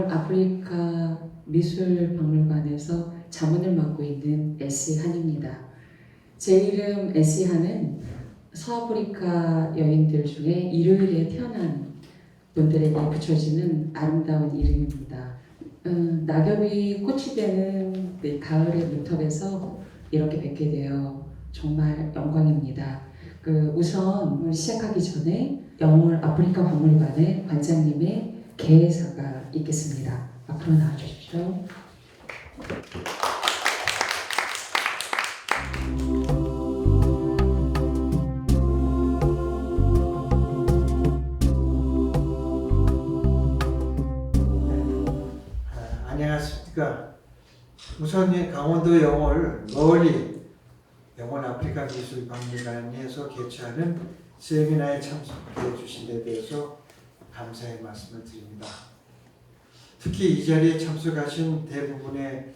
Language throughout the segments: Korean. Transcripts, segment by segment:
영월 아프리카 미술박물관에서 자문을 맡고 있는 에스한입니다. 제 이름 에스한은 서아프리카 여인들 중에 일요일에 태어난 분들에게 붙여지는 아름다운 이름입니다. 낙엽이 꽃이 되는 가을의 문턱에서 이렇게 뵙게 되어 정말 영광입니다. 우선 시작하기 전에 영월 아프리카 박물관의 관장님의 개회사가 있겠습니다. 앞으로 나와주십시오. 안녕하십니까. 우선 강원도 영월 멀리 영월 아프리카 미술박물관에서 개최하는 세미나에 참석해 주신 데 대해서 감사의 말씀을 드립니다. 특히 이 자리에 참석하신 대부분의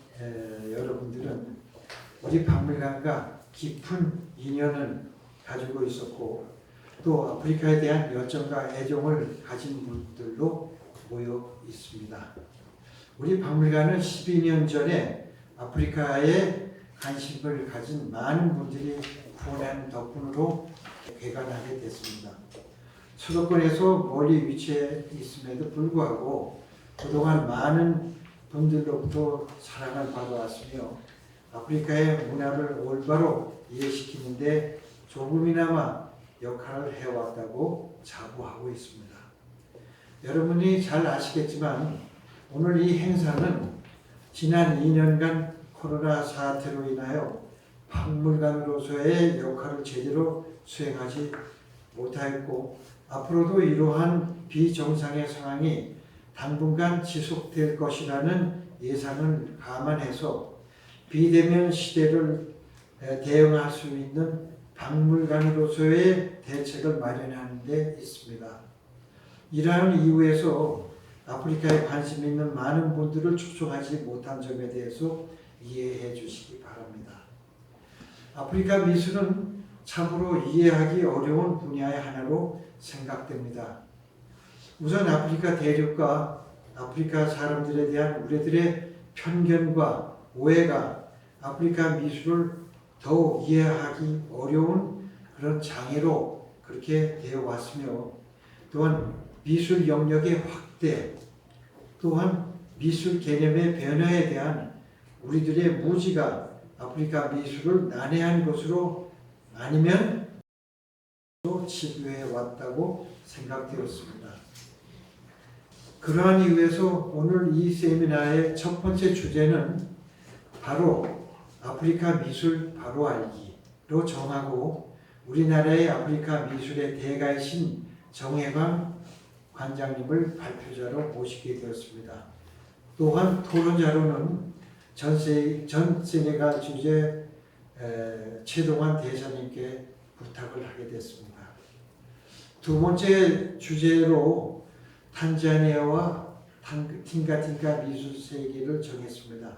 여러분들은 우리 박물관과 깊은 인연을 가지고 있었고 또 아프리카에 대한 열정과 애정을 가진 분들로 모여 있습니다. 우리 박물관은 12년 전에 아프리카에 관심을 가진 많은 분들이 후원한 덕분으로 개관하게 됐습니다. 수도권에서 멀리 위치해 있음에도 불구하고 그동안 많은 분들로부터 사랑을 받아왔으며 아프리카의 문화를 올바로 이해시키는데 조금이나마 역할을 해왔다고 자부하고 있습니다. 여러분이 잘 아시겠지만 오늘 이 행사는 지난 2년간 코로나 사태로 인하여 박물관으로서의 역할을 제대로 수행하지 못하였고 앞으로도 이러한 비정상의 상황이 당분간 지속될 것이라는 예상을 감안해서 비대면 시대를 대응할 수 있는 박물관으로서의 대책을 마련하는 데 있습니다. 이러한 이유에서 아프리카에 관심 있는 많은 분들을 초청하지 못한 점에 대해서 이해해 주시기 바랍니다. 아프리카 미술은 참으로 이해하기 어려운 분야의 하나로 생각됩니다. 우선 아프리카 대륙과 아프리카 사람들에 대한 우리들의 편견과 오해가 아프리카 미술을 더욱 이해하기 어려운 그런 장애로 그렇게 되어 왔으며 또한 미술 영역의 확대 또한 미술 개념의 변화에 대한 우리들의 무지가 아프리카 미술을 난해한 것으로 아니면 또 치부해 왔다고 생각되었습니다. 그러한 이유에서 오늘 이 세미나의 첫 번째 주제는 바로 아프리카 미술 바로 알기로 정하고 우리나라의 아프리카 미술의 대가이신 정혜광 관장님을 발표자로 모시게 되었습니다. 또한 토론자로는 전 세계가 주제 최동환 대사님께 부탁을 하게 됐습니다. 두 번째 주제로 탄자니아와 팅가팅가 미술 세계를 정했습니다.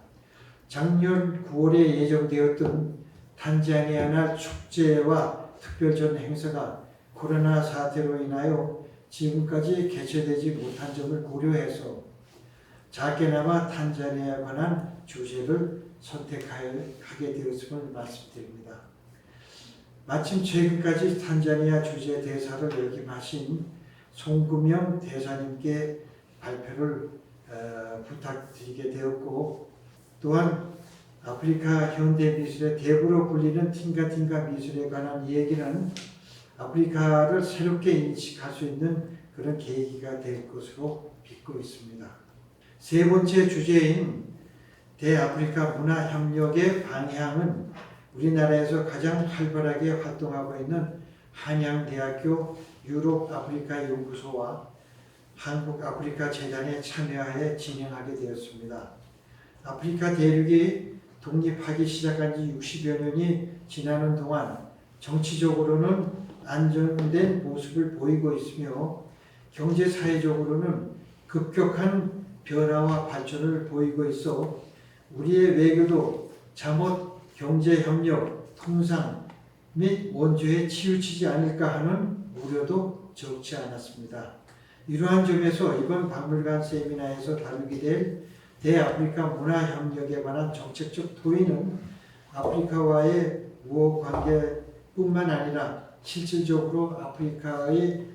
작년 9월에 예정되었던 탄자니아나 축제와 특별전 행사가 코로나 사태로 인하여 지금까지 개최되지 못한 점을 고려해서 작게나마 탄자니아에 관한 주제를 선택하게 되었음을 말씀드립니다. 마침 최근까지 탄자니아 주재 대사를 역임하신 송금영 대사님께 발표를 부탁드리게 되었고 또한 아프리카 현대 미술의 대부로 불리는 팅가팅가 미술에 관한 얘기는 아프리카를 새롭게 인식할 수 있는 그런 계기가 될 것으로 믿고 있습니다. 세 번째 주제인 대아프리카 문화협력의 방향은 우리나라에서 가장 활발하게 활동하고 있는 한양대학교 유럽아프리카 연구소와 한국아프리카재단에 참여하여 진행하게 되었습니다. 아프리카 대륙이 독립하기 시작한 지 60여 년이 지나는 동안 정치적으로는 안정된 모습을 보이고 있으며 경제 사회적으로는 급격한 변화와 발전을 보이고 있어 우리의 외교도 잠옷 경제협력, 통상 및 원조에 치우치지 않을까 하는 우려도 적지 않았습니다. 이러한 점에서 이번 박물관 세미나에서 다루게 될 대아프리카 문화협력에 관한 정책적 토의는 아프리카와의 우호 관계뿐만 아니라 실질적으로 아프리카의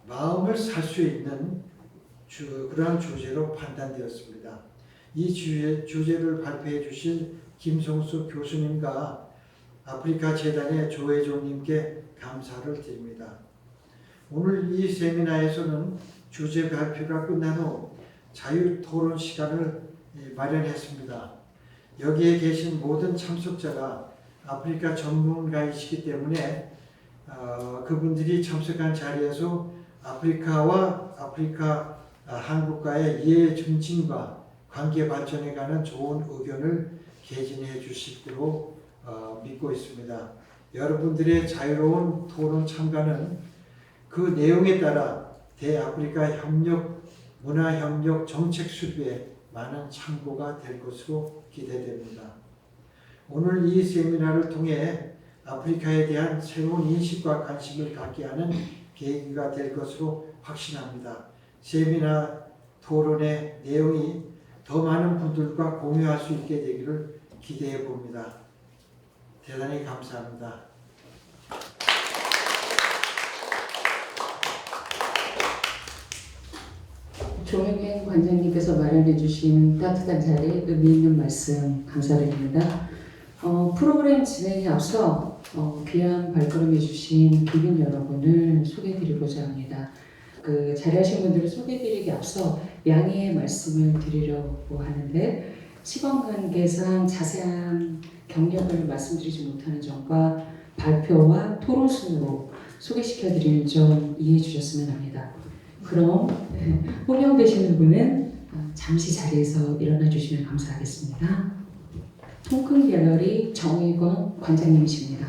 마음을 살 수 있는 그러한 주제로 판단되었습니다. 이 주제를 발표해 주신 김성수 교수님과 아프리카 재단의 조혜종님께 감사를 드립니다. 오늘 이 세미나에서는 주제 발표가 끝난 후 자유 토론 시간을 마련했습니다. 여기에 계신 모든 참석자가 아프리카 전문가이시기 때문에 그분들이 참석한 자리에서 아프리카와 한국과의 이해 증진과 관계 발전에 관한 좋은 의견을 개진해 주실 거로 믿고 있습니다. 여러분들의 자유로운 토론 참가는 그 내용에 따라 대아프리카 협력, 문화협력 정책 수립에 많은 참고가 될 것으로 기대됩니다. 오늘 이 세미나를 통해 아프리카에 대한 새로운 인식과 관심을 갖게 하는 계기가 될 것으로 확신합니다. 세미나 토론의 내용이 더 많은 분들과 공유할 수 있게 되기를 기대해 봅니다. 대단히 감사합니다. 조혜경 관장님께서 마련해 주신 따뜻한 자리, 의미 있는 말씀 감사드립니다. 프로그램 진행에 앞서 귀한 발걸음해 주신 귀빈 여러분을 소개해드리고자 합니다. 그 자리하신 분들을 소개해드리기 앞서 양해의 말씀을 드리려고 하는데 시간 관계상 자세한 경력을 말씀드리지 못하는 점과 발표와 토론 순으로 소개시켜드릴 점 이해해 주셨으면 합니다. 그럼 호명되시는 분은 잠시 자리에서 일어나 주시면 감사하겠습니다. 통큰 갤러리 정의권 관장님이십니다.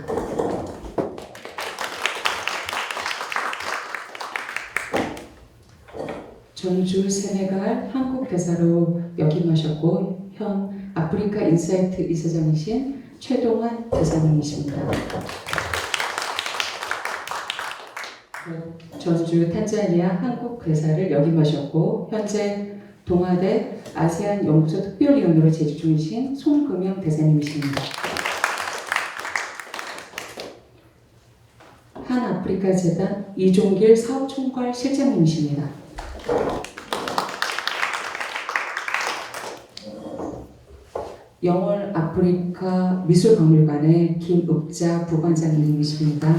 전주 세네갈 한국 대사로 역임하셨고 현 아프리카 인사이트 이사장이신 최동환 대사님이십니다. 전주 탄자니아 한국 대사를 역임하셨고 현재 동아대 아세안 연구소 특별위원으로 재직 중이신 송금영 대사님이십니다. 한 아프리카 재단 이종길 사업총괄 실장님이십니다. 영월 아프리카 미술박물관의 김읍자 부관장님이십니다.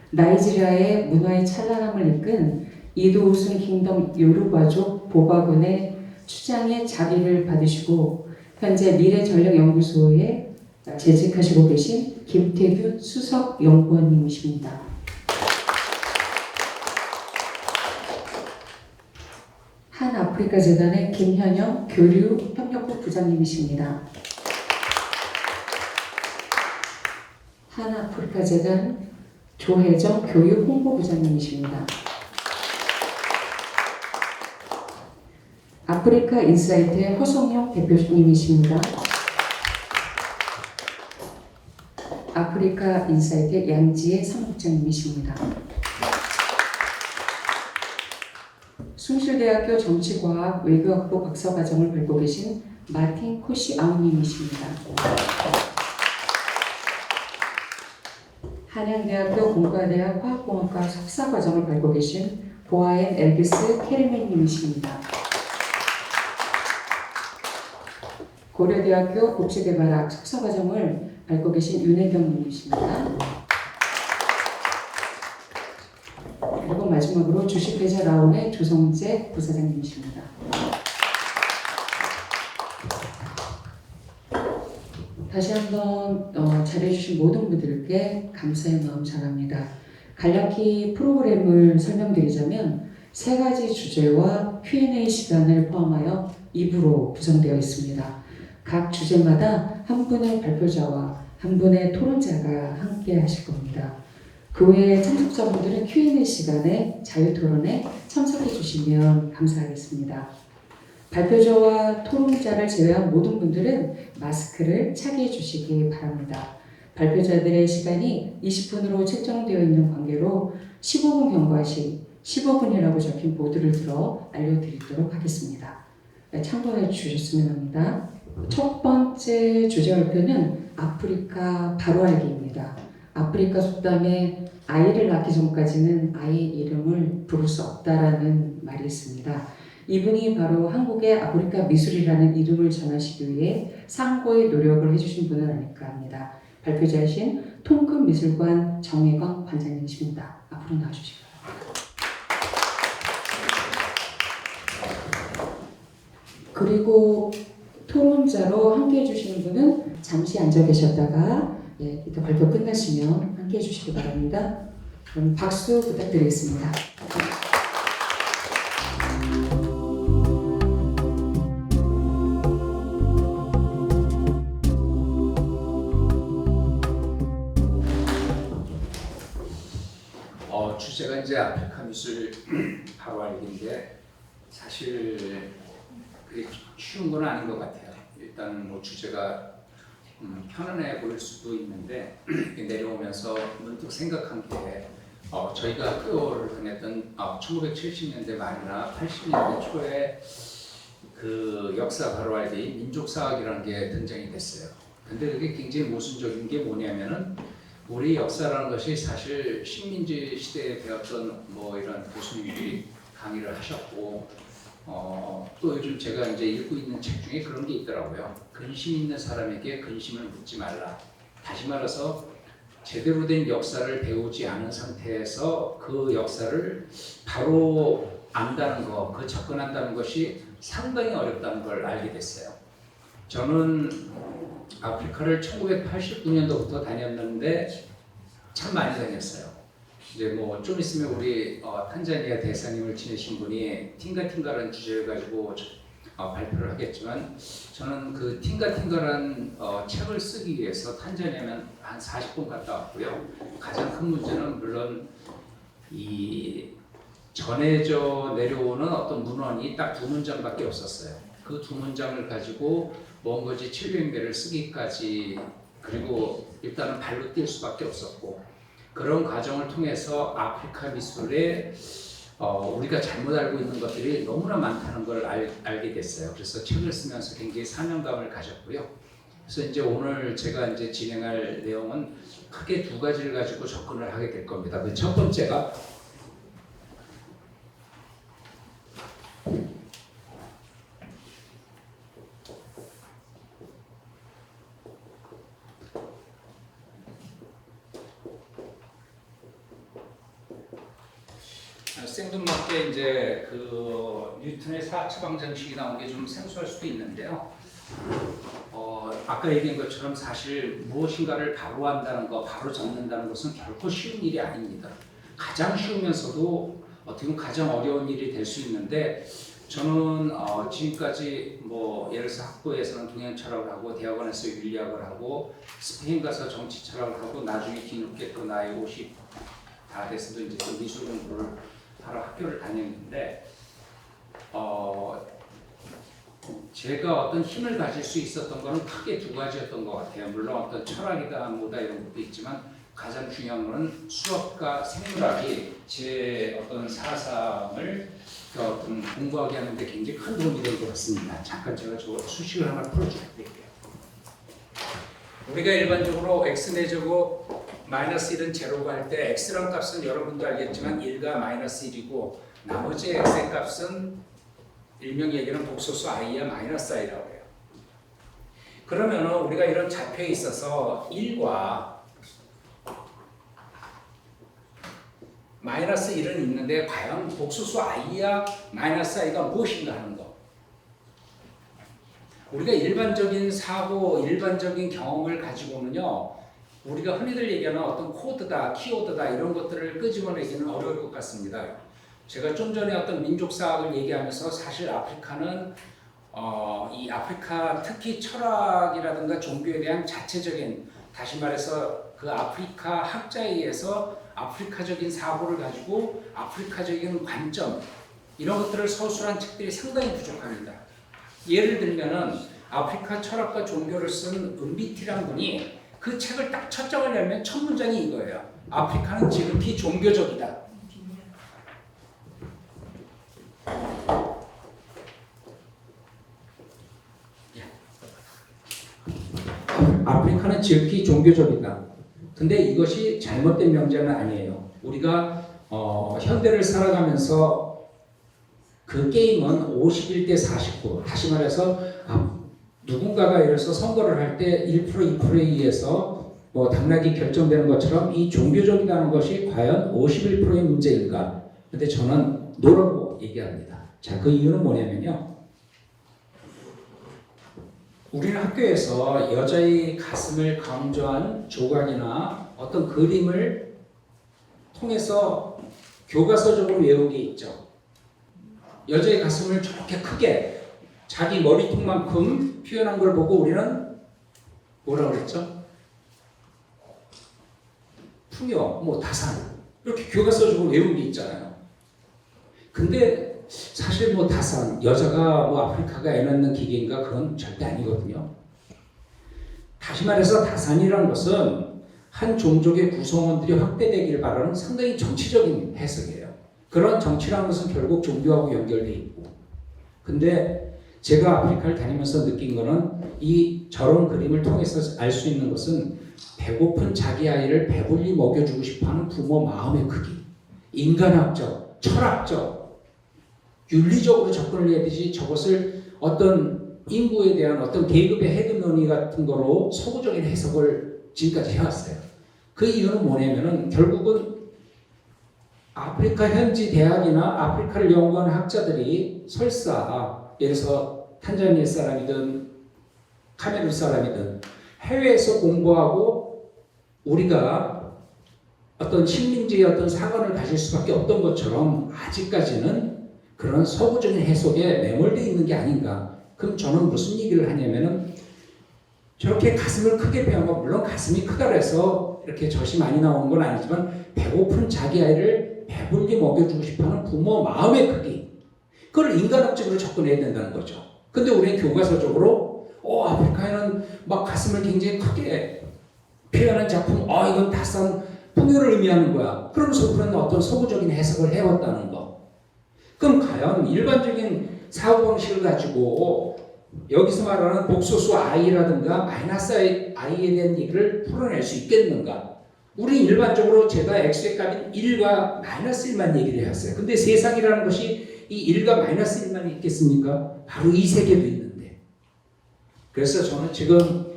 나이지리아의 문화의 찬란함을 이끈 이도우순 킹덤 요르바족 보바군의 추장의 자리를 받으시고 현재 미래전력연구소에 재직하시고 계신 김태균 수석 연구원님이십니다. 한 아프리카 재단의 김현영 교류협력부 부장님이십니다. 한 아프리카 재단 조혜정 교육홍보부장님이십니다. 아프리카 인사이트의 허성영 대표님이십니다. 아프리카 인사이트의 양지혜 사무국장님이십니다. 숭실대학교 정치과학 외교학부 박사과정을 밟고 계신 마틴 코시 아우님이십니다. 한양대학교 공과대학 화학공학과 석사과정을 밟고 계신 보아엔 엘비스 캐리맨님이십니다. 고려대학교 국제개발학 석사과정을 밟고 계신 윤혜경님이십니다. 그리고 마지막으로 주식회사 라온의 조성재 부사장님이십니다. 다시 한번 잘해주신 모든 분들께 감사의 마음 전합니다. 간략히 프로그램을 설명드리자면 3가지 주제와 Q&A 시간을 포함하여 2부로 구성되어 있습니다. 각 주제마다 한 분의 발표자와 한 분의 토론자가 함께 하실 겁니다. 그 외에 참석자분들은 Q&A 시간에 자유토론에 참석해 주시면 감사하겠습니다. 발표자와 토론자를 제외한 모든 분들은 마스크를 착용해 주시기 바랍니다. 발표자들의 시간이 20분으로 책정되어 있는 관계로 15분 경과 시 15분이라고 적힌 보드를 들어 알려드리도록 하겠습니다. 참고해 주셨으면 합니다. 첫 번째 주제 발표는 아프리카 바로 알기입니다. 아프리카 속담에 아이를 낳기 전까지는 아이의 이름을 부를 수 없다라는 말이 있습니다. 이분이 바로 한국의 아프리카 미술이라는 이름을 전하시기 위해 상고의 노력을 해주신 분은 아닐까 합니다. 발표자이신 통큰미술관 정혜광 관장님이십니다. 앞으로 나와주시기 바랍니다. 그리고 토론자로 함께 해주시는 분은 잠시 앉아 계셨다가 이따 발표 끝나시면 함께 해주시기 바랍니다. 그럼 박수 부탁드리겠습니다. 주제가 이제 아프리카 미술 바로 알기인데 사실 그게 쉬운 건 아닌 것 같아요. 일단 뭐 주제가 편안해 보일 수도 있는데 내려오면서 문득 생각한 게 저희가 학교를 다녔던 1970년대 말이나 80년대 초에 그 역사 바로 알기 민족사학이라는 게 등장이 됐어요. 근데 그게 굉장히 모순적인 게 뭐냐면은 우리 역사라는 것이 사실 식민지 시대에 배웠던 뭐 이런 교수님들이 강의를 하셨고 또 요즘 제가 이제 읽고 있는 책 중에 그런 게 있더라고요. 근심 있는 사람에게 근심을 묻지 말라. 다시 말해서 제대로 된 역사를 배우지 않은 상태에서 그 역사를 바로 안다는 거, 그 접근한다는 것이 상당히 어렵다는 걸 알게 됐어요. 저는 아프리카를 1989년도부터 다녔는데 참 많이 다녔어요. 이제 뭐 좀 있으면 우리 탄자니아 대사님을 지내신 분이 팅가팅가라는 주제를 가지고 발표를 하겠지만 저는 그 팅가팅가라는 책을 쓰기 위해서 탄자니아면 한 40분 갔다 왔고요. 가장 큰 문제는 물론 이 전해져 내려오는 어떤 문헌이 딱 두 문장밖에 없었어요. 그 두 문장을 가지고 먼 거지 700매를 쓰기까지 그리고 일단은 발로 뛸 수밖에 없었고 그런 과정을 통해서 아프리카 미술에 우리가 잘못 알고 있는 것들이 너무나 많다는 걸 알게 됐어요. 그래서 책을 쓰면서 굉장히 사명감을 가졌고요. 그래서 이제 오늘 제가 이제 진행할 내용은 크게 두 가지를 가지고 접근을 하게 될 겁니다. 그 첫 번째가 생뚱맞게 이제 그 뉴턴의 사차방 정식이 나온 게 좀 생소할 수도 있는데요. 아까 얘기한 것처럼 사실 무엇인가를 바로 한다는 거, 바로 적는다는 것은 결코 쉬운 일이 아닙니다. 가장 쉬우면서도 어떻게 보면 가장 어려운 일이 될 수 있는데 저는 지금까지 뭐 예를 들어서 학부에서는 동양 철학을 하고 대학원에서 윤리학을 하고 스페인 가서 정치 철학을 하고 나중에 뒤늦게 또 나이 50 다 돼서도 이제 또 미술 공부를 하러 학교를 다녔는데 제가 어떤 힘을 가질 수 있었던 것은 크게 두 가지였던 것 같아요. 물론 어떤 철학이다 뭐다 이런 것도 있지만 가장 중요한 것은 수학과 생물학이 제 어떤 사상을 어떤 공부하게 하는데 굉장히 큰 도움이 될 것 같습니다. 잠깐 제가 저 수식을 하나 풀어드릴게요. 우리가 일반적으로 x 내제곱 마이너스 1은 제로가 할 때 x란 값은 여러분도 알겠지만 1과 마이너스 1이고 나머지 x의 값은 일명 얘기는 복소수 i야 마이너스 i라고 해요. 그러면 우리가 이런 좌표에 있어서 1과 마이너스 1은 있는데 과연 복소수 i야 마이너스 i가 무엇인가 하는 거. 우리가 일반적인 사고, 일반적인 경험을 가지고는요 우리가 흔히들 얘기하는 어떤 코드다, 키워드다 이런 것들을 끄집어내기는 어려울 것 같습니다. 제가 좀 전에 어떤 민족사학을 얘기하면서 사실 아프리카는 이 아프리카 특히 철학이라든가 종교에 대한 자체적인 다시 말해서 그 아프리카 학자에 의해서 아프리카적인 사고를 가지고 아프리카적인 관점 이런 것들을 서술한 책들이 상당히 부족합니다. 예를 들면은 아프리카 철학과 종교를 쓴 은비티란 분이 그 책을 딱 첫 장을 열면 첫 문장이 이거예요. 아프리카는 지극히 종교적이다. 아프리카는 지극히 종교적이다. 근데 이것이 잘못된 명제는 아니에요. 우리가 현대를 살아가면서 그 게임은 51대 49. 다시 말해서 누군가가 예를 들어서 선거를 할 때 1% 2%에 의해서 뭐 당락이 결정되는 것처럼 이 종교적이라는 것이 과연 51%의 문제일까? 근데 저는 노라고 얘기합니다. 자, 그 이유는 뭐냐면요. 우리는 학교에서 여자의 가슴을 강조한 조각이나 어떤 그림을 통해서 교과서적으로 외운 게 있죠. 여자의 가슴을 저렇게 크게 자기 머리통만큼 표현한 걸 보고 우리는 뭐라고 그랬죠? 풍요, 뭐 다산 이렇게 교과서적으로 외운 게 있잖아요. 근데 사실 뭐 다산, 여자가 뭐 아프리카가 애 낳는 기계인가 그건 절대 아니거든요. 다시 말해서 다산이라는 것은 한 종족의 구성원들이 확대되기를 바라는 상당히 정치적인 해석이에요. 그런 정치라는 것은 결국 종교하고 연결돼 있고. 근데 제가 아프리카를 다니면서 느낀 거는 이 저런 그림을 통해서 알 수 있는 것은 배고픈 자기 아이를 배불리 먹여주고 싶어하는 부모 마음의 크기, 인간학적, 철학적, 윤리적으로 접근을 해야 되지 저것을 어떤 인구에 대한 어떤 계급의 헤게모니 같은 거로 서구적인 해석을 지금까지 해왔어요. 그 이유는 뭐냐면은 결국은 아프리카 현지 대학이나 아프리카를 연구하는 학자들이 설사 예를 들어서 탄자니아 사람이든 카메룬 사람이든 해외에서 공부하고 우리가 어떤 식민지의 어떤 사관을 가질 수밖에 없던 것처럼 아직까지는 그런 서구적인 해석에 매몰되어 있는 게 아닌가. 그럼 저는 무슨 얘기를 하냐면은 저렇게 가슴을 크게 표현한 거 물론 가슴이 크다고 해서 이렇게 젖이 많이 나오는 건 아니지만 배고픈 자기 아이를 배불리 먹여주고 싶어하는 부모 마음의 크기 그걸 인간학적으로 접근해야 된다는 거죠. 근데 우리는 교과서적으로 아프리카에는 막 가슴을 굉장히 크게 표현한 작품 이건 다산 풍요를 의미하는 거야. 그러면서 우리는 어떤 서구적인 해석을 해왔다는 거. 그럼 과연 일반적인 사고방식을 가지고 여기서 말하는 복소수 i라든가 마이너스 i에 대한 얘기를 풀어낼 수 있겠는가? 우리 일반적으로 제가 x의 값인 1과 마이너스 1만 얘기를 해왔어요. 근데 세상이라는 것이 이 1과 마이너스 1만 있겠습니까? 바로 이 세계도 있는데. 그래서 저는 지금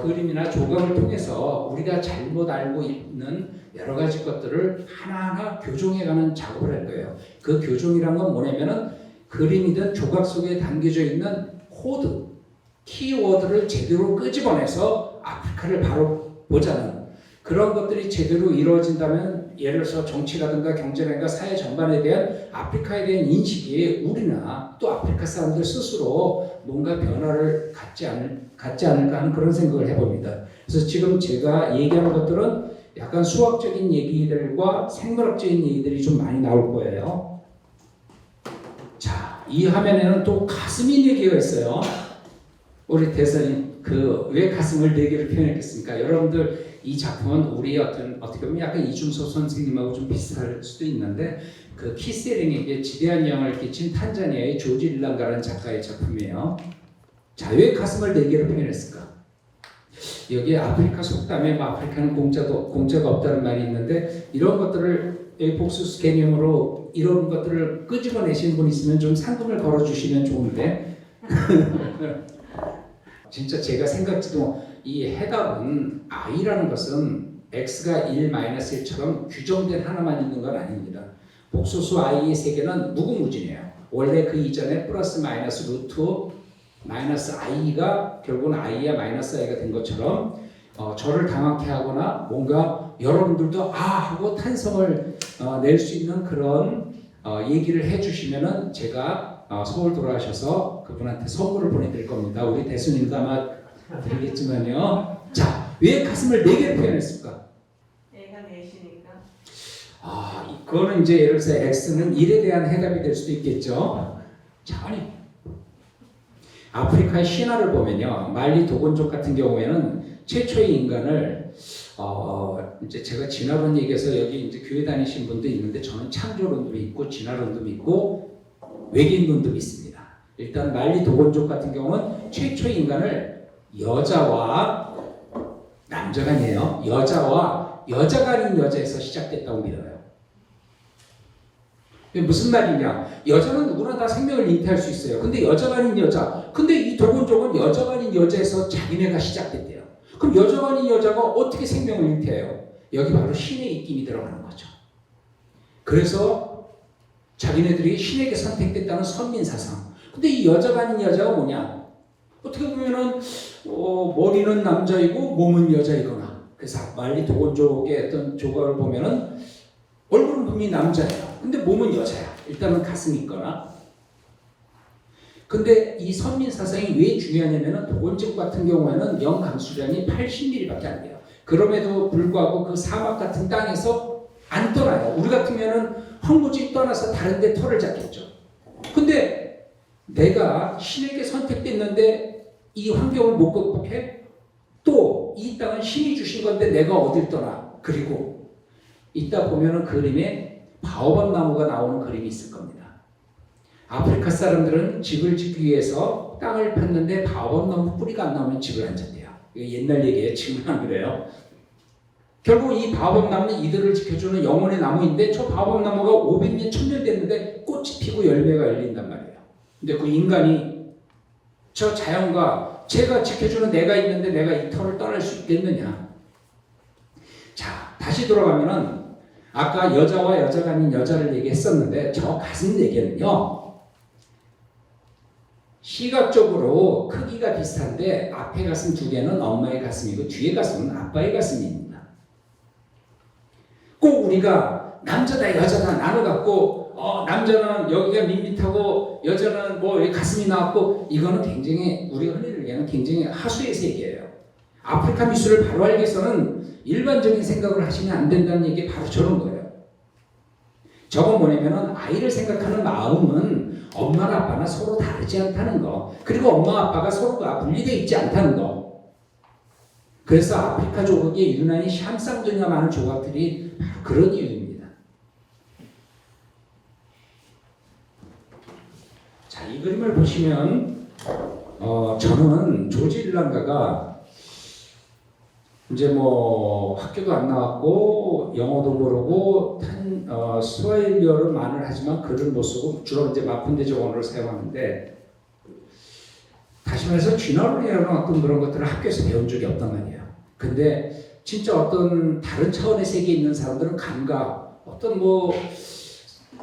그림이나 조각을 통해서 우리가 잘못 알고 있는 여러 가지 것들을 하나하나 교정해가는 작업을 할 거예요. 그 교정이란 건 뭐냐면은 그림이든 조각 속에 담겨져 있는 코드, 키워드를 제대로 끄집어내서 아프리카를 바로 보자는 그런 것들이 제대로 이루어진다면 예를 들어서 정치라든가 경제라든가 사회 전반에 대한 아프리카에 대한 인식이 우리나 또 아프리카 사람들 스스로 뭔가 변화를 갖지 않을까 하는 그런 생각을 해봅니다. 그래서 지금 제가 얘기하는 것들은 약간 수학적인 얘기들과 생물학적인 얘기들이 좀 많이 나올 거예요. 자, 이 화면에는 또 가슴인 얘기가 있어요. 우리 대선이 왜 가슴을 4개를 표현했겠습니까? 여러분들 이 작품은 우리 어떻게 보면 약간 이중섭 선생님하고 좀 비슷할 수도 있는데 그 키세링에게 지대한 영향을 끼친 탄자니아의 조지 릴랑가라는 작가의 작품이에요. 자, 왜 가슴을 4개로 표현했을까? 여기에 아프리카 속담에 아프리카는 공짜가 없다는 말이 있는데 이런 것들을 복수수 개념으로 이런 것들을 끄집어내시는 분 있으면 좀 상금을 걸어주시면 좋은데 진짜 제가 생각지도 이 해답은 i라는 것은 x가 1-1처럼 규정된 하나만 있는 건 아닙니다. 복소수 i의 세계는 무궁무진해요. 원래 그 이전에 플러스 마이너스 루트 마이너스 i가 결국은 i야 마이너스 i가 된 것처럼 저를 당황케 하거나 뭔가 여러분들도 하고 탄성을 낼 수 있는 그런 얘기를 해주시면은 제가 서울 돌아가셔서 그분한테 선물을 보내드릴 겁니다. 우리 대수님도 아마 드리겠지만요. 자, 왜 가슴을 4개로 표현했을까? 애가 넷이니까. 그거는 이제 예를 들어서 x는 1에 대한 해답이 될 수도 있겠죠. 자, 아프리카의 신화를 보면요, 말리 도곤족 같은 경우에는 최초의 인간을 이제 제가 진화론 얘기해서 여기 이제 교회 다니신 분도 있는데 저는 창조론도 믿고 진화론도 믿고 외계인론도 믿습니다. 일단 말리 도곤족 같은 경우는 최초의 인간을 여자와 남자가 아니에요. 여자와 여자가 아닌 여자에서 시작됐다고 믿어요. 무슨 말이냐? 여자는 누구나 다 생명을 잉태할 수 있어요. 근데 여자가 아닌 여자. 근데 이 도곤족은 여자가 아닌 여자에서 자기네가 시작됐대요. 그럼 여자가 아닌 여자가 어떻게 생명을 잉태해요? 여기 바로 신의 입김이 들어가는 거죠. 그래서 자기네들이 신에게 선택됐다는 선민사상. 근데 이 여자가 아닌 여자가 뭐냐? 어떻게 보면은 머리는 남자이고 몸은 여자이거나. 그래서 말리 도곤족의 어떤 조각을 보면은 얼굴은 분명히 남자예요. 근데 몸은 여자야. 일단은 가슴이 있거나. 근데 이 선민 사상이 왜 중요하냐면은 도곤족 같은 경우에는 영감수량이 80ml밖에 안 돼요. 그럼에도 불구하고 그 사막 같은 땅에서 안 떠나요. 우리 같으면은 헝구지 떠나서 다른 데 털을 잡겠죠. 근데 내가 신에게 선택됐는데 이 환경을 못 극복해? 또 이 땅은 신이 주신 건데 내가 어딜 떠나? 그리고 이따 보면은 그림에 바오밥 나무가 나오는 그림이 있을 겁니다. 아프리카 사람들은 집을 짓기 위해서 땅을 팠는데 바오밥 나무 뿌리가 안 나오면 집을 안 짓대요. 이거 옛날 얘기예요. 지금은 안 그래요. 결국 이 바오밥 나무는 이들을 지켜주는 영혼의 나무인데 저 바오밥 나무가 500년, 1000년 됐는데 꽃이 피고 열매가 열린단 말이에요. 근데 그 인간이 저 자연과 제가 지켜주는 내가 있는데 내가 이 터를 떠날 수 있겠느냐. 자, 다시 돌아가면은 아까 여자와 여자가 아닌 여자를 얘기했었는데 저 가슴 얘기는요. 시각적으로 크기가 비슷한데 앞에 가슴 두 개는 엄마의 가슴이고 뒤에 가슴은 아빠의 가슴입니다. 꼭 우리가 남자다 여자다 나눠갖고 남자는 여기가 밋밋하고 여자는 뭐 가슴이 나왔고 이거는 굉장히 우리가 흔히 얘기하는 굉장히 하수의 세계예요. 아프리카 미술을 바로 알기 위해서는 일반적인 생각을 하시면 안 된다는 얘기 바로 저런 거예요. 저건 뭐냐면은 아이를 생각하는 마음은 엄마나 아빠나 서로 다르지 않다는 거. 그리고 엄마 아빠가 서로가 분리되어 있지 않다는 거. 그래서 아프리카 조각에 유난히 샴쌍둥이가 많은 조각들이 바로 그런 이유입니다. 자, 이 그림을 보시면 저는 조지 일랑가가 이제 뭐 학교도 안 나왔고 영어도 모르고 스와힐리어를 말을 하지만 글을 못 쓰고 주로 이제 마푼데족 언어를 사용하는데 다시 말해서 쥐너리라는 어떤 그런 것들을 학교에서 배운 적이 없단 말이에요. 근데 진짜 어떤 다른 차원의 세계에 있는 사람들은 감각 어떤 뭐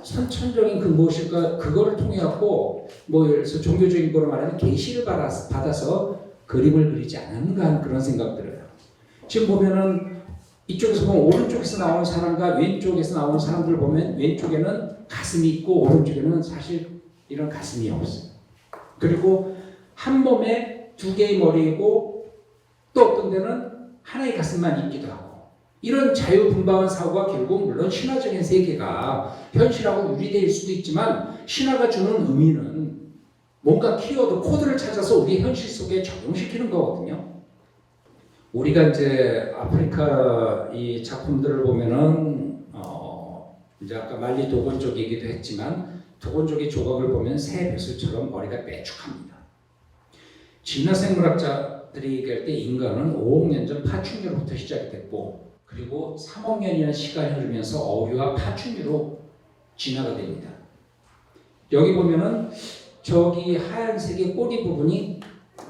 선천적인 그 무엇일까 그거를 통해 갖고 뭐 예를 들어서 종교적인 거로 말하면 계시를 받아서 그림을 그리지 않았는가 하는 그런 생각 들어요. 지금 보면은 이쪽에서 보면 오른쪽에서 나오는 사람과 왼쪽에서 나오는 사람들 보면 왼쪽에는 가슴이 있고 오른쪽에는 사실 이런 가슴이 없어요. 그리고 한 몸에 두 개의 머리이고 또 어떤 데는 하나의 가슴만 있기도 하고 이런 자유분방한 사고가 결국 물론 신화적인 세계가 현실하고 유리될 수도 있지만 신화가 주는 의미는 뭔가 키워드, 코드를 찾아서 우리 현실 속에 적용시키는 거거든요. 우리가 이제 아프리카 이 작품들을 보면은 이제 아까 말리 도곤족 얘기도 했지만 도곤족의 조각을 보면 새 벼슬처럼 머리가 빼쭉합니다. 진화생물학자들이 얘기할 때 인간은 5억 년 전 파충류로부터 시작이 됐고 그리고 3억 년이라는 시간이 흐르면서 어류와 파충류로 진화가 됩니다. 여기 보면은 저기 하얀색의 꼬리 부분이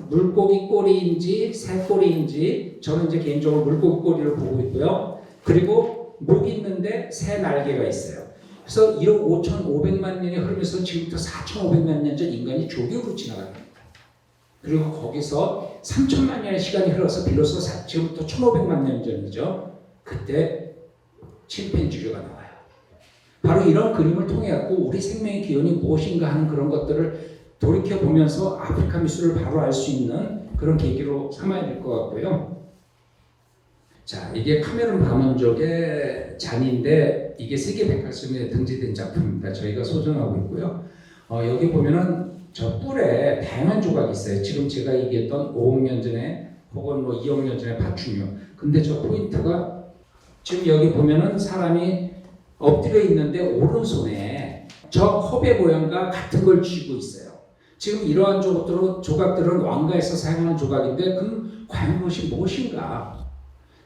물고기 꼬리인지 새 꼬리인지 저는 이제 개인적으로 물고기 꼬리를 보고 있고요. 그리고 목이 있는데 새 날개가 있어요. 그래서 1억 5,500만 년이 흐르면서 지금부터 4,500만 년 전 인간이 조격으로 지나갑니다. 그리고 거기서 3천만 년의 시간이 흘러서 비로소 지금부터 1,500만 년 전이죠. 그때 침팬지류가 나와요. 바로 이런 그림을 통해 갖고 우리 생명의 기원이 무엇인가 하는 그런 것들을 돌이켜보면서 아프리카 미술을 바로 알 수 있는 그런 계기로 삼아야 될 것 같고요. 자, 이게 카메룬 밤원족의 잔인데 이게 세계 백화점에 등재된 작품입니다. 저희가 소장하고 있고요. 여기 보면은 저 뿔에 다양한 조각이 있어요. 지금 제가 얘기했던 5억 년 전에 혹은 뭐 2억 년 전에 파충류. 근데 저 포인트가 지금 여기 보면은 사람이 엎드려 있는데 오른손에 저 컵의 모양과 같은 걸 쥐고 있어요. 지금 이러한 조각들은 왕가에서 사용하는 조각인데 그럼 과연 그것이 무엇인가?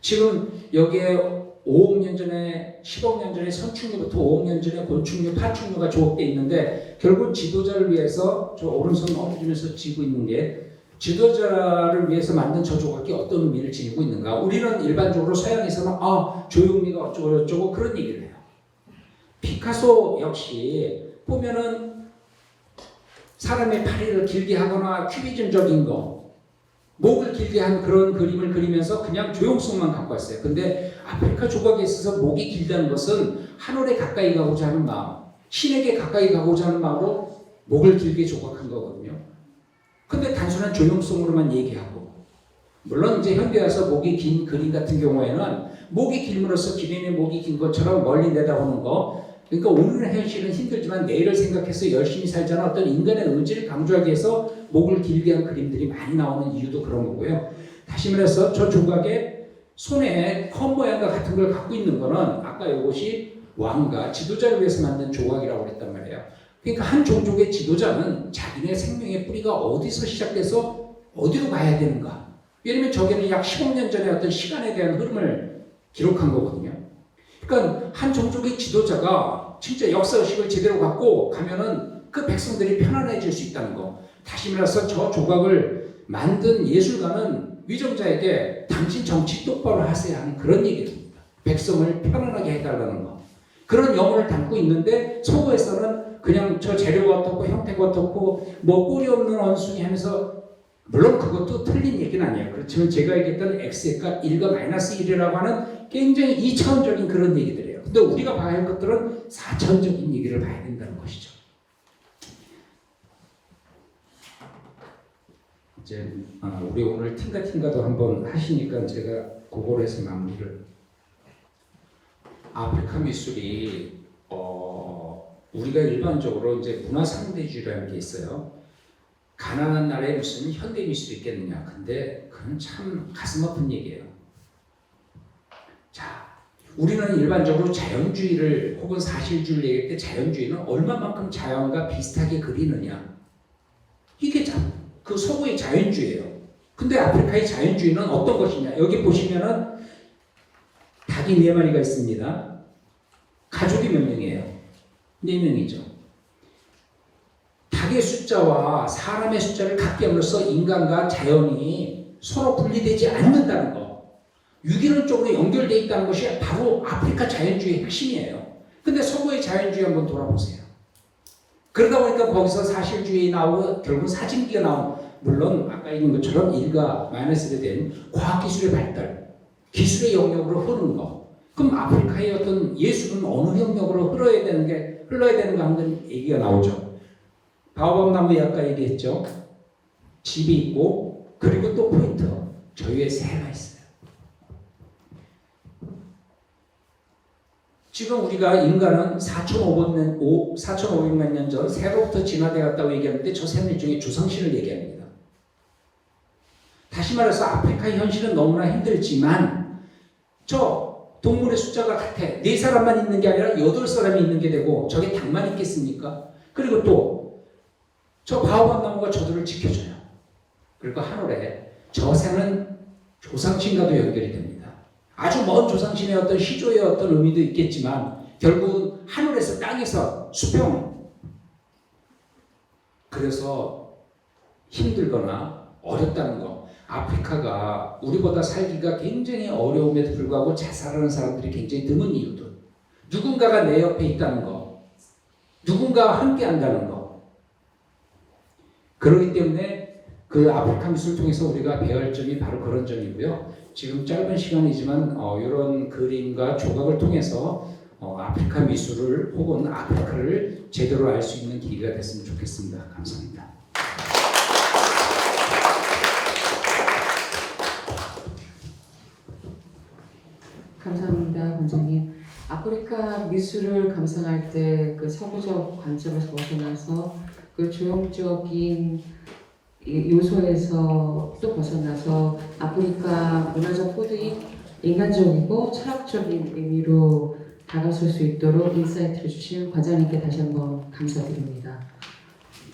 지금 여기에 5억 년 전에 10억 년 전에 선충류부터 5억 년 전에 곤충류, 파충류가 조각되어 있는데 결국 지도자를 위해서 저 오른손 엎드리면서 쥐고 있는 게 지도자를 위해서 만든 저 조각이 어떤 의미를 지니고 있는가? 우리는 일반적으로 서양에서는 조형미가 어쩌고 저쩌고 그런 얘기를 해요. 피카소 역시 보면은 사람의 팔을 길게 하거나 큐비즘적인 거, 목을 길게 한 그런 그림을 그리면서 그냥 조형성만 갖고 왔어요. 근데 아프리카 조각에 있어서 목이 길다는 것은 하늘에 가까이 가고자 하는 마음, 신에게 가까이 가고자 하는 마음으로 목을 길게 조각한 거거든요. 근데 단순한 조형성으로만 얘기하고, 물론 이제 현대 와서 목이 긴 그림 같은 경우에는 목이 길므로써 기린의 목이 긴 것처럼 멀리 내다보는 거, 그러니까 오늘의 현실은 힘들지만 내일을 생각해서 열심히 살자는 어떤 인간의 의지를 강조하기 위해서 목을 길게 한 그림들이 많이 나오는 이유도 그런 거고요. 다시 말해서 저 조각에 손에 컵 모양과 같은 걸 갖고 있는 거는 아까 이것이 왕가, 지도자를 위해서 만든 조각이라고 그랬단 말이에요. 그러니까 한 종족의 지도자는 자기네 생명의 뿌리가 어디서 시작돼서 어디로 가야 되는가. 예를 들면 저게는 약 10억 년 전에 어떤 시간에 대한 흐름을 기록한 거거든요. 그러니까 한 종족의 지도자가 진짜 역사의식을 제대로 갖고 가면은 그 백성들이 편안해질 수 있다는 거. 다시 말해서 저 조각을 만든 예술가는 위정자에게 당신 정치 똑바로 하세요 하는 그런 얘기입니다. 백성을 편안하게 해달라는 거. 그런 영혼을 담고 있는데 서구에서는 그냥 저 재료가 어떻고 형태가 어떻고 뭐 꼴이 없는 원숭이 하면서, 물론 그것도 틀린 얘기는 아니에요. 그렇지만 제가 얘기했던 x가 1과 마이너스 1이라고 하는 굉장히 2차원적인 그런 얘기들이에요. 근데 우리가 봐야 할 것들은 4차원적인 얘기를 봐야 된다는 것이죠. 이제 우리 오늘 팅가팅가도 한번 하시니까 제가 그거로 해서 마무리를. 아프리카 미술이 우리가 일반적으로 이제 문화상대주의라는 게 있어요. 가난한 나라에 무슨 현대 미술이 있겠느냐. 근데 그건 참 가슴 아픈 얘기예요. 자, 우리는 일반적으로 자연주의를 혹은 사실주의를 얘기할 때 자연주의는 얼마만큼 자연과 비슷하게 그리느냐. 이게 그 서구의 자연주의예요. 근데 아프리카의 자연주의는 어떤 것이냐. 여기 보시면은 닭이 4마리가 있습니다. 가족이 몇 명이에요? 4명이죠. 닭의 숫자와 사람의 숫자를 같게 함으로써 인간과 자연이 서로 분리되지 않는다는 거. 유기론 쪽으로 연결되어 있다는 것이 바로 아프리카 자연주의의 핵심이에요. 근데 서구의 자연주의 한번 돌아보세요. 그러다 보니까 거기서 사실주의 나오고 결국 사진기가 나오고, 물론 아까 있는 것처럼 1과 마이너스가 된 과학기술의 발달, 기술의 영역으로 흐르는 거. 그럼 아프리카의 어떤 예술은 어느 영역으로 흘러야 되는가 하는 얘기가 나오죠. 바오밥 나무에 아까 얘기했죠. 집이 있고, 그리고 또 포인트, 저 위에 새가 있어요. 지금 우리가 인간은 4,500만 년 전 새로부터 진화되어 갔다고 얘기하는데 저 새는 일종의 주성신을 얘기합니다. 다시 말해서 아프리카의 현실은 너무나 힘들지만 저 동물의 숫자가 같아. 4사람만 있는 게 아니라 8사람이 있는 게 되고, 저게 닭만 있겠습니까? 그리고 또 저 바오밥 나무가 저들을 지켜줘요. 그리고 하늘에 저 새는 조상신과도 연결이 됩니다. 아주 먼 조상신의 어떤 시조의 어떤 의미도 있겠지만 결국은 하늘에서 땅에서 수평. 그래서 힘들거나 어렵다는 거. 아프리카가 우리보다 살기가 굉장히 어려움에도 불구하고 자살하는 사람들이 굉장히 드문 이유도 누군가가 내 옆에 있다는 거, 누군가와 함께 한다는 거. 그렇기 때문에 그 아프리카 미술을 통해서 우리가 배워야 할 점이 바로 그런 점이고요. 지금 짧은 시간이지만 이런 그림과 조각을 통해서 아프리카 미술을 혹은 아프리카를 제대로 알 수 있는 기회가 됐으면 좋겠습니다. 감사합니다. 감사합니다, 원장님. 아프리카 미술을 감상할 때 그 서구적 관점에서 벗어나서 그 조형적인 이 요소에서 또 벗어나서 아프리카 문화적 코드인 인간적이고 철학적인 의미로 다가설 수 있도록 인사이트를 주신 과장님께 다시 한번 감사드립니다.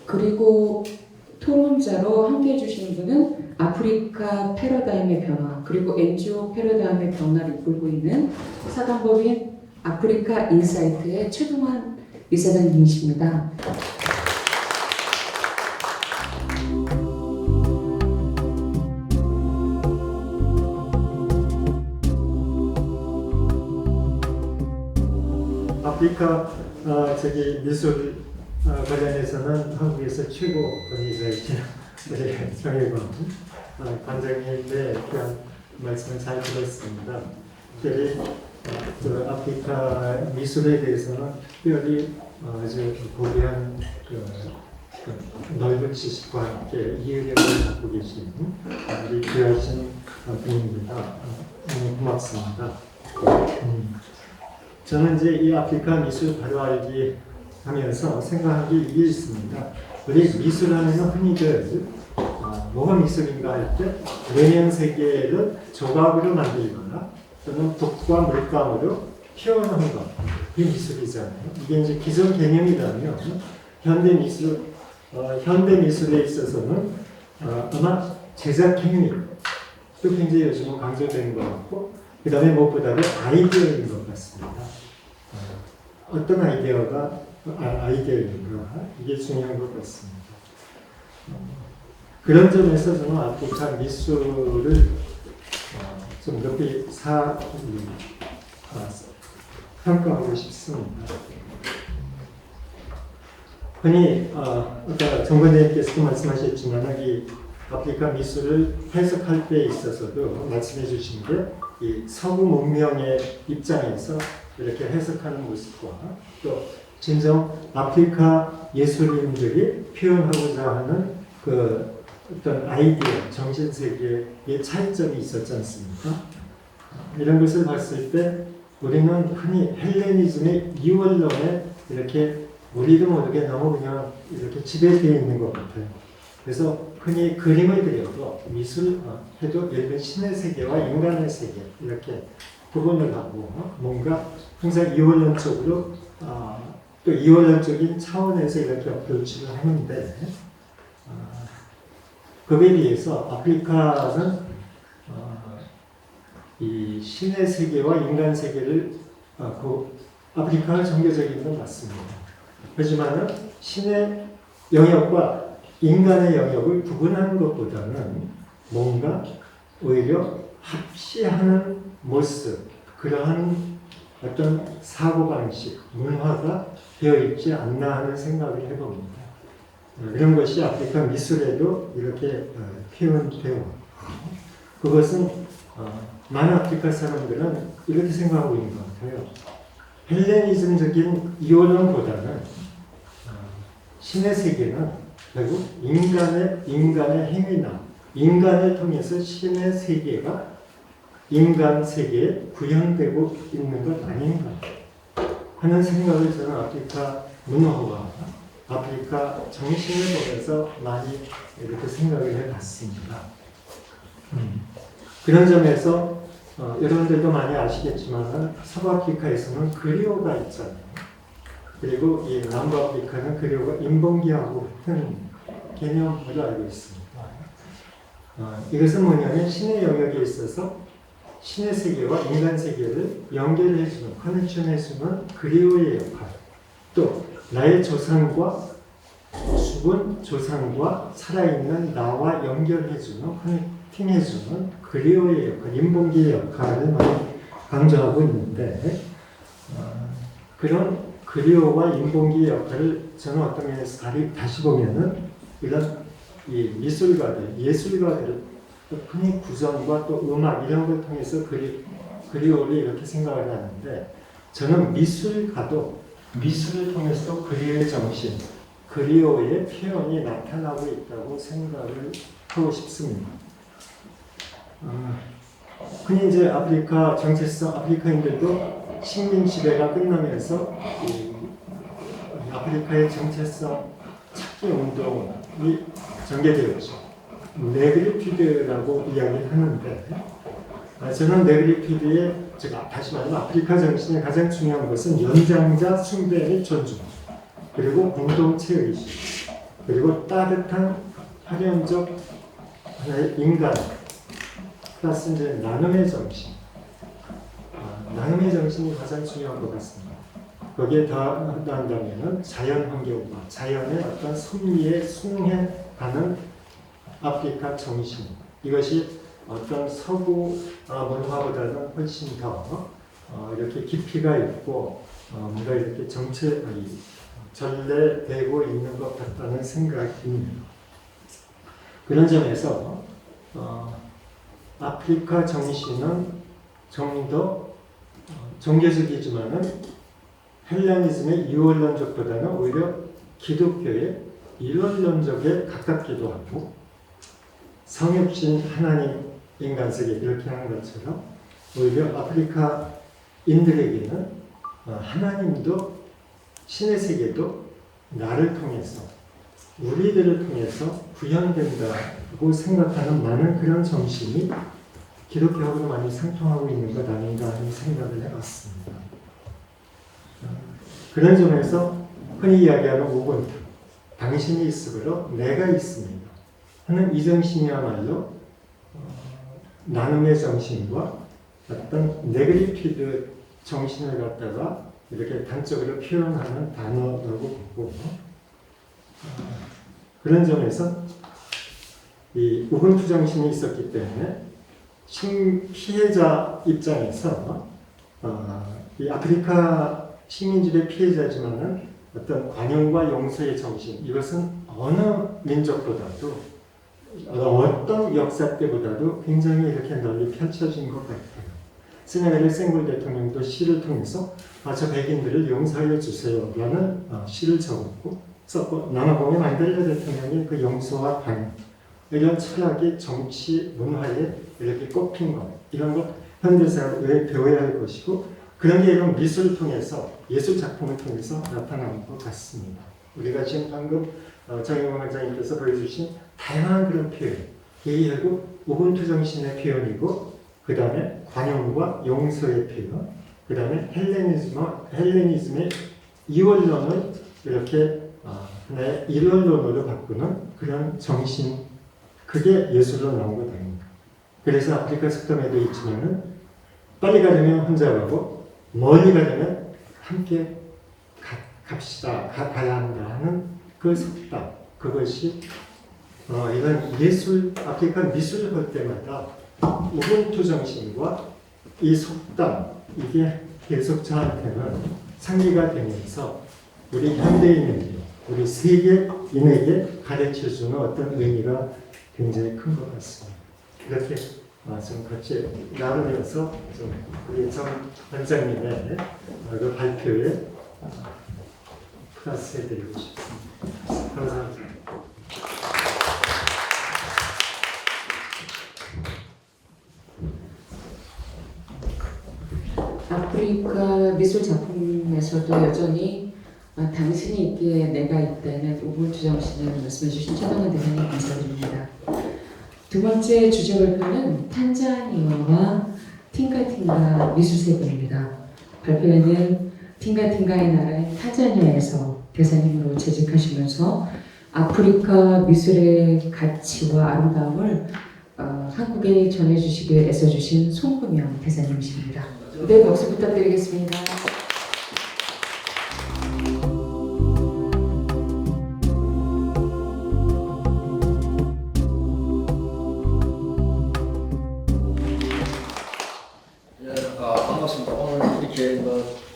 그리고 토론자로 함께해 주시는 분은 아프리카 패러다임의 변화 그리고 NGO 패러다임의 변화를 이끌고 있는 사단법인 아프리카 인사이트의 최동환 이사장님이십니다. 아프리카 미술 관련해서는 한국에서 최고 권위자이신 우리 정혜광 관장님의 그런 말씀을 잘 들었습니다. 특별히 그 아프리카 미술에 대해서는 특별히 아주 고귀한 그 넓은 지식과 함께 이해력을 갖고 계신 우리 귀하신 분입니다. 고맙습니다. 저는 이제 이 아프리카 미술 바로 알기 하면서 생각한 게 이게 있습니다. 우리 미술하면은 흔히들 뭐가 미술인가 할 때 외면 세계를 조각으로 만들거나 또는 독과 물감으로 표현한 것, 이게 미술이잖아요. 이게 이제 기존 개념이라면 현대 미술에 있어서는 아마 제작 행위도 굉장히 요즘은 강조되는 것 같고, 그 다음에 무엇보다도 아이디어인 것 같습니다. 어떤 아이디어인가 이게 중요한 것 같습니다. 그런 점에서 저는 아프리카 미술을 좀 높이 평가하고 싶습니다. 흔히 아까 정관장님께서도 말씀하셨지만 이 아프리카 미술을 해석할 때 있어서도 말씀해 주신 게 이 서구 문명의 입장에서 이렇게 해석하는 모습과 또 진정 아프리카 예술인들이 표현하고자 하는 그 어떤 아이디어, 정신세계의 차이점이 있었지 않습니까? 이런 것을 봤을 때 우리는 흔히 헬레니즘의 이원론에 이렇게 우리도 모르게 너무 그냥 이렇게 지배되어 있는 것 같아요. 그래서 흔히 그림을 그려도 미술 해도 예를 들면 신의 세계와 인간의 세계 이렇게 구분을 하고 뭔가 항상 이원론적으로 또 이원론적인 차원에서 이렇게 어프로치를 하는데 그에 비해서 아프리카는 이 신의 세계와 인간 세계를 아프리카가 정교적인 건 맞습니다. 하지만 신의 영역과 인간의 영역을 구분하는 것보다는 뭔가 오히려 합시하는 모습, 그러한 어떤 사고방식, 문화가 되어 있지 않나 하는 생각을 해봅니다. 이런 것이 아프리카 미술에도 이렇게 표현되어 그것은 많은 아프리카 사람들은 이렇게 생각하고 있는 것 같아요. 헬레니즘적인 이원론보다는 신의 세계는 결국 인간의 행위나 인간을 통해서 신의 세계가 인간 세계에 구현되고 있는 것 아닌가 하는 생각을 저는 아프리카 문화와 아프리카 정신을 보면서 많이 이렇게 생각을 해봤습니다. 그런 점에서 여러분들도 많이 아시겠지만 서부아프리카에서는 그리오가 있잖아요. 그리고 이 남부아프리카는 그리오가 인본기하고 같은 개념으로 알고 있습니다. 이것은 뭐냐면 신의 영역에 있어서 신의 세계와 인간 세계를 연결해주는, 커넥션해주는 그리오의 역할, 또 나의 조상과 죽은 조상과 살아있는 나와 연결해주는, 커넥팅해주는 그리오의 역할, 인본기의 역할을 많이 강조하고 있는데 그런 그리오와 인본기의 역할을 저는 어떤 면에서 다시 보면은 이런 이 예술가들 흔히 구성과 또 음악 이런 걸 통해서 그리오를 이렇게 생각을 하는데 저는 미술가도 미술을 통해서 그리오의 정신, 그리오의 표현이 나타나고 있다고 생각을 하고 싶습니다. 흔히 이제 아프리카 정체성 아프리카인들도 식민 지배가 끝나면서 아프리카의 정체성 운동이 전개되었죠. 네그리피드라고 이야기를 하는데 저는 네그리피드의 제가 다시 말하면 아프리카 정신의 가장 중요한 것은 연장자 숭배 및 존중, 그리고 공동체 의식, 그리고 따뜻한 파견적 하나의 인간 플러스 이제 나눔의 정신. 나눔의 정신이 가장 중요한 것 같습니다. 거기에 더한다면 자연 환경과 자연의 어떤 섭리에 순응해가는 아프리카 정신, 이것이 어떤 서구 문화보다는 훨씬 더 이렇게 깊이가 있고 뭔가 이렇게 전래되고 있는 것 같다는 생각입니다. 그런 점에서 아프리카 정신은 좀 더 종교적이지만은 헬레니즘의 이원론적보다는 오히려 기독교의 일원론적에 가깝기도 하고, 성육신 하나님 인간세계 이렇게 하는 것처럼 오히려 아프리카인들에게는 하나님도 신의 세계도 나를 통해서, 우리들을 통해서 구현된다고 생각하는 많은 그런 정신이 기독교하고도 많이 상통하고 있는 것 아닌가 하는 생각을 해봤습니다. 그런 점에서 흔히 이야기하는 우분투, 당신이 있으므로 내가 있습니다 하는 이 정신이야말로 나눔의 정신과 어떤 네그리피드 정신을 갖다가 이렇게 단적으로 표현하는 단어라고 보고, 그런 점에서 이 우분투 정신이 있었기 때문에 피해자 입장에서 이 아프리카 식민지의 피해자지만은 어떤 관용과 용서의 정신, 이것은 어느 민족보다도 어떤 역사 때보다도 굉장히 이렇게 널리 펼쳐진 것 같아요. 세네갈의 생골 대통령도 시를 통해서 저 백인들을 용서해 주세요라는 시를 썼고, 남아공의 만델라 대통령이 그 용서와 관용, 이런 철학이 정치 문화에 이렇게 꼽힌 것, 이런 것 현대사회에 배워야 할 것이고, 그런 게 이런 미술을 통해서, 예술 작품을 통해서 나타나는 것 같습니다. 우리가 지금 방금 정영원 원장님께서 보여주신 다양한 그런 표현, 이게 결국 우분투 정신의 표현이고, 그 다음에 관용과 용서의 표현, 그 다음에 헬레니즘의 이원론을 이렇게 하나의 일원론으로 바꾸는 그런 정신, 그게 예술로 나온 것 아닙니까? 그래서 아프리카 속담에도 있지만은 빨리 가려면 혼자 가고 멀리 가려면 함께 갑시다, 가야 한다 하는 그 속담, 그것이 이런 예술, 아프리카 미술을 볼 때마다 우분투 정신과 이 속담, 이게 계속 저한테는 상기가 되면서 우리 현대인에게, 우리 세계인에게 가르쳐주는 어떤 의미가 굉장히 큰 것 같습니다. 이렇게 좀 같이 나누면서 좀 우리 정 원장님의 그 발표에 플러스해드리고 싶습니다. 감사합니다. 아프리카 미술 작품에서도 여전히 당신이 있기에 내가 있다는 우분투 정신을 말씀해 주신 최동원 대표님 감사드립니다. 두 번째 주제 발표는 탄자니아와 팅가팅가 미술세계입니다. 발표에는 팅가팅가의 나라인 탄자니아에서 대사님으로 재직하시면서 아프리카 미술의 가치와 아름다움을 한국에 전해주시기 위해 애써주신 송금영 대사님이십니다. 네, 박수 부탁드리겠습니다. 반갑습니다. 오늘 이렇게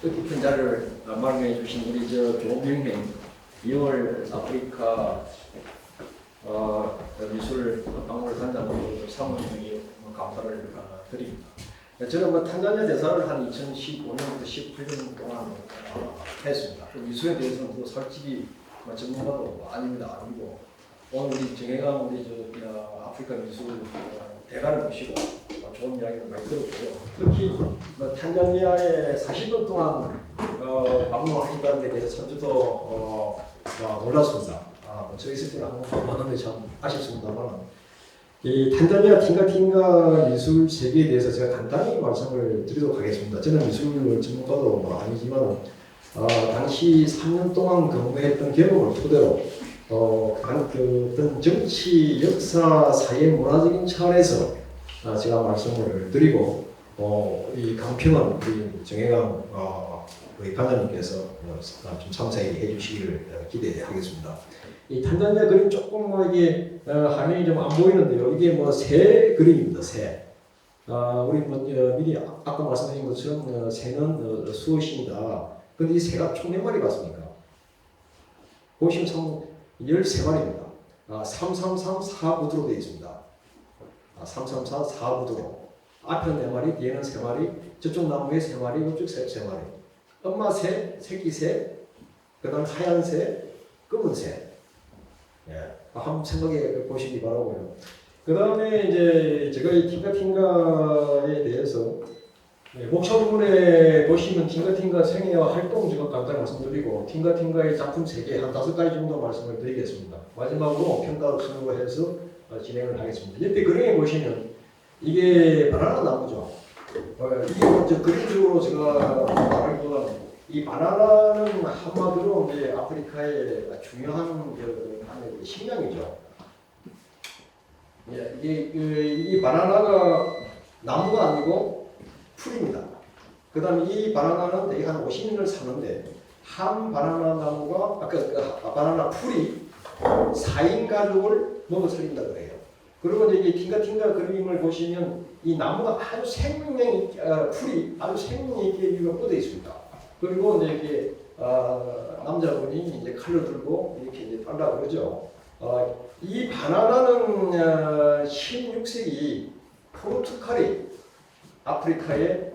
뜻깊은 자리를 마련해 주신 우리 조병행 2월 아프리카 미술 박물관장으로 사모님에게 감사를 드립니다. 저는 탄자니아 대사를 한 2015년부터 18년 동안 했습니다. 미술에 대해서는 솔직히 전문가도 아니고 오늘 우리 정혜강 우리 아프리카 미술 대가를 모시고 좋은 이야기를 많이 들었고요. 특히 탄자니아에 40년 동안 방문하신다는 데 대해서 전주도 몰랐습니다. 저 있을 때는 한번 만나면 참 아쉽습니다만 이 탄자니아 팅가팅가 미술 세계에 대해서 제가 간단히 말씀을 드리도록 하겠습니다. 저는 미술 전문가도 뭐 아니지만 당시 3년 동안 근무했던 경험을 토대로 그 어떤 정치, 역사, 사회, 문화적인 차원에서 제가 말씀을 드리고 이 강평은 우리 정혜강 우리 관장님께서 좀 상세히 해주시기를 기대하겠습니다. 이 탄자니아 그림 조금 뭐 이게 화면이 좀 안 보이는데요. 이게 뭐 새 그림입니다. 새. 우리 뭐 미리 아까 말씀드린 것처럼 새는 수엇입니다. 근데 이 새가 총 몇 마리 같습니까? 보시면 총 13마리입니다. 333 4부두로 되어 있습니다. 334 4부두로. 앞에는 4마리, 뒤에는 3마리, 저쪽 나무에 3마리, 이쪽 3마리. 엄마 새, 새끼 새, 그 다음 하얀 새, 검은 새. 예, 한번 생각해 보시기 바라고요. 그 다음에 이제 제가 이 팅가팅가에 대해서 목차 부분에 보시면 팅가팅가 생애와 활동 제가 간단히 말씀드리고 팅가팅가의 작품 세계 한 5가지 정도 말씀을 드리겠습니다. 마지막으로 평가 순으로 해서 진행을 하겠습니다. 옆에 그림에 보시면 이게 바나나 나무죠. 이게 먼저 그림적으로 제가 말하기보다는 이 바나나는 한마디로 이제 아프리카의 중요한 식량이죠. 예, 이 바나나가 나무가 아니고 풀입니다. 그 다음에 이 바나나는 대개 한 50년을 사는데 한 바나나 나무가 아까 바나나 풀이 4인 가족을 먹어 살린다 그래요. 그리고 이제 팅가팅가 그림을 보시면 이 나무가 아주 생명 풀이 아주 생명 있게 뻗어 있습니다. 그리고 이제 이렇게 남자분이 이제 칼을 들고 이렇게 이제 빨라 그러죠. 이 바나나는 16세기 포르투갈이 아프리카에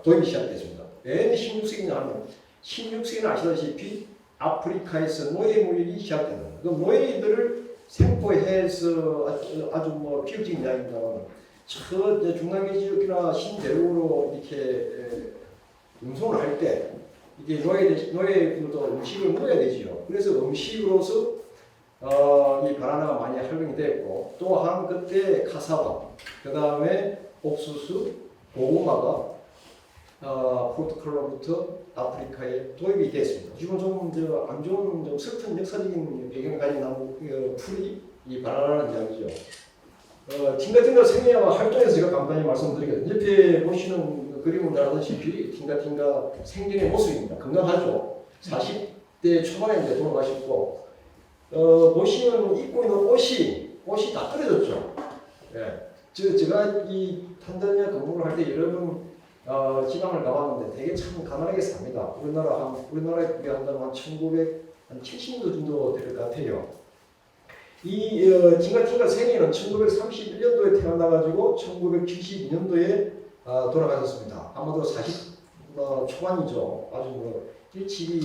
도입이 시작됐습니다. 왜 16세기냐 하면 16세기는 아시다시피 아프리카에서 노예 무역이 시작됐는 그 노예들을 생포해서 아주 뭐 비극적인 이야기입니다만 저 중남미 지역이나 신대륙으로 이렇게 운송을 할 때 이게 노예들도 음식을 먹어야 되지요. 그래서 음식으로서 이 바나나가 많이 활용이 됐고 또한 그때 카사바, 그 다음에 옥수수, 고구마가 포르투갈로부터 아프리카에 도입이 됐습니다. 지금 좀 안 좋은 좀 슬픈 역사적인 배경을 가진 나무 풀이 이 바나나라는 이야기죠. 팅가팅가 생애와 활동에서 제가 간단히 말씀드리겠습니다. 옆에 보시는 그림을 알다시피 팅가팅가 생전의 모습입니다. 건강하죠. 40대 초반에 이제 돌아가셨고 보시면 입고 있는 옷이 다 떨어졌죠. 예. 제가 이 탄자니아 근무를 할 때 여러 번 지방을 가봤는데 되게 참 가난하게 삽니다. 우리나라에 비교한다면 한 1970년도 정도 될 것 같아요. 이 팅가팅가 생애는 1931년도에 태어나가지고 1972년도에 돌아가셨습니다. 아마도 40 초반이죠. 아주 뭐 일찍이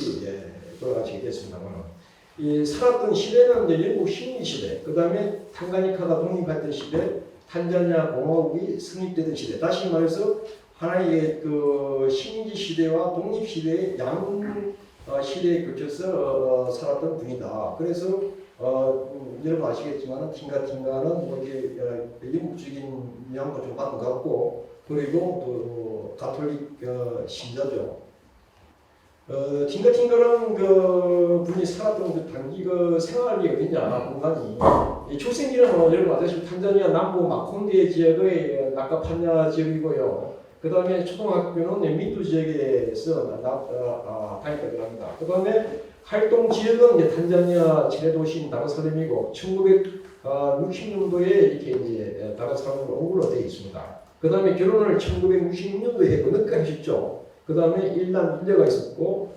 돌아가시게 됐습니다만 이 살았던 시대는 이제 영국 식민 시대, 그 다음에 탕가니카가 독립했던 시대, 탄자니아 공화국이 성립되던 시대. 다시 말해서 하나의 그 식민지 시대와 독립 시대의 양 시대에 걸쳐서 살았던 분이다. 그래서 여러분 아시겠지만 팅가팅가는 뭐 이게 영국적인 영향도 좀 받은 것 같고 그리고 또 가톨릭 신자죠. 팅가팅가는 그 분이 살았던 그 단기 그 생활이 어디냐 공간이 이 출생지는 뭐 여러분 아시다시피 탄자니아 남부 마콘데 지역의 나카파냐 지역이고요. 그 다음에 초등학교는 민두 지역에서 다녔다고 합니다. 그 다음에 활동 지역은 이제 탄자니아 지뢰도시인 다르살렘이고 1960년도에 이렇게 이제 다르살렘으로 오구로 되어 있습니다. 그 다음에 결혼을 1966년도에 했고 늦게 하셨죠. 그 다음에 일남 일녀가 있었고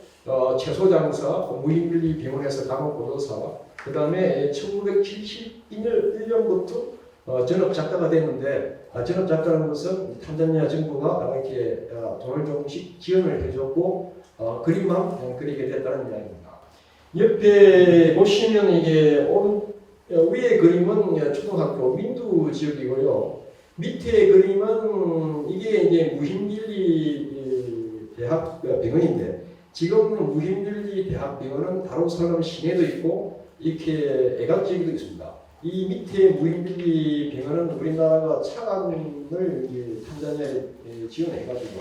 채소장사, 무인밀리 병원에서 간호보조사, 그 다음에 1971년부터 전업 작가가 됐는데 전업 작가라는 것은 탄자니아 정부가 이렇게 돈을 조금씩 지원을 해줬고 그림만 그리게 됐다는 이야기입니다. 옆에 보시면 이게 위에 그림은 초등학교 민두 지역이고요. 밑에 그림은 이게 이제 무인밀리 대학 병원인데 지금 무힘들리 대학병원은 다루살람 시내도 있고 이렇게 애간지역도 있습니다. 이 밑에 무힘들리 병원은 우리나라가 차관을 탄자니아에 지원해가지고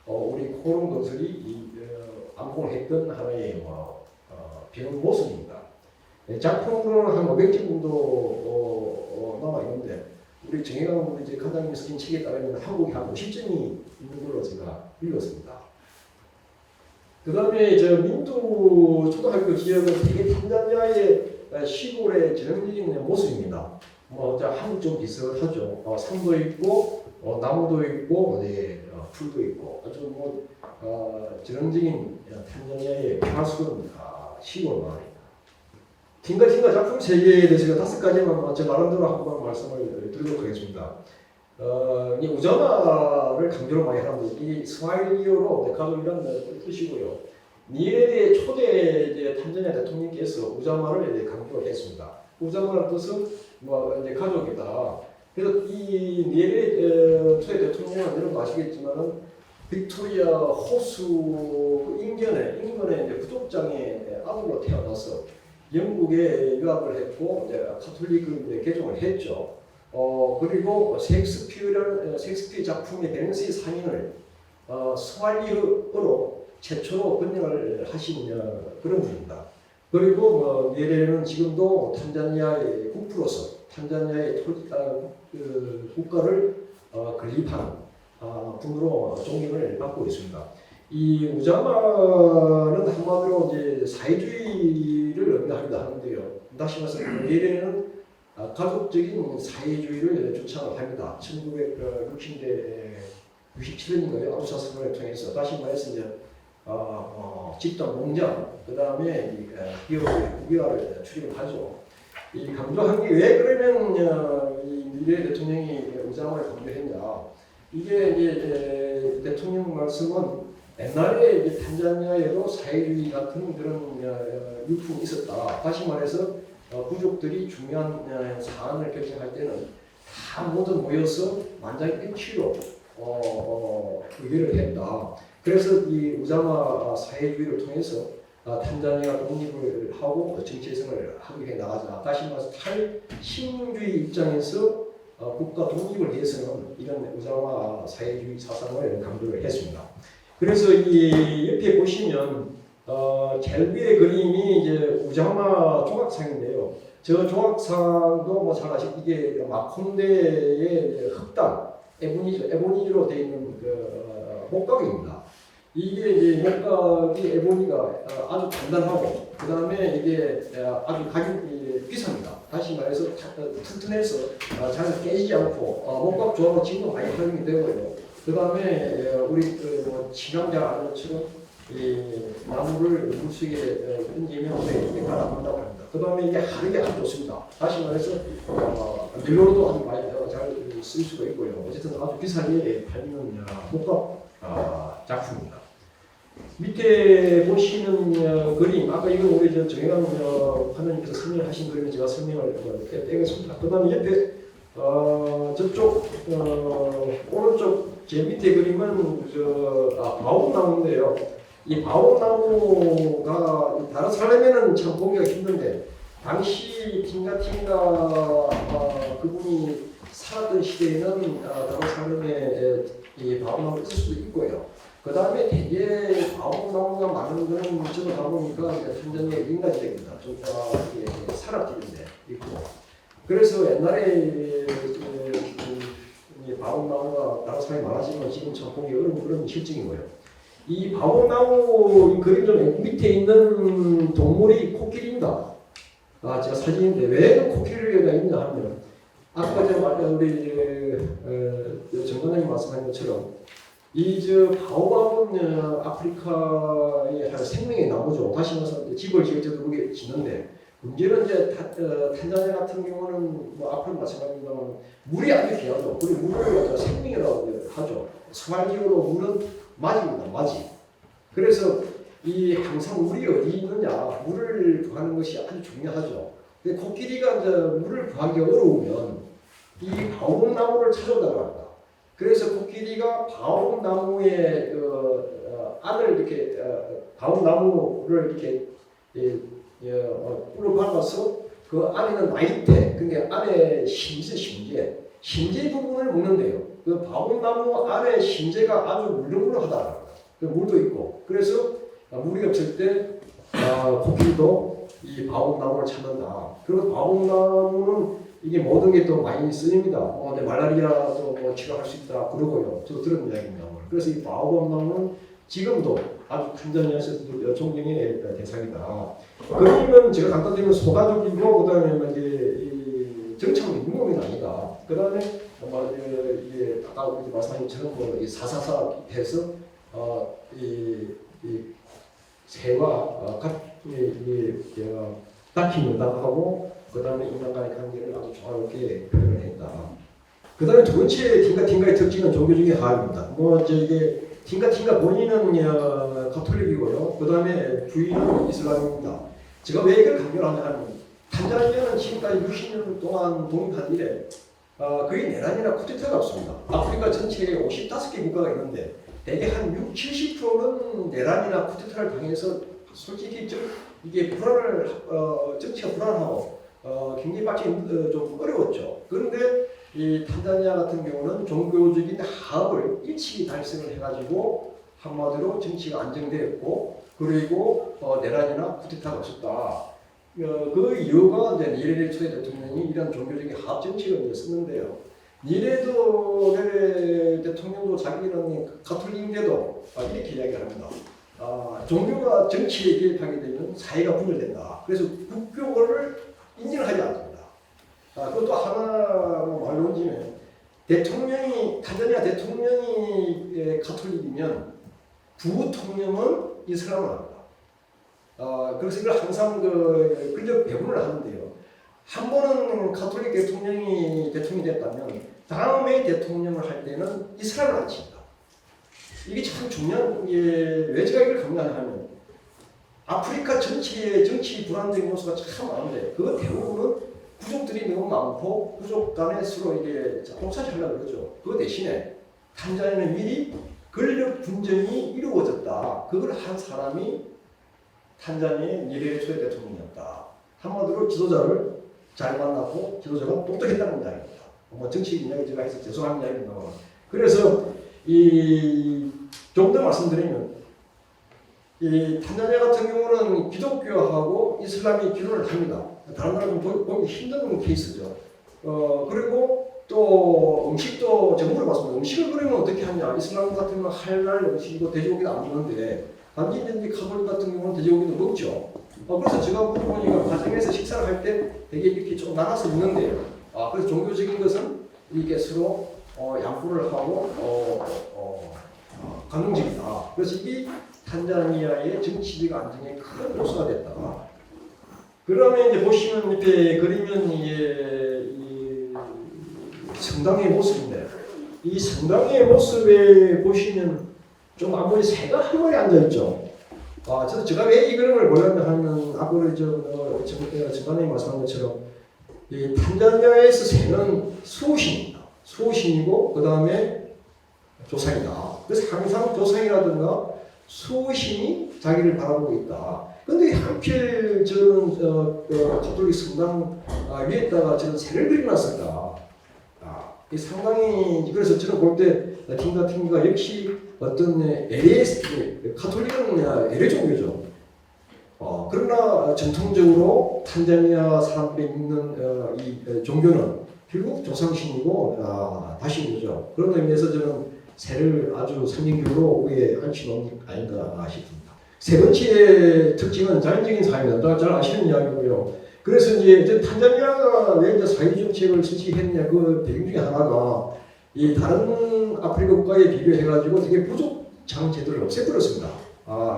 우리 코롱 건설이 안봉했던 하나의 병원 모습입니다. 작품으로는 한 500점 정도 남아 있는데 우리 정혜강 이제 관장님 쓰신 책에 따르면 한국에 한 50점이 있는 걸로 제가 읽었습니다. 그 다음에 저 민두 초등학교 지역은 되게 탄자니아의 시골의 전형적인 모습입니다. 한국 좀 비슷하죠. 산도 있고 나무도 있고 풀도 있고 아주 전형적인 탄자니아의 평화스러운 시골 마을입니다. 팅가 작품 세계에 대해서 5가지만 제 나름대로 한번 말씀을 드리도록 하겠습니다. 이 우자마를 강조를 많이 하는데 이 스와힐리어로 데카돌이라는 뜻이고요. 니에레의 초대 탄자니아 대통령께서 우자마를 강조했습니다. 우자마라는 뜻은 이제 가족이다. 그래서 이 니에레 초대 대통령은 여러분 아시겠지만은 빅토리아 호수 인근에 이제 부족장의 아들로 태어나서 영국에 유학을 했고 카톨릭을 개종을 했죠. 그리고 셰익스피어 작품의 벤시 상인을 스왈리어로 최초로 번역을 하신 그런 분입니다. 그리고 니에레는 지금도 탄자니아의 국부로서 탄자니아의 국가를 건립한 분으로 존경을 받고 있습니다. 이 우자마는 한마디로 이제 사회주의를 의미합니다 하는데요. 다시 말해서 니에레는 가족적인 사회주의를 주창을 합니다. 1967년인가요? 아루사 선언을 통해서 다시 말해서 이제 집단 농장 그 다음에 기업의 국유화를 추진을 하죠. 이 강조한 게 왜 그러면 이 니에레 대통령이 우자마를 강조했냐? 이게 이제 대통령 말씀은 옛날에 이제 탄자니아에도 사회주의 같은 그런 유풍이 있었다. 다시 말해서 부족들이 중요한 사안을 결정할 때는 다 모두 모여서 만장일치로 의결을 했다. 그래서 이 우자마 사회주의를 통해서 탄자니아 독립을 하고 정체성을 하게 나가자. 다시 말해서 탈식민주의 입장에서 국가 독립을 위해서는 이런 우자마 사회주의 사상을 강조를 했습니다. 그래서 이 옆에 보시면 제일 위의 그림이 이제 우자마 조각상인데요. 저 조각상도 잘 아시고 이게 마콘데의 흑단 에보니로 되어 있는 그 목각입니다. 이게 이제 목각이 에보니가 아주 단단하고 그 다음에 이게 아주 가격이 비쌉니다. 다시 말해서 튼튼해서 잘 깨지지 않고 목각 조합은 지금도 많이 활용이 되고요. 그 다음에 우리 친환경 아는 것처럼 이 나무를 물속에 던지면 이렇게 가라앉는다고 합니다. 그 다음에 이게 하는 게 아주 좋습니다. 다시 말해서 밀로도 아주 많이 잘 쓸 수가 있고요. 어쨌든 아주 비싸게 팔리는 목각 작품입니다. 밑에 보시는 그림, 아까 이거 우리 정혜강 화면님께서 설명하신 그림을 제가 설명을 빼겠습니다. 그 다음에 옆에 저쪽 오른쪽 제 밑에 그림은 바오나무인데요. 이 바오나무가 다른 사람에는 참 보기가 힘든데 당시 팅가 그분이 살았던 시대에는 다른 사람의 이 바오나무를 쓸 수도 있고요. 그 다음에 대개 바오나무가 많은 거는 저도 가보니까 탄자니아의 인간적입니다. 좀 산악지인데 있고. 그래서 옛날에 바오나무가 다른 사람이 많아지면 지금 참 보기 어려운 그런 실정이고요. 이 바오나무 그림 좀 밑에 있는 동물이 코끼리입니다. 제가 사진인데 왜 코끼리가 있냐 하면 아까 우리 정관장님 말씀하신 것처럼 바오밥은 아프리카의 한 생명의 나무죠. 다시 말해서 집을 지을 때도 그게 짓는데 문제는 이제 탄자니아 같은 경우는 앞으로 마찬가지입니다만 물이 아주 귀하죠. 그리고 물을 생명이라고 하죠. 스왈리어로 물은 맞입니다. 맞이. 그래서 항상 물이 어디 있느냐 물을 구하는 것이 아주 중요하죠. 근데 코끼리가 이제 물을 구하기 어려우면 이 바오나무를 찾아온다고 합니다. 그래서 코끼리가 바오나무의 안을 이렇게 바운나무를 이렇게 꿀을 밟아서 그 안에는 나이테, 그러니까 안에 심재 부분을 묻는데요. 그 바운나무 안에 심재가 아주 물렁물렁하다. 그 물도 있고, 그래서 물이 없을 때 코끼리도 이 바운나무를 찾는다. 그리고 바운나무는 이게 모든 게 또 많이 쓰입니다. 말라리아도 뭐 치료할 수 있다 그러고요. 저도 들은 이야기입니다. 그래서 이 바운나무는 지금도 아주 탄자니아에서도 존경의 대상이다. 그러면 제가 갖다 드리면 소가죽이고 그다음에 이제 정착 잇몸이 아니다. 그다음에 이게 아까 말씀하신 것처럼 뭐 사사사 해서 이 새와 닦이는다 하고 그다음에 인간과의 관계를 아주 조화롭게 표현을 했다. 그다음에 두 번째 팅가팅가의 특징은 종교적인 하입니다. 이게 팅가팅가 본인은 가톨릭이고요. 그다음에 부인은 이슬람입니다. 제가 왜 이걸 강조하냐 하면 탄자니아는 지금까지 60년 동안 독립한 이래 거의 내란이나 쿠데타가 없습니다. 아프리카 전체에 55개 국가가 있는데 대개 한 60~70%는 내란이나 쿠데타를 당해서 솔직히 이게 정치가 불안하고 굉장히 빠지기 좀 어려웠죠. 그런데 이 탄자니아 같은 경우는 종교적인 화합을 일찍이 달성을 해가지고 한마디로 정치가 안정되었고 그리고 내란이나 쿠데타가 없었다. 그 이유가 이제 니레레 초대 대통령이 이런 종교적인 화합 정책을 썼는데요. 니레도 대통령도 자기는 가톨릭인데도 이렇게 이야기를 합니다. 종교가 정치에 개입하게 되면 사회가 분열된다. 그래서 국교를 인정을 하지 않습니다. 그것도 하나 말로 얹으면 탄자니아 대통령이 가톨릭이면 부통령은 이슬람을 합니다. 그래서 이걸 항상 근력 배분을 하는데요. 한 번은 가톨릭 대통령이 됐다면 다음에 대통령을 할 때는 이슬람을 안 칩니다. 이게 참 중요한 왜 제가 이걸 강조하냐면 아프리카 전체의 정치 불안정인 요소가 참 많은데 그 대부분은 부족들이 너무 많고 부족 간에 서로 이게 독차지하려고 그러죠. 그 대신에 탄자니아는 미리 권력 분쟁이 이루어졌다. 그걸 한 사람이 탄자니아의 니레레 초대 대통령이었다. 한마디로 지도자를 잘 만났고 지도자가 똑똑했다는 이야기입니다. 정치인 이야기 제가 해서 죄송한 이야기입니다. 그래서 좀 더 말씀드리면 이 탄자니아 같은 경우는 기독교하고 이슬람이 기존을 합니다. 다른 나라는 보기 힘든 케이스죠. 그리고 또 음식도 제가 물어봤습니다. 음식을 그러면 어떻게 하냐? 이슬람 같은 경우는 할랄 음식이고 돼지고기는 안 먹는데 단지 가톨릭 같은 경우는 돼지고기도 먹죠. 그래서 제가 물어보니까 가정에서 식사를 할 때 되게 이렇게 좀 나눠서 먹는데요. 그래서 종교적인 것은 이게 서로 양보를 하고 감동적이다. 그래서 이게 탄자니아의 정치적 안정에 큰 요소가 됐다. 그러면 이제 보시면 옆에 그리면 이 성당의 모습인데 이 성당의 모습에 보시면 좀 아무리 새가 한 마리 앉아 있죠. 제가 왜 이 그림을 골랐냐 하면 앞으로 전반에 말씀한 것처럼 이 탄자니아에서 새는 수호신입니다. 수호신이고 그 다음에 조상이다. 그래서 항상 조상이라든가 수호신이 자기를 바라보고 있다. 근데 하필 저는 가톨릭 성당 위에다가 저는 새를 그려놨을까? 이 상당히 그래서 저는 볼 때 팅가 역시 어떤 가톨릭은 에레 종교죠. 그러나 전통적으로 탄자니아 사람들이 있는 이 종교는 결국 조상신이고 다신교죠. 그런 의미에서 저는 새를 아주 성경적으로 위에 앉혀놓은 게 아닌가 싶습니다. 세 번째 특징은 자연적인 사회입니다. 잘 아시는 이야기고요. 그래서 이제 탄자니아가 왜 이제 사회정책을 실시했냐 그 배경 중에 하나가 이 다른 아프리카 국가에 비교해가지고 되게 부족장 제도를 없애버렸습니다.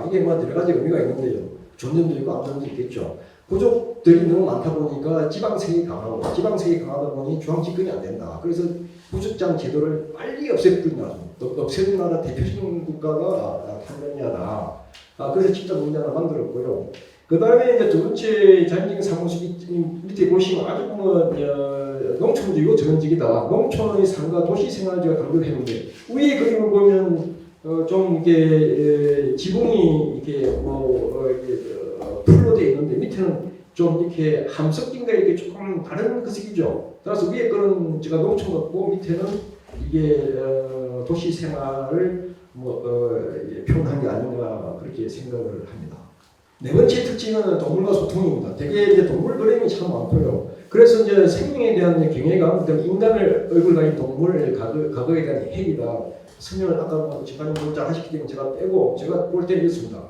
이게 뭐 여러 가지 의미가 있는데요. 존재도 있고 안 좋은 점도 있겠죠. 부족들이 너무 많다 보니까 지방색이 강하고 지방색이 강하다 보니 중앙집권이 안 된다. 그래서 부족장 제도를 빨리 없애는 나라 대표적인 국가가 탄자니아다. 그래서 진짜 문제 하나 만들었고요. 그 다음에 이제 두 번째 자연적인 사무실 밑에 보시면 아주 농촌적이고 전원적이다. 농촌의 삶과 도시 생활을 제가 강조를 했는데 위에 그림을 보면 좀 이게 지붕이 이렇게 풀로 되어 있는데 밑에는 좀 이렇게 함석인가 이렇게 조금 다른 그 색이죠. 따라서 위에 거는 제가 농촌 같고 밑에는 이게 도시 생활을 표현한 게 아닌가 그렇게 생각을 합니다. 네 번째 특징은 동물과 소통입니다. 되게 이제 동물 그림이 참 많고요. 그래서 이제 생명에 대한 경외감, 인간을 얼굴 가진 동물 과거에 대한 회의가 설명을 아까 집안님 문자 하셨기 때문에 제가 빼고 제가 볼 때는 이렇습니다.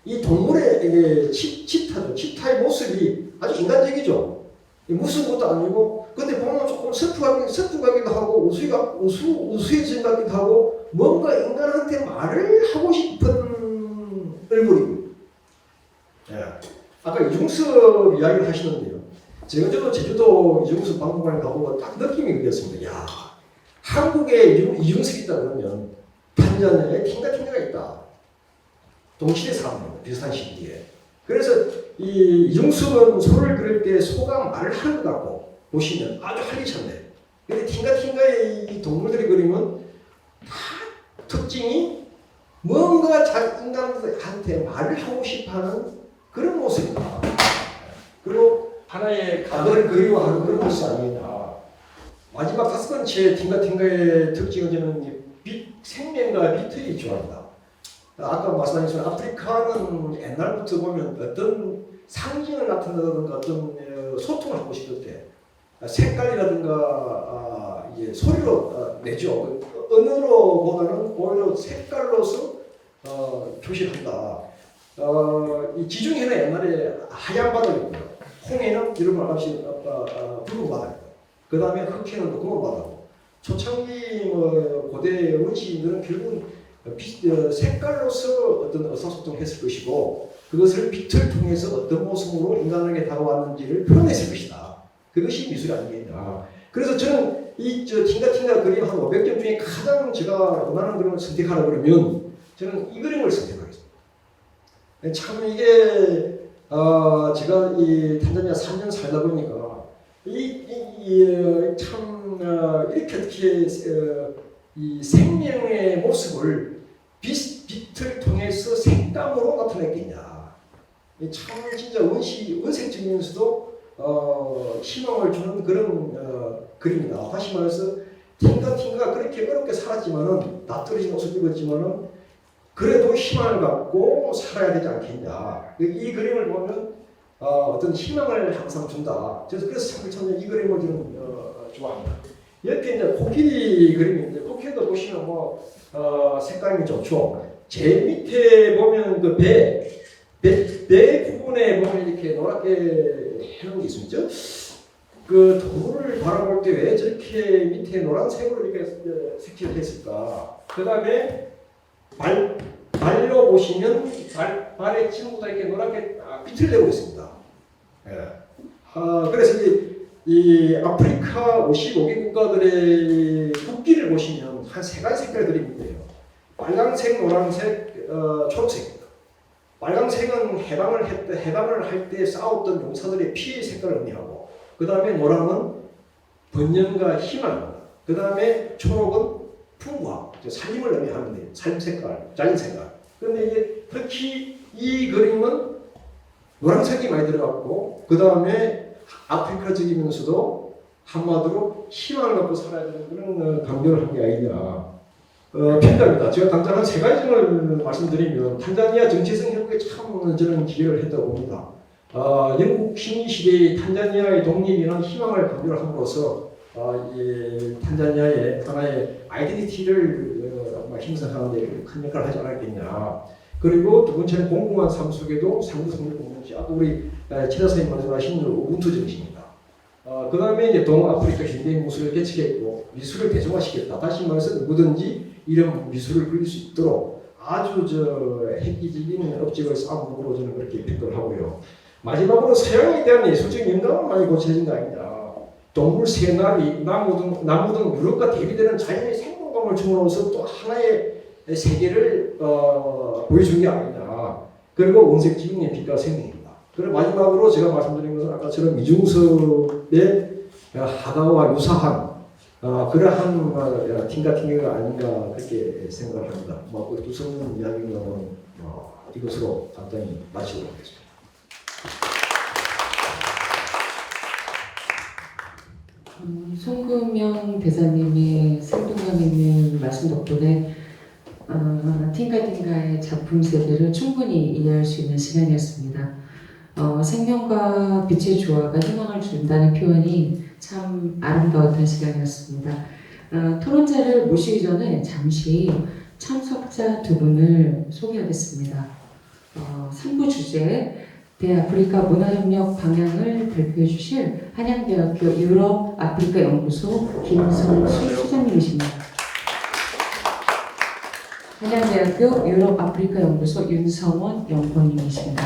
이 동물의 이게 치타죠. 치타의 모습이 아주 인간적이죠. 무슨 것도 아니고, 근데 보면 조금 슬프가기도 하고 우수해진 것 같기도 하고 뭔가 인간한테 말을 하고 싶은 얼굴입니다. 예. 아까 이중섭 이야기를 하시는데요. 저도 제주도 이중섭 박물관에 가보고 딱 느낌이 그랬습니다. 야, 한국에 이중섭이 있다 그러면 탄자니아에 팅가팅가가 있다. 동시대 사람입니다. 비슷한 시기에. 그래서 이 이중섭은 소를 그릴 때 소가 말을 하는 것 같고 보시면 아주 활기찬데. 근데 팅가팅가의 이 동물들의 그림은 다 특징이 뭔가 인간한테 말을 하고 싶어하는 그런 모습이다. 그리고 하나의 과거를 그리워하는 그런 모습이 아니냐. 마지막 5번째 팅가팅가의 특징은 저는 생명과 비트를 좋아한다. 아까 말씀하신 아프리카는 옛날부터 보면 어떤 상징을 나타내다든가 어떤 소통을 하고 싶을 때 색깔이라든가 이제 소리로 내죠. 언어로보다는 오히려 색깔로서 표시를 한다. 이 지중해는 옛날에 하얀 바닥이고요. 홍해는 이런 말없이 붉은 바닥이고, 그 다음에 흑해는 검은 바닥이고, 초창기 고대 원시인들은 결국은 색깔로서 어떤 의사소통을 했을 것이고, 그것을 빛을 통해서 어떤 모습으로 인간에게 다가왔는지를 표현했을 것이다. 그것이 미술이 아니겠냐. 그래서 저는 이 팅가팅가 그림 한 500점 중에 가장 제가 원하는 그림을 선택하라 그러면 저는 이 그림을 선택하겠습니다. 참 이게 제가 이 탄자니아 3년 살다 보니까 참 이렇게 이 생명의 모습을 빛을 통해서 색감으로 나타냈겠냐. 참 진짜 원색적이면서도 희망을 주는 그런 그림이다. 다시 말해서 팅가팅가 그렇게 어렵게 살았지만은 낯떨어진 옷을 입었지만은 그래도 희망을 갖고 살아야 되지 않겠냐. 이 그림을 보면 어떤 희망을 항상 준다. 그래서 참 이 그림을 저는 좋아합니다. 옆에 이제 코끼리 그림인데 코끼리도 보시면 색감이 좋죠. 제일 밑에 보면 그 배 부분에 보면 이렇게 노랗게 해놓은 게 있죠. 그 동물을 바라볼 때 왜 저렇게 밑에 노란색으로 이렇게 색칠을 했을까? 그 다음에 발로 보시면 발에 전부 다 이렇게 노랗게 빛을 내고 있습니다. 예. 그래서 이 아프리카 55개 국가들의 국기를 보시면 한 3가지 색깔들이 있는데요. 빨강색, 노란색, 초록색입니다. 빨강색은 해방을 할 때 싸웠던 용사들의 피의 색깔을 의미하고, 그 다음에 노랑은 번영과 희망입니다. 그 다음에 초록은 풍부함, 살림을 의미하는데 삶 색깔, 자연 색깔. 그런데 이제 특히 이 그림은 노란색이 많이 들어갔고, 그 다음에 아프리카적이면서도 한마디로 희망을 갖고 살아야 되는 그런 강조를 한 게 아니냐. 평가입니다. 제가 당장 한 3가지를 말씀드리면 탄자니아 정체성 회복에 참 저는 기여를 했다고 봅니다. 영국 식민 시대의 탄자니아의 독립이라는 희망을 강조를 함으로써 탄자니아의 하나의 아이덴티티를 형성하는 데 큰 역할을 하지 않았겠냐. 그리고 두 번째는 공공한 삶 속에도 상부 성립 공동체. 아까 우리 최다 선생님 말씀하신 우분투 정신입니다. 그 다음에 이제 동아프리카 현대인 미술을 개척했고 미술을 대중화시켰다. 다시 말해서 누구든지 이런 미술을 그릴 수 있도록 아주 획기적인 업적을 쌓은 부분으로 저는 그렇게 평가를 하고요. 마지막으로 서양에 대한 예술적인 영감은 많이 고쳐진 거 아니냐. 동물, 새나리, 나무 등 유럽과 대비되는 자연의 생동감을 줌으로써 또 하나의 세계를 보여준 게 아니냐. 그리고 원색 지붕의 빛과 생명입니다. 그리고 마지막으로 제가 말씀드린 것은 아까처럼 이중섭의 하가와 유사한 그러한 팅가팅가가 아닌가 그렇게 생각을 합니다. 그 두성 이야기는 이것으로 간단히 마치도록 하겠습니다. 송금영 대사님의 생동감 있는 말씀 덕분에 팅가팅가의 작품 세계를 충분히 이해할 수 있는 시간이었습니다. 생명과 빛의 조화가 희망을 준다는 표현이 참 아름다웠던 시간이었습니다. 토론자를 모시기 전에 잠시 참석자 두 분을 소개하겠습니다. 3부 주제 대아프리카 문화협력 방향을 발표해 주실 한양대학교 유럽 아프리카 연구소 김성수 소장님이십니다. 한양대학교 유럽 아프리카 연구소 윤성원 연구원님이십니다.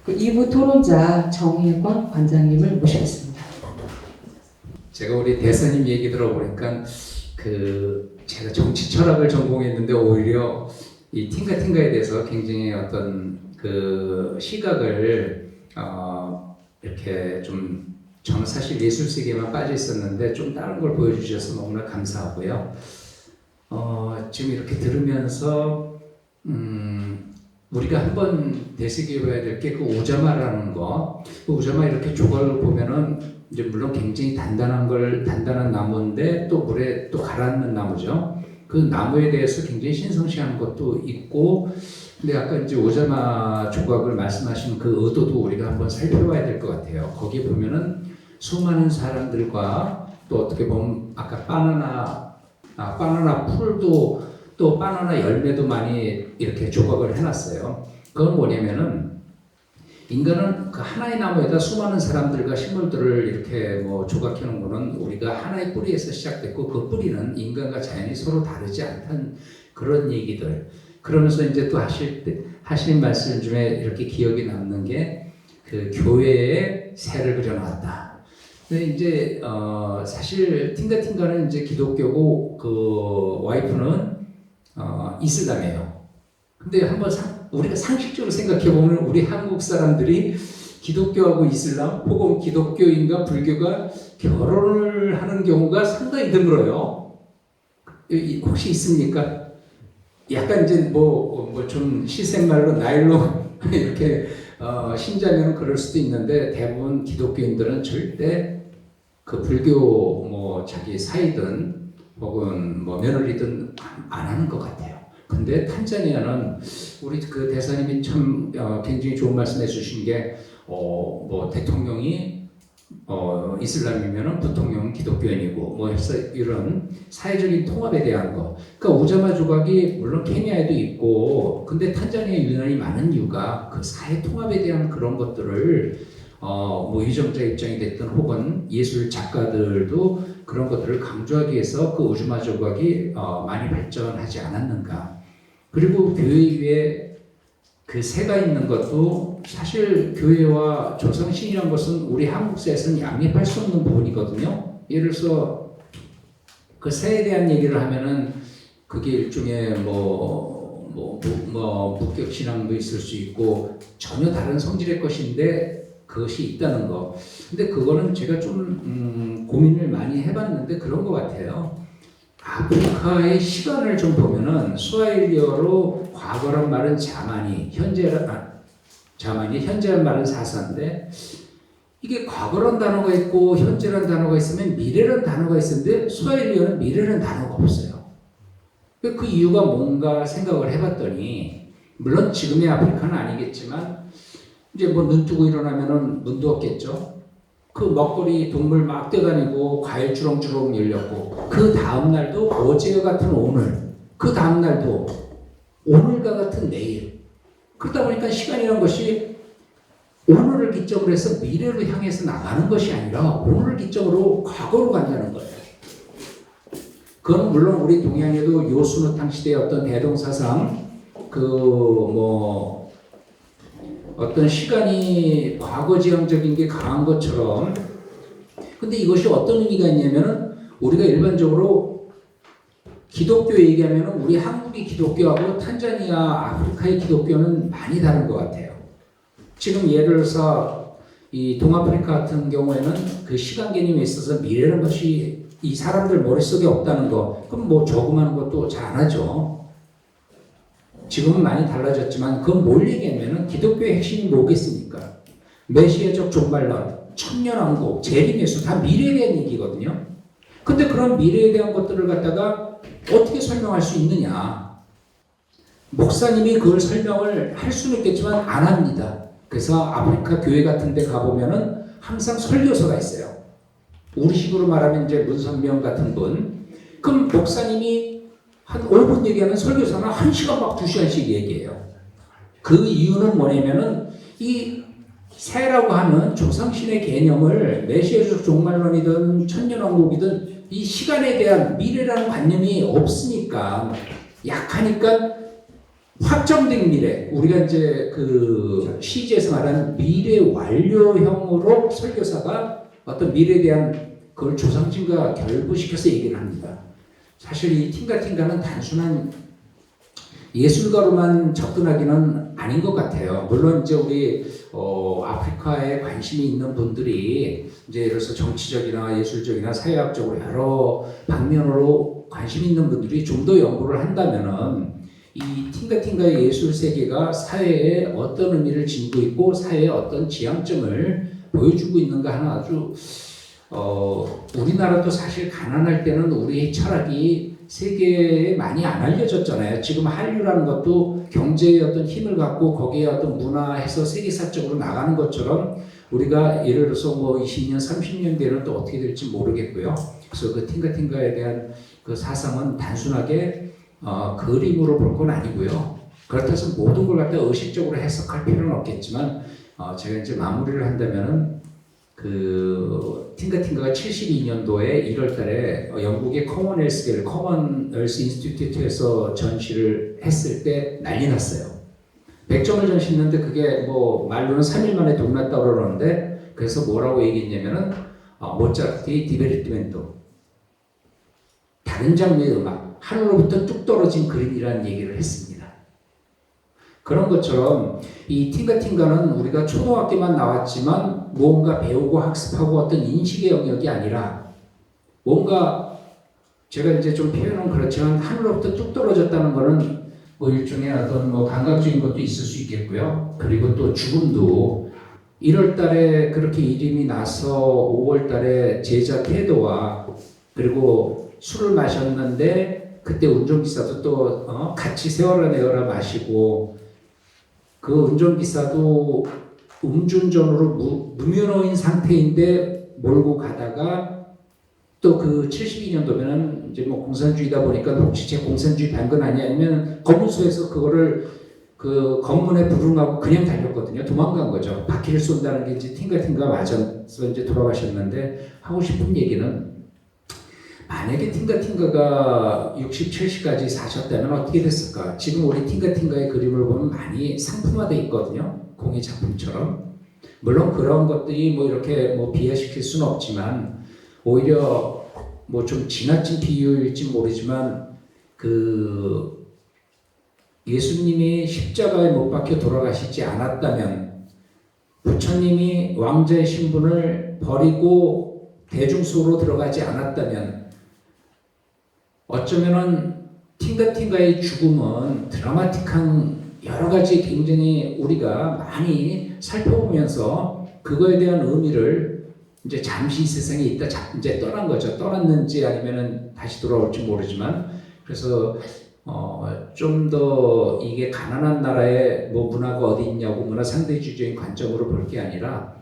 2부 토론자 정혜광 관장님을 모시겠습니다. 제가 우리 대사님 얘기 들어보니까 제가 정치 철학을 전공했는데 오히려 이 팅가팅가에 대해서 굉장히 어떤 시각을 이렇게 좀 저는 사실 예술 세계에만 빠져 있었는데 좀 다른 걸 보여주셔서 너무나 감사하고요. 지금 이렇게 들으면서 우리가 한번 되새겨봐야 될 게 그 오자마라는 거. 그 오자마 이렇게 조각을 보면은 이제 물론 굉장히 단단한 나무인데 또 물에 또 가라앉는 나무죠. 그 나무에 대해서 굉장히 신성시하는 것도 있고, 근데 아까 이제 오자마 조각을 말씀하신 그 의도도 우리가 한번 살펴봐야 될 것 같아요. 거기 보면은 수많은 사람들과 또 어떻게 보면 아까 바나나 풀도 또 바나나 열매도 많이 이렇게 조각을 해놨어요. 그건 뭐냐면은 인간은 그 하나의 나무에다 수많은 사람들과 식물들을 이렇게 조각해놓은 거는 우리가 하나의 뿌리에서 시작됐고 그 뿌리는 인간과 자연이 서로 다르지 않다는 그런 얘기들. 그러면서 이제 또 하시는 말씀 중에 이렇게 기억이 남는 게 그 교회의 새를 그려놨다. 근데 이제 사실 팅가팅가는 이제 기독교고 그 와이프는 이슬람이에요. 근데 한번 우리가 상식적으로 생각해 보면 우리 한국 사람들이 기독교하고 이슬람 혹은 기독교인과 불교가 결혼을 하는 경우가 상당히 드물어요. 혹시 있습니까? 약간 이제 좀 시샘말로 나일론 이렇게 신자면 그럴 수도 있는데 대부분 기독교인들은 절대 그 불교 자기 사이든 혹은 며느리든 안 하는 것 같아요. 근데 탄자니아는 우리 그 대사님이 참 굉장히 좋은 말씀해 주신 게 대통령이 이슬람이면은 부통령은 기독교인이고 해서 이런 사회적인 통합에 대한 거. 그러니까 오자마 조각이 물론 케냐에도 있고 근데 탄자니아에 유난히 많은 이유가 그 사회 통합에 대한 그런 것들을 유정자 입장이 됐든 혹은 예술 작가들도 그런 것들을 강조하기 위해서 그 오자마 조각이 많이 발전하지 않았는가. 그리고 교회 위에 그 새가 있는 것도 사실 교회와 조상신이라는 것은 우리 한국사에서는 양립할 수 없는 부분이거든요. 예를 들어서 그 새에 대한 얘기를 하면은 그게 일종의 묵격 신앙도 있을 수 있고 전혀 다른 성질의 것인데 그것이 있다는 거. 근데 그거는 제가 좀 고민을 많이 해봤는데 그런 것 같아요. 아프리카의 시간을 좀 보면은 스와힐리어로 과거란 말은 자만이, 현재란 말은 사사인데 이게 과거란 단어가 있고 현재란 단어가 있으면 미래란 단어가 있었는데 스와힐리어는 미래란 단어가 없어요. 그 이유가 뭔가 생각을 해봤더니 물론 지금의 아프리카는 아니겠지만 이제 눈 뜨고 일어나면은 문도 없겠죠. 그 먹거리 동물 막 뛰어다니고 과일 주렁주렁 열렸고 그 다음날도 어제와 같은 오늘, 그 다음날도 오늘과 같은 내일. 그러다 보니까 시간이라는 것이 오늘을 기점으로 해서 미래로 향해서 나가는 것이 아니라 오늘을 기점으로 과거로 간다는 거예요. 그건 물론 우리 동양에도 요수노탕 시대의 어떤 대동사상 어떤 시간이 과거지향적인 게 강한 것처럼 근데 이것이 어떤 의미가 있냐면은 우리가 일반적으로 기독교 얘기하면은 우리 한국의 기독교하고 탄자니아, 아프리카의 기독교는 많이 다른 것 같아요. 지금 예를 들어서 이 동아프리카 같은 경우에는 그 시간 개념에 있어서 미래라는 것이 이 사람들 머릿속에 없다는 거, 그럼 뭐 저금하는 것도 잘하죠. 지금은 많이 달라졌지만 그건 뭘 얘기하면은 기독교의 핵심이 뭐겠습니까? 메시아적 종말론, 천년왕국, 재림예수 다 미래에 대한 얘기거든요. 근데 그런 미래에 대한 것들을 갖다가 어떻게 설명할 수 있느냐? 목사님이 그걸 설명을 할 수는 있겠지만 안 합니다. 그래서 아프리카 교회 같은 데 가보면은 항상 설교서가 있어요. 우리식으로 말하면 이제 문선명 같은 분. 그럼 목사님이 한 5분 얘기하는 설교서는 1시간 막 2시간씩 얘기해요. 그 이유는 뭐냐면은 이 새라고 하는 조상신의 개념을 메시아적 종말론이든 천년왕국이든 이 시간에 대한 미래라는 관념이 없으니까 약하니까 확정된 미래, 우리가 이제 그 시제에서 말하는 미래 완료형으로 설교사가 어떤 미래에 대한 그걸 조상신과 결부시켜서 얘기를 합니다. 사실 이 팅가팅가는 단순한 예술가로만 접근하기는 아닌 것 같아요. 물론 이제 우리 아프리카에 관심이 있는 분들이 이제 예를 들어서 정치적이나 예술적이나 사회학적으로 여러 방면으로 관심 있는 분들이 좀 더 연구를 한다면은 이 팅가팅가의 예술 세계가 사회에 어떤 의미를 지니고 있고 사회에 어떤 지향점을 보여주고 있는가 하는 아주 우리나라도 사실 가난할 때는 우리의 철학이 세계에 많이 안 알려졌잖아요. 지금 한류라는 것도 경제의 어떤 힘을 갖고 거기에 어떤 문화해서 세계사적으로 나가는 것처럼 우리가 예를 들어서 뭐 20년, 30년 뒤에는 또 어떻게 될지 모르겠고요. 그래서 그 팅가팅가에 대한 그 사상은 단순하게 그림으로 볼 건 아니고요. 그렇다고 해서 모든 걸 갖다 의식적으로 해석할 필요는 없겠지만 제가 이제 마무리를 한다면은 그 팅가팅가가 72년도에 1월달에 영국의 커먼웰스 인스티튜트에서 전시를 했을 때 난리 났어요. 100점을 전시했는데 그게 뭐 말로는 3일 만에 동났다고 그러는데 그래서 뭐라고 얘기했냐면은 모차르트의 디베르티멘토 다른 장르의 음악 하늘로부터 뚝 떨어진 그림이라는 얘기를 했습니다. 그런 것처럼 이 팅가팅가는 우리가 초등학교만 나왔지만 뭔가 배우고 학습하고 어떤 인식의 영역이 아니라 뭔가 제가 이제 좀 표현은 그렇지만 하늘로부터 뚝 떨어졌다는 거는 뭐 일종의 어떤 뭐 감각적인 것도 있을 수 있겠고요. 그리고 또 죽음도 1월 달에 그렇게 이름이 나서 5월 달에 제자 태도와 그리고 술을 마셨는데 그때 운전기사도 또 같이 세워라 내어라 마시고 그 운전기사도 음주운전으로 무면허인 상태인데 몰고 가다가 또 그 72년도면은 이제 뭐 공산주의다 보니까 혹시 제 공산주의 반건 아니야 아니면 검문소에서 그거를 그 검문에 불응하고 그냥 달렸거든요. 도망간 거죠. 바퀴를 쏜다는 게 이제 팅가팅가 맞아서 이제 돌아가셨는데 하고 싶은 얘기는 만약에 팅가팅가가 60, 70까지 사셨다면 어떻게 됐을까? 지금 우리 팅가팅가의 그림을 보면 많이 상품화되어 있거든요. 공예 작품처럼. 물론 그런 것들이 뭐 이렇게 뭐 비하시킬 수는 없지만 오히려 뭐 좀 지나친 비유일지 모르지만 그 예수님이 십자가에 못 박혀 돌아가시지 않았다면 부처님이 왕자의 신분을 버리고 대중 속으로 들어가지 않았다면 어쩌면은 팅가팅가의 죽음은 드라마틱한 여러 가지 굉장히 우리가 많이 살펴보면서 그거에 대한 의미를 이제 잠시 이 세상에 있다 이제 떠난 거죠. 떠났는지 아니면은 다시 돌아올지 모르지만 그래서 좀 더 이게 가난한 나라에 뭐 문화가 어디 있냐고 문화 상대주의적인 관점으로 볼 게 아니라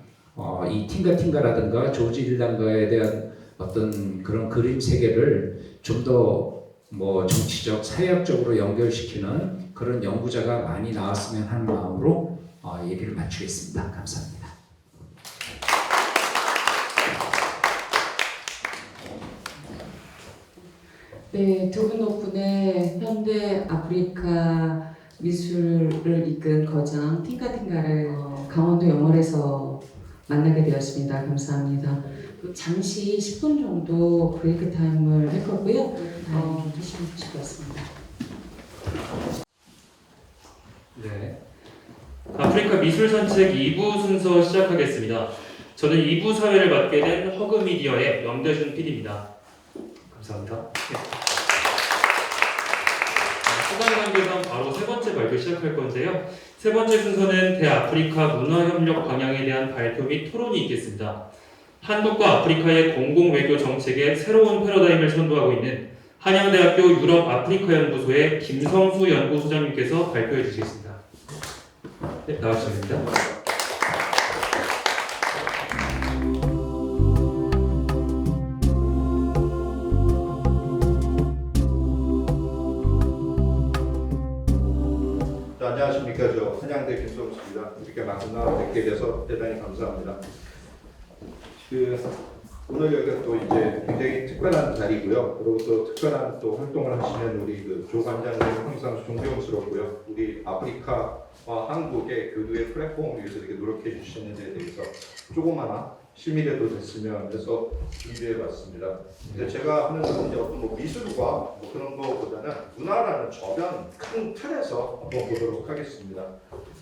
이 팅가팅가라든가 조지 일랑가에 대한 어떤 그런 그림 세계를 좀 더 뭐 정치적, 사회학적으로 연결시키는 그런 연구자가 많이 나왔으면 하는 마음으로 얘기를 마치겠습니다. 감사합니다. 네, 두 분 덕분에 현대 아프리카 미술을 이끈 거장 팅가팅가를 강원도 영월에서 만나게 되었습니다. 감사합니다. 잠시 10분 정도 브레이크 타임을 할 거고요. 하시면 되실 것 같습니다. 네. 아프리카 미술 산책 2부 순서 시작하겠습니다. 저는 2부 사회를 맡게 된 허그미디어의 염대준 PD입니다. 감사합니다. 시간 관계상 바로 세 번째 발표 시작할 건데요. 세 번째 순서는 대아프리카 문화협력 방향에 대한 발표 및 토론이 있겠습니다. 한국과 아프리카의 공공외교 정책의 새로운 패러다임을 선도하고 있는 한양대학교 유럽아프리카연구소의 김성수 연구소장님께서 발표해 주시겠습니다. 네, 나와주시면 됩니다. 안녕하십니까. 저 한양대 김성수입니다. 이렇게 만나 뵙게 돼서 대단히 감사합니다. 오늘 여기가 또 이제 굉장히 특별한 자리고요. 그리고 또 특별한 또 활동을 하시는 우리 조 관장님 항상 존경스럽고요. 우리 아프리카와 한국의 교류의 플랫폼을 위해서 이렇게 노력해 주시는 데 대해서 조그마한 실미라도 됐으면 해서 준비해봤습니다. 근데 제가 하는 것은 이제 어떤 미술과 그런 거보다는 문화라는 저변 큰 틀에서 한번 보도록 하겠습니다.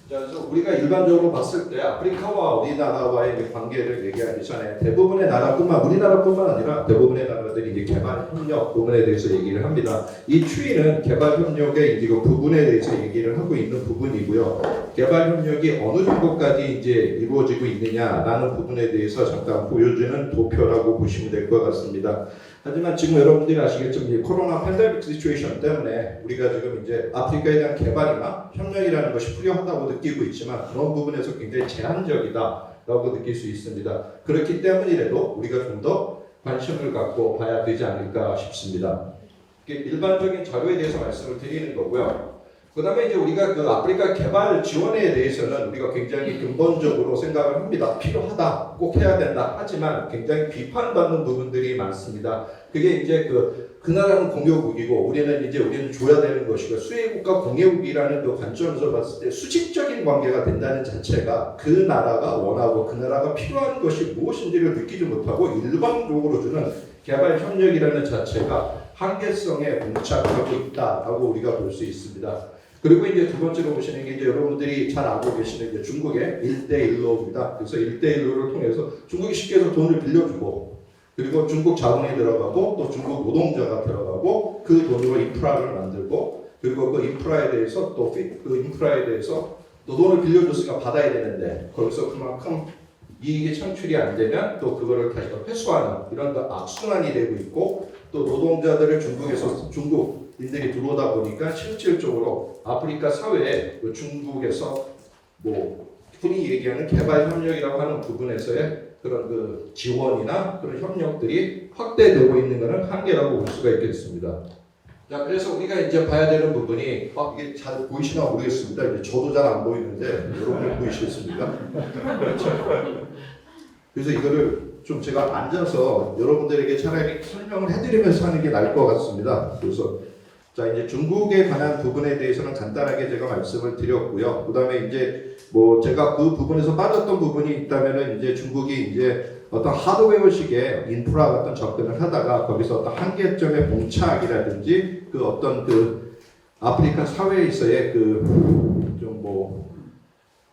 자, 그래서 우리가 일반적으로 봤을 때 아프리카와 우리나라와의 관계를 얘기하기 전에 대부분의 나라뿐만 우리나라뿐만 아니라 대부분의 나라들이 이제 개발 협력 부분에 대해서 얘기를 합니다. 이 추이는 개발 협력의 이제 그 부분에 대해서 얘기를 하고 있는 부분이고요. 개발 협력이 어느 정도까지 이제 이루어지고 있느냐라는 부분에 대해서 잠깐 보여주는 도표라고 보시면 될 것 같습니다. 하지만 지금 여러분들이 아시겠지만 이 코로나 팬데믹 시츄에이션 때문에 우리가 지금 이제 아프리카에 대한 개발이나 협력이라는 것이 필요하다고 느끼고 있지만 그런 부분에서 굉장히 제한적이다라고 느낄 수 있습니다. 그렇기 때문이라도 우리가 좀 더 관심을 갖고 봐야 되지 않을까 싶습니다. 일반적인 자료에 대해서 말씀을 드리는 거고요. 그 다음에 이제 우리가 그 아프리카 개발 지원에 대해서는 우리가 굉장히 근본적으로 생각을 합니다. 필요하다, 꼭 해야 된다. 하지만 굉장히 비판받는 부분들이 많습니다. 그게 이제 그 나라는 공유국이고 우리는 줘야 되는 것이고 수혜국과 공유국이라는 그 관점에서 봤을 때 수직적인 관계가 된다는 자체가 그 나라가 원하고 그 나라가 필요한 것이 무엇인지를 느끼지 못하고 일방적으로 주는 개발 협력이라는 자체가 한계성에 봉착하고 있다라고 우리가 볼 수 있습니다. 그리고 이제 두 번째로 보시는 게 이제 여러분들이 잘 알고 계시는 이제 중국의 1대1로입니다. 그래서 1대1로를 통해서 중국이 쉽게 해서 돈을 빌려주고 그리고 중국 자본이 들어가고 또 중국 노동자가 들어가고 그 돈으로 인프라를 만들고 그리고 그 인프라에 대해서 또 돈을 빌려줬으니까 받아야 되는데 거기서 그만큼 이익이 창출이 안 되면 또 그거를 다시 회수하는 이런 악순환이 되고 있고 또 노동자들을 중국인들이 들어오다 보니까 실질적으로 아프리카 사회에 중국에서 흔히 얘기하는 개발 협력이라고 하는 부분에서의 그런 그 지원이나 그런 협력들이 확대되고 있는 것은 한계라고 볼 수가 있겠습니다. 자, 그래서 우리가 이제 봐야 되는 부분이 이게 잘 보이시나 모르겠습니다. 이제 저도 잘 안 보이는데 여러분 보이시겠습니까? 그렇죠. 그래서 이거를 좀 제가 앉아서 여러분들에게 차라리 설명을 해드리면서 하는 게 나을 것 같습니다. 그래서 자 이제 중국에 관한 부분에 대해서는 간단하게 제가 말씀을 드렸고요. 그다음에 이제 제가 그 부분에서 빠졌던 부분이 있다면은 이제 중국이 이제 어떤 하드웨어식의 인프라 같은 접근을 하다가 거기서 어떤 한계점의 봉착이라든지 그 어떤 그 아프리카 사회에서의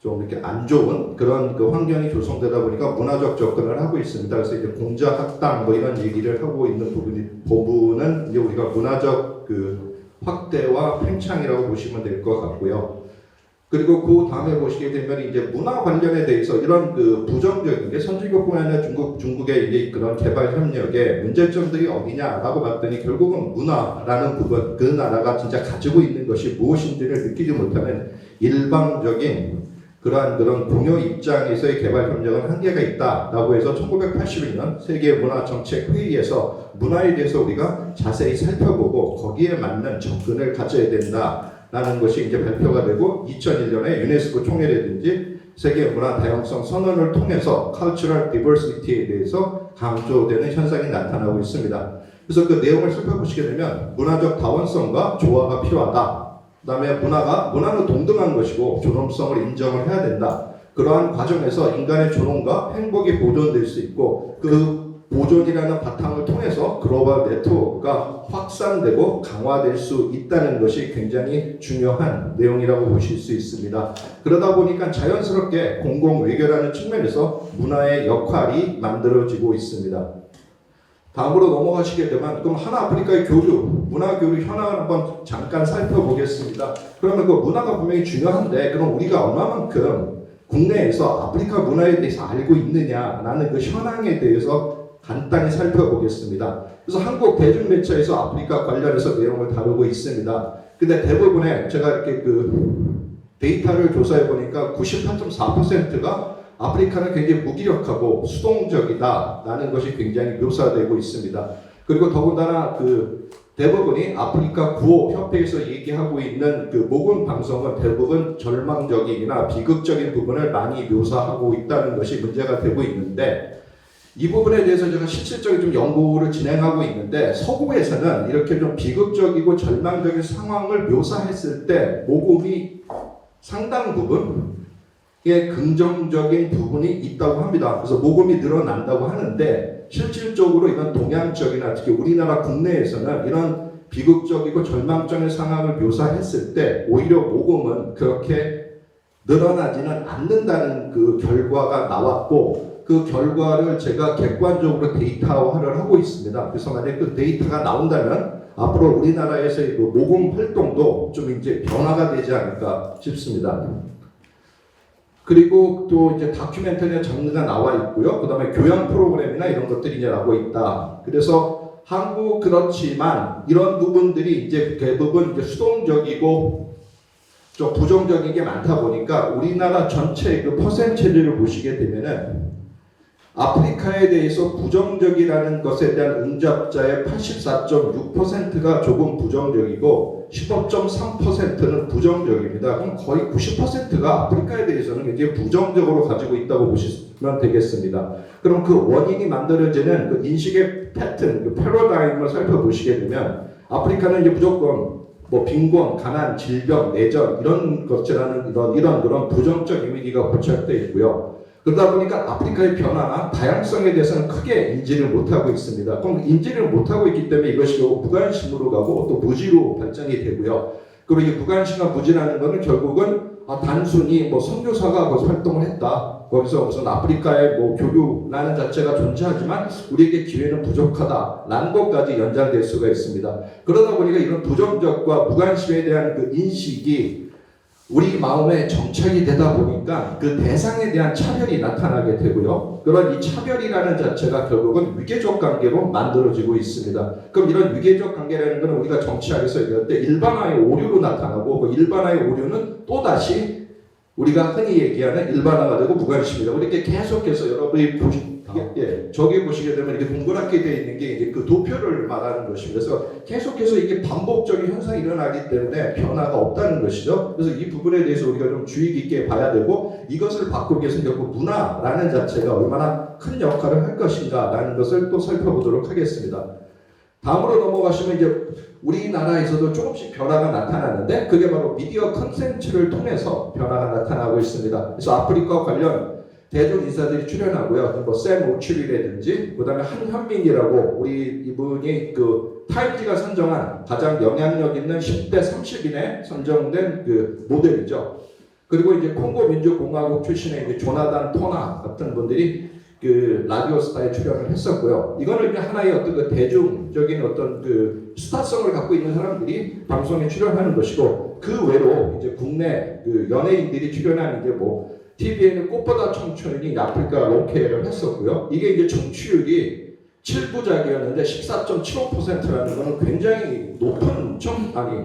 좀 이렇게 안 좋은 그런 그 환경이 조성되다 보니까 문화적 접근을 하고 있습니다. 그래서 이제 공자 학당 이런 얘기를 하고 있는 부분은 이제 우리가 문화적 그 확대와 팽창이라고 보시면 될 것 같고요. 그리고 그 다음에 보시게 되면 이제 문화 관련에 대해서 이런 그 부정적인 게 선진국뿐만 아니라 중국의 이제 그런 개발 협력의 문제점들이 어디냐라고 봤더니 결국은 문화라는 부분 그 나라가 진짜 가지고 있는 것이 무엇인지를 느끼지 못하는 일방적인 그런 공유 입장에서의 개발 협력은 한계가 있다라고 해서 1981년 세계 문화 정책 회의에서 문화에 대해서 우리가 자세히 살펴보고 거기에 맞는 접근을 가져야 된다라는 것이 이제 발표가 되고 2001년에 유네스코 총회라든지 세계 문화 다양성 선언을 통해서 cultural diversity에 대해서 강조되는 현상이 나타나고 있습니다. 그래서 그 내용을 살펴보시게 되면 문화적 다원성과 조화가 필요하다. 그 다음에 문화는 동등한 것이고 존엄성을 인정을 해야 된다. 그러한 과정에서 인간의 존엄과 행복이 보존될 수 있고 그 보존이라는 바탕을 통해서 글로벌 네트워크가 확산되고 강화될 수 있다는 것이 굉장히 중요한 내용이라고 보실 수 있습니다. 그러다 보니까 자연스럽게 공공 외교라는 측면에서 문화의 역할이 만들어지고 있습니다. 다음으로 넘어가시게 되면 그럼 하나아프리카의 교류, 문화 교류 현황을 한번 잠깐 살펴보겠습니다. 그러면 그 문화가 분명히 중요한데 그럼 우리가 얼마만큼 국내에서 아프리카 문화에 대해서 알고 있느냐라는 그 현황에 대해서 간단히 살펴보겠습니다. 그래서 한국 대중매체에서 아프리카 관련해서 내용을 다루고 있습니다. 근데 대부분의 제가 이렇게 그 데이터를 조사해 보니까 98.4%가 아프리카는 굉장히 무기력하고 수동적이다라는 것이 굉장히 묘사되고 있습니다. 그리고 더군다나 그 대부분이 아프리카 구호 협회에서 얘기하고 있는 그 모금 방송은 대부분 절망적이나 비극적인 부분을 많이 묘사하고 있다는 것이 문제가 되고 있는데 이 부분에 대해서 제가 실질적인 좀 연구를 진행하고 있는데 서구에서는 이렇게 좀 비극적이고 절망적인 상황을 묘사했을 때 모금이 상당 부분의 긍정적인 부분이 있다고 합니다. 그래서 모금이 늘어난다고 하는데 실질적으로 이런 동양적이나 특히 우리나라 국내에서는 이런 비극적이고 절망적인 상황을 묘사했을 때 오히려 모금은 그렇게 늘어나지는 않는다는 그 결과가 나왔고 그 결과를 제가 객관적으로 데이터화를 하고 있습니다. 그래서 만약 그 데이터가 나온다면 앞으로 우리나라에서의 그 모금 활동도 좀 이제 변화가 되지 않을까 싶습니다. 그리고 또 이제 다큐멘터리 장르가 나와 있고요. 그다음에 교양 프로그램이나 이런 것들이 이제 나오고 있다. 그래서 한국 그렇지만 이런 부분들이 이제 대부분 이제 수동적이고 좀 부정적인 게 많다 보니까 우리나라 전체 그 퍼센테이지를 보시게 되면은 아프리카에 대해서 부정적이라는 것에 대한 응답자의 84.6%가 조금 부정적이고 15.3%는 부정적입니다. 그럼 거의 90%가 아프리카에 대해서는 굉장히 부정적으로 가지고 있다고 보시면 되겠습니다. 그럼 그 원인이 만들어지는 그 인식의 패턴, 그 패러다임을 살펴보시게 되면 아프리카는 이제 무조건 뭐 빈곤, 가난, 질병, 내전 이런 것이라는 이런 부정적 이미지가 고착되어 있고요. 그러다 보니까 아프리카의 변화나 다양성에 대해서는 크게 인지를 못하고 있습니다. 그럼 인지를 못하고 있기 때문에 이것이 무관심으로 가고 또 무지로 발전이 되고요. 그리고 이 무관심과 무지라는 것은 결국은 단순히 뭐 선교사가 거기서 활동을 했다. 거기서 무슨 아프리카의 뭐 교류라는 자체가 존재하지만 우리에게 기회는 부족하다라는 것까지 연장될 수가 있습니다. 그러다 보니까 이런 부정적과 무관심에 대한 그 인식이 우리 마음에 정착이 되다 보니까 그 대상에 대한 차별이 나타나게 되고요. 그런 이 차별이라는 자체가 결국은 위계적 관계로 만들어지고 있습니다. 그럼 이런 위계적 관계라는 것은 우리가 정치학에서 얘기할 때 일반화의 오류로 나타나고 그 일반화의 오류는 또다시 우리가 흔히 얘기하는 일반화가 되고 무관심이다. 이렇게 계속해서 여러분이 저기 보시게 되면 이렇게 동그랗게 되어 있는 게 이제 그 도표를 말하는 것입니다. 그래서 계속해서 이게 반복적인 현상이 일어나기 때문에 변화가 없다는 것이죠. 그래서 이 부분에 대해서 우리가 좀 주의 깊게 봐야 되고 이것을 바꾸기 위해서 결국 문화라는 자체가 얼마나 큰 역할을 할 것인가라는 것을 또 살펴보도록 하겠습니다. 다음으로 넘어가시면 이제 우리나라에서도 조금씩 변화가 나타나는데 그게 바로 미디어 컨텐츠를 통해서 변화가 나타나고 있습니다. 그래서 아프리카 관련 대중 인사들이 출연하고요. 뭐 샘 오츄리라든지 그다음에 한현민이라고 우리 이분이 그 타임지가 선정한 가장 영향력 있는 10대 30인에 선정된 그 모델이죠. 그리고 이제 콩고 민주공화국 출신의 이제 조나단 토나 같은 분들이 그 라디오스타에 출연을 했었고요. 이거는 이제 하나의 어떤 그 대중적인 어떤 그 스타성을 갖고 있는 사람들이 방송에 출연하는 것이고 그 외로 이제 국내 그 연예인들이 출연한 이제 뭐 TV에는 꽃보다 청춘이 아프리카 로케를 했었고요. 이게 이제 청취율이 7부작이었는데 14.75%라는 것은 굉장히 높은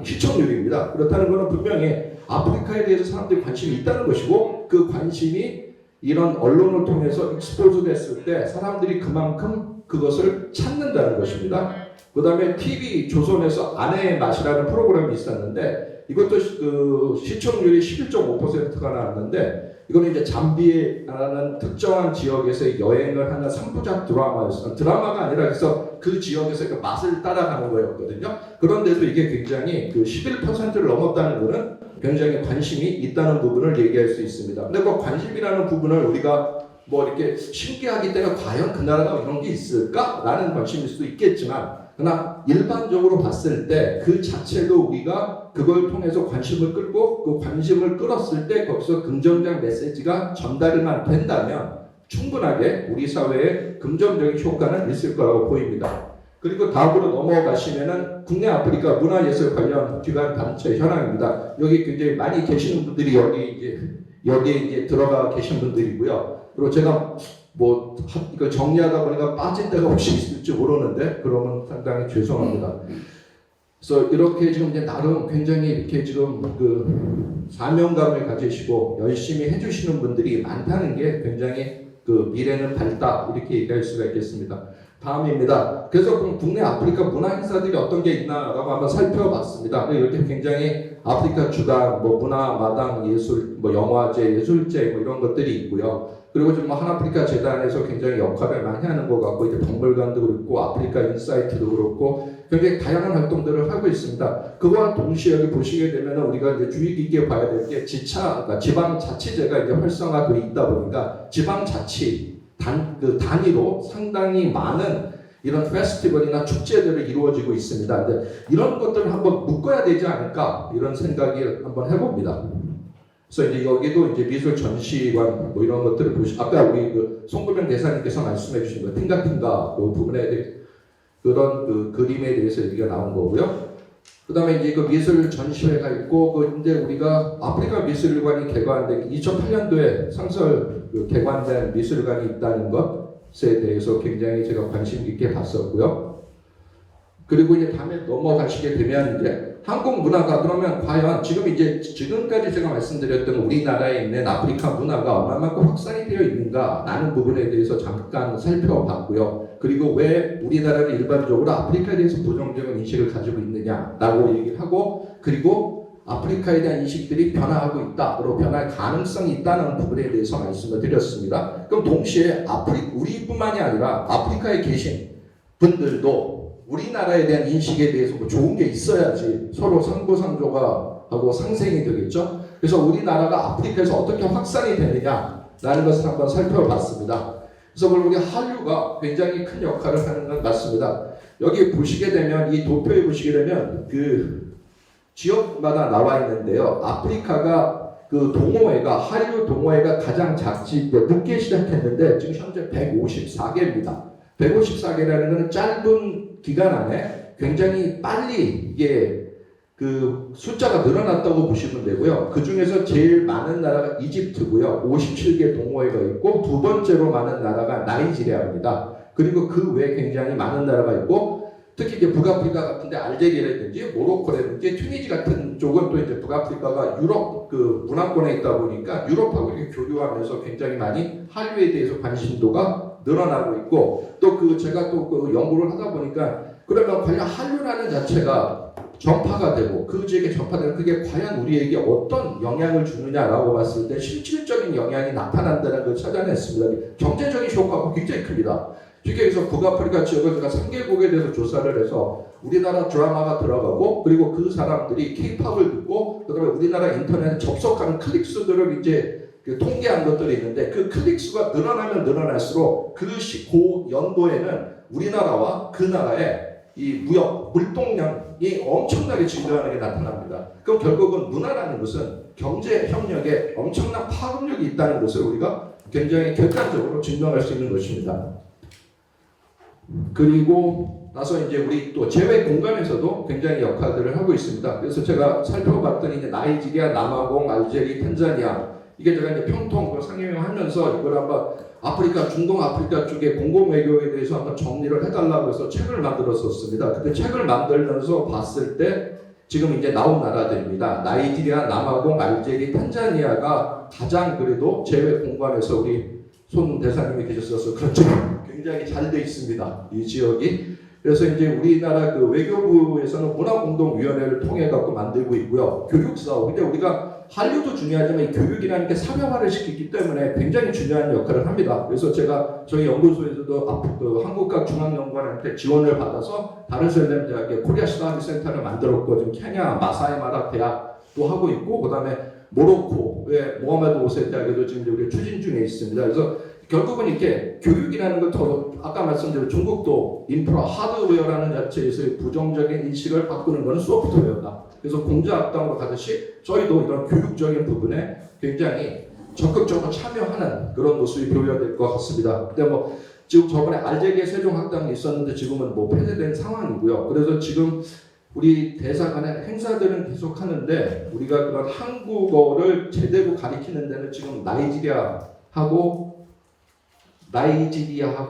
시청률입니다. 그렇다는 것은 분명히 아프리카에 대해서 사람들이 관심이 있다는 것이고 그 관심이 이런 언론을 통해서 익스포즈 됐을 때 사람들이 그만큼 그것을 찾는다는 것입니다. 그 다음에 TV 조선에서 아내의 맛이라는 프로그램이 있었는데 이것도 그 시청률이 11.5%가 나왔는데 이거는 이제 잠비에라는 특정한 지역에서 여행을 하는 3부작 드라마였어요. 드라마가 아니라 그래서 그 지역에서 그 맛을 따라가는 거였거든요. 그런데도 이게 굉장히 그 11%를 넘었다는 것은 굉장히 관심이 있다는 부분을 얘기할 수 있습니다. 근데 그 관심이라는 부분을 우리가 뭐 이렇게 신기하기 때문에 과연 그 나라가 이런 게 있을까라는 관심일 수도 있겠지만, 그러나 일반적으로 봤을 때 그 자체도 우리가 그걸 통해서 관심을 끌고 그 관심을 끌었을 때 거기서 긍정적 메시지가 전달만 된다면 충분하게 우리 사회에 긍정적인 효과는 있을 거라고 보입니다. 그리고 다음으로 넘어가시면은 국내 아프리카 문화예술 관련 기관 단체 현황입니다. 여기 굉장히 많이 계시는 분들이 여기에 이제 들어가 계신 분들이고요. 그리고 제가 뭐 이거 정리하다 보니까 빠진 데가 혹시 있을지 모르는데 그러면 상당히 죄송합니다. 그래서 이렇게 지금 이제 나름 굉장히 이렇게 지금 그 사명감을 가지시고 열심히 해주시는 분들이 많다는 게 굉장히 그 미래는 밝다 이렇게 얘기할 수가 있겠습니다. 다음입니다. 그래서 그럼 국내 아프리카 문화 행사들이 어떤 게 있나라고 한번 살펴봤습니다. 이렇게 굉장히 아프리카 주간, 뭐 문화 마당 예술, 뭐 영화제, 예술제 뭐 이런 것들이 있고요. 그리고 지금 한아프리카 재단에서 굉장히 역할을 많이 하는 것 같고 이제 박물관도 그렇고 아프리카 인사이트도 그렇고 굉장히 다양한 활동들을 하고 있습니다. 그와 동시에 여기 보시게 되면 우리가 이제 주의 깊게 봐야 될 게 그러니까 지방자치제가 이제 활성화되어 있다 보니까 지방자치 단위로 상당히 많은 이런 페스티벌이나 축제들이 이루어지고 있습니다. 근데 이런 것들을 한번 묶어야 되지 않을까 이런 생각이 한번 해봅니다. 그래서 이제 여기도 이제 미술 전시관 뭐 이런 것들을 아까 우리 그 송구명 대사님께서 말씀해주신 거 팅가팅가 그 부분에 대해 그런 그 그림에 대해서 얘기가 나온 거고요. 그다음에 이제 그 미술 전시회가 있고 근데 우리가 아프리카 미술관이 개관된 2008년도에 상설 개관된 미술관이 있다는 것에 대해서 굉장히 제가 관심 깊게 봤었고요. 그리고 이제 다음에 넘어가시게 되면 이제 한국 문화가 그러면 과연 지금까지 제가 말씀드렸던 우리나라에 있는 아프리카 문화가 얼마만큼 확산이 되어 있는가라는 부분에 대해서 잠깐 살펴봤고요. 그리고 왜 우리나라는 일반적으로 아프리카에 대해서 부정적인 인식을 가지고 있느냐라고 얘기를 하고 그리고 아프리카에 대한 인식들이 변화하고 있다, 그리고 변할 가능성이 있다는 부분에 대해서 말씀을 드렸습니다. 그럼 동시에 우리뿐만이 아니라 아프리카에 계신 분들도 우리나라에 대한 인식에 대해서 뭐 좋은 게 있어야지 서로 상부상조가 하고 상생이 되겠죠. 그래서 우리나라가 아프리카에서 어떻게 확산이 되느냐라는 것을 한번 살펴봤습니다. 그래서 우리 한류가 굉장히 큰 역할을 하는 건 맞습니다. 여기 보시게 되면 이 도표에 보시게 되면 그 지역마다 나와 있는데요. 아프리카가 그 동호회가 한류 동호회가 가장 늦게 시작했는데 지금 현재 154개입니다. 154개라는 것은 짧은 기간 안에 굉장히 빨리 이게 그 숫자가 늘어났다고 보시면 되고요. 그 중에서 제일 많은 나라가 이집트고요. 57개 동호회가 있고 두 번째로 많은 나라가 나이지리아입니다. 그리고 그 외에 굉장히 많은 나라가 있고 특히 이제 북아프리카 같은데 알제리라든지 모로코라든지 튀니지 같은 쪽은 또 이제 북아프리카가 유럽 그 문화권에 있다 보니까 유럽하고 이렇게 교류하면서 굉장히 많이 한류에 대해서 관심도가 늘어나고 있고 또 그 제가 또 그 연구를 하다 보니까 그러면 과연 한류라는 자체가 전파가 되고 그 지역에 전파되는 그게 과연 우리에게 어떤 영향을 주느냐라고 봤을 때 실질적인 영향이 나타난다는 걸 찾아냈습니다. 경제적인 효과가 굉장히 큽니다. 쉽게 해서 북아프리카 지역을 제가 3개국에 대해서 조사를 해서 우리나라 드라마가 들어가고 그리고 그 사람들이 K-팝을 듣고 그다음에 우리나라 인터넷에 접속하는 클릭수들을 이제 그 통계한 것들이 있는데 그 클릭수가 늘어나면 늘어날수록 그 연도에는 우리나라와 그 나라의 이 물동량이 엄청나게 증가하는 게 나타납니다. 그럼 결국은 문화라는 것은 경제 협력에 엄청난 파급력이 있다는 것을 우리가 굉장히 객관적으로 증명할 수 있는 것입니다. 그리고 나서 이제 우리 또 재외 공간에서도 굉장히 역할들을 하고 있습니다. 그래서 제가 살펴봤더니 이제 나이지리아, 남아공, 알제리, 탄자니아 이게 제가 이제 평통 상임하면서 이걸 한번 아프리카, 중동 아프리카 쪽의 공공 외교에 대해서 한번 정리를 해달라고 해서 책을 만들었었습니다. 근데 책을 만들면서 봤을 때 지금 이제 나온 나라들입니다. 나이지리아, 남아공, 알제리, 탄자니아가 가장 그래도 재외 공간에서 우리 손 대사님이 계셨어서 그렇죠. 굉장히 잘 돼 있습니다. 이 지역이. 그래서 이제 우리나라 그 외교부에서는 문화공동위원회를 통해 갖고 만들고 있고요. 교육사업. 근데 우리가 한류도 중요하지만 이 교육이라는 게 사회화를 시키기 때문에 굉장히 중요한 역할을 합니다. 그래서 제가 저희 연구소에서도 그 한국과중앙연구원한테 지원을 받아서 다르셀렘 대학의 코리아 스터디 센터를 만들었고 지금 케냐 마사이마라 대학도 하고 있고 그다음에 모로코의 모하메드 5세 대학에도 지금 우리 추진 중에 있습니다. 그래서 결국은 이렇게 교육이라는 걸 더 아까 말씀드린 중국도 인프라 하드웨어라는 자체에서의 부정적인 인식을 바꾸는 것은 소프트웨어다. 그래서 공자학당으로 가듯이 저희도 이런 교육적인 부분에 굉장히 적극적으로 참여하는 그런 모습이 보여야 될 것 같습니다. 근데 뭐 지금 저번에 알제게 세종학당이 있었는데 지금은 뭐 폐쇄된 상황이고요. 그래서 지금 우리 대사관의 행사들은 계속 하는데 우리가 그런 한국어를 제대로 가리키는 데는 지금 나이지리아하고 나이지리아가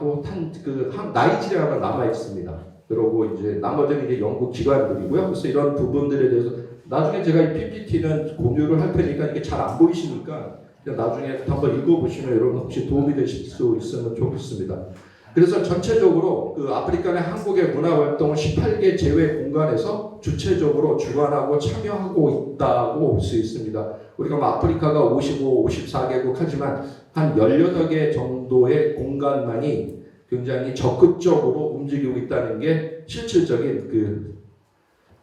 남아 있습니다. 그리고 이제 나머지는 이제 영국 기관들이고요. 그래서 이런 부분들에 대해서 나중에 제가 이 PPT는 공유를 할 테니까 이게 잘 안 보이시니까 나중에 한번 읽어보시면 여러분 혹시 도움이 되실 수 있으면 좋겠습니다. 그래서 전체적으로 그 아프리카 내 한국의 문화 활동을 18개 제외 공간에서 주체적으로 주관하고 참여하고 있다고 볼 수 있습니다. 우리가 뭐 아프리카가 55, 54개국 하지만 한 18개 정도의 공간만이 굉장히 적극적으로 움직이고 있다는 게 실질적인 그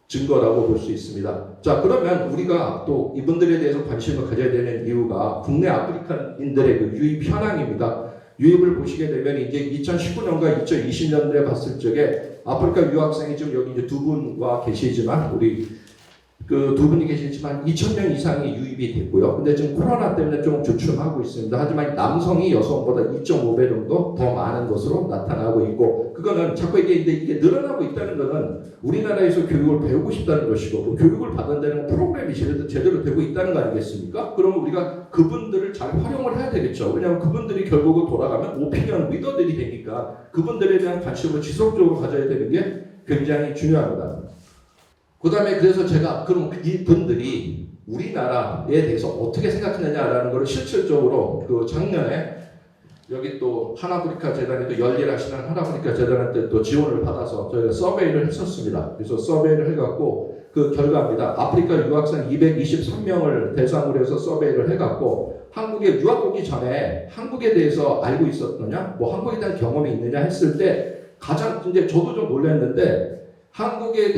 증거라고 볼 수 있습니다. 자, 그러면 우리가 또 이분들에 대해서 관심을 가져야 되는 이유가 국내 아프리카인들의 그 유입 현황입니다. 유입을 보시게 되면 이제 2019년과 2020년도에 봤을 적에 아프리카 유학생이 지금 여기 이제 두 분과 계시지만 우리 그 두 분이 계시지만 2,000명 이상이 유입이 됐고요. 근데 지금 코로나 때문에 좀 주춤하고 있습니다. 하지만 남성이 여성보다 2.5배 정도 더 많은 것으로 나타나고 있고, 그거는 자꾸 이게 늘어나고 있다는 것은 우리나라에서 교육을 배우고 싶다는 것이고, 그 교육을 받은 데는 프로그램이 제대로 되고 있다는 거 아니겠습니까? 그럼 우리가 그분들을 잘 활용을 해야 되겠죠. 왜냐하면 그분들이 결국은 돌아가면 오피니언 리더들이 되니까 그분들에 대한 관심을 지속적으로 가져야 되는 게 굉장히 중요합니다. 그 다음에 그래서 제가 그럼 이분들이 우리나라에 대해서 어떻게 생각하느냐라는 것을 실질적으로 그 작년에 여기 또 한아프리카 재단이 또 열일하시는 한아프리카 재단한테 또 지원을 받아서 저희가 서베이를 했었습니다. 그래서 서베이를 해갖고 그 결과입니다. 아프리카 유학생 223명을 대상으로 해서 서베이를 해갖고 한국에 유학 오기 전에 한국에 대해서 알고 있었느냐, 뭐 한국에 대한 경험이 있느냐 했을 때 가장 이제 저도 좀 놀랐는데 한국에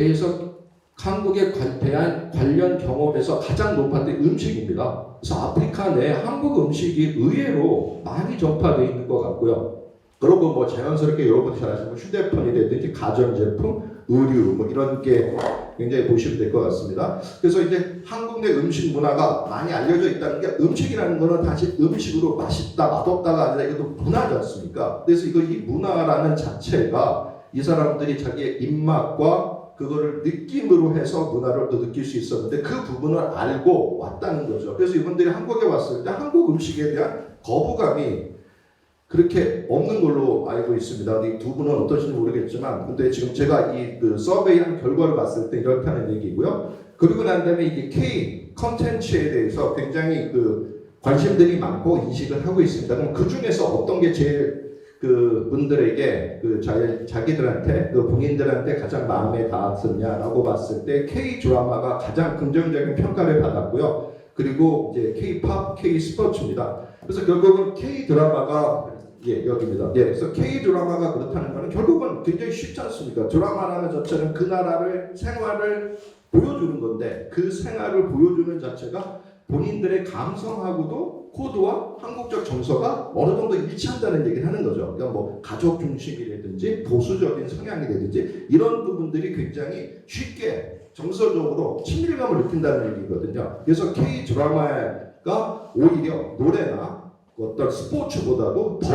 대한 관련 경험에서 가장 높았던 음식입니다. 그래서 아프리카 내 한국 음식이 의외로 많이 전파되어 있는 것 같고요. 그리고 뭐 자연스럽게 여러분이 잘 아시는 휴대폰이라든지 가전제품, 의류 뭐 이런 게 굉장히 보시면 될 것 같습니다. 그래서 이제 한국 내 음식 문화가 많이 알려져 있다는 게, 음식이라는 거는 다시 음식으로 맛있다, 맛없다가 아니라 이것도 문화지 않습니까? 그래서 이 문화라는 자체가 이 사람들이 자기의 입맛과 그거를 느낌으로 해서 문화를 또 느낄 수 있었는데 그 부분을 알고 왔다는 거죠. 그래서 이분들이 한국에 왔을 때 한국 음식에 대한 거부감이 그렇게 없는 걸로 알고 있습니다. 이 두 분은 어떠신지 모르겠지만, 근데 지금 제가 이 그 서베이한 결과를 봤을 때 이렇다는 얘기고요. 그리고 난 다음에 이게 K 컨텐츠에 대해서 굉장히 그 관심들이 많고 인식을 하고 있습니다. 그럼 그 중에서 어떤 게 제일 그 분들에게 그 자기들한테 그 본인들한테 가장 마음에 닿았었냐라고 봤을 때 K 드라마가 가장 긍정적인 평가를 받았고요. 그리고 이제 K-팝, K-스포츠입니다. 그래서 결국은 K 드라마가 여기입니다. 그래서 K 드라마가 그렇다는 것은 결국은 굉장히 쉽지 않습니까? 드라마라는 자체는 그 나라를 생활을 보여주는 건데 그 생활을 보여주는 자체가 본인들의 감성하고도 코드와 한국적 정서가 어느 정도 일치한다는 얘기를 하는 거죠. 그러니까 뭐 가족 중심이라든지 보수적인 성향이라든지 이런 부분들이 굉장히 쉽게 정서적으로 친밀감을 느낀다는 얘기거든요. 그래서 K 드라마가 오히려 노래나 어떤 스포츠보다도 더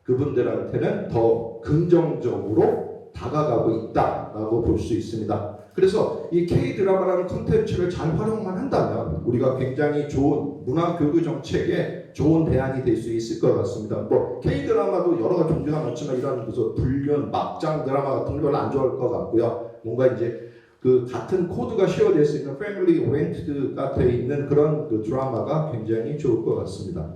그분들한테는 더 긍정적으로 다가가고 있다라고 볼 수 있습니다. 그래서 이 K-드라마라는 콘텐츠를 잘 활용만 한다면 우리가 굉장히 좋은 문화교류 정책에 좋은 대안이 될 수 있을 것 같습니다. 뭐 K-드라마도 여러 가지 종류가 많지만 이런 무슨 불륜, 막장 드라마 같은 걸 별로 안 좋아할 것 같고요. 뭔가 이제 그 같은 코드가 쉐어될 수 있는 패밀리 오리엔티드가 되어 있는 그런 그 드라마가 굉장히 좋을 것 같습니다.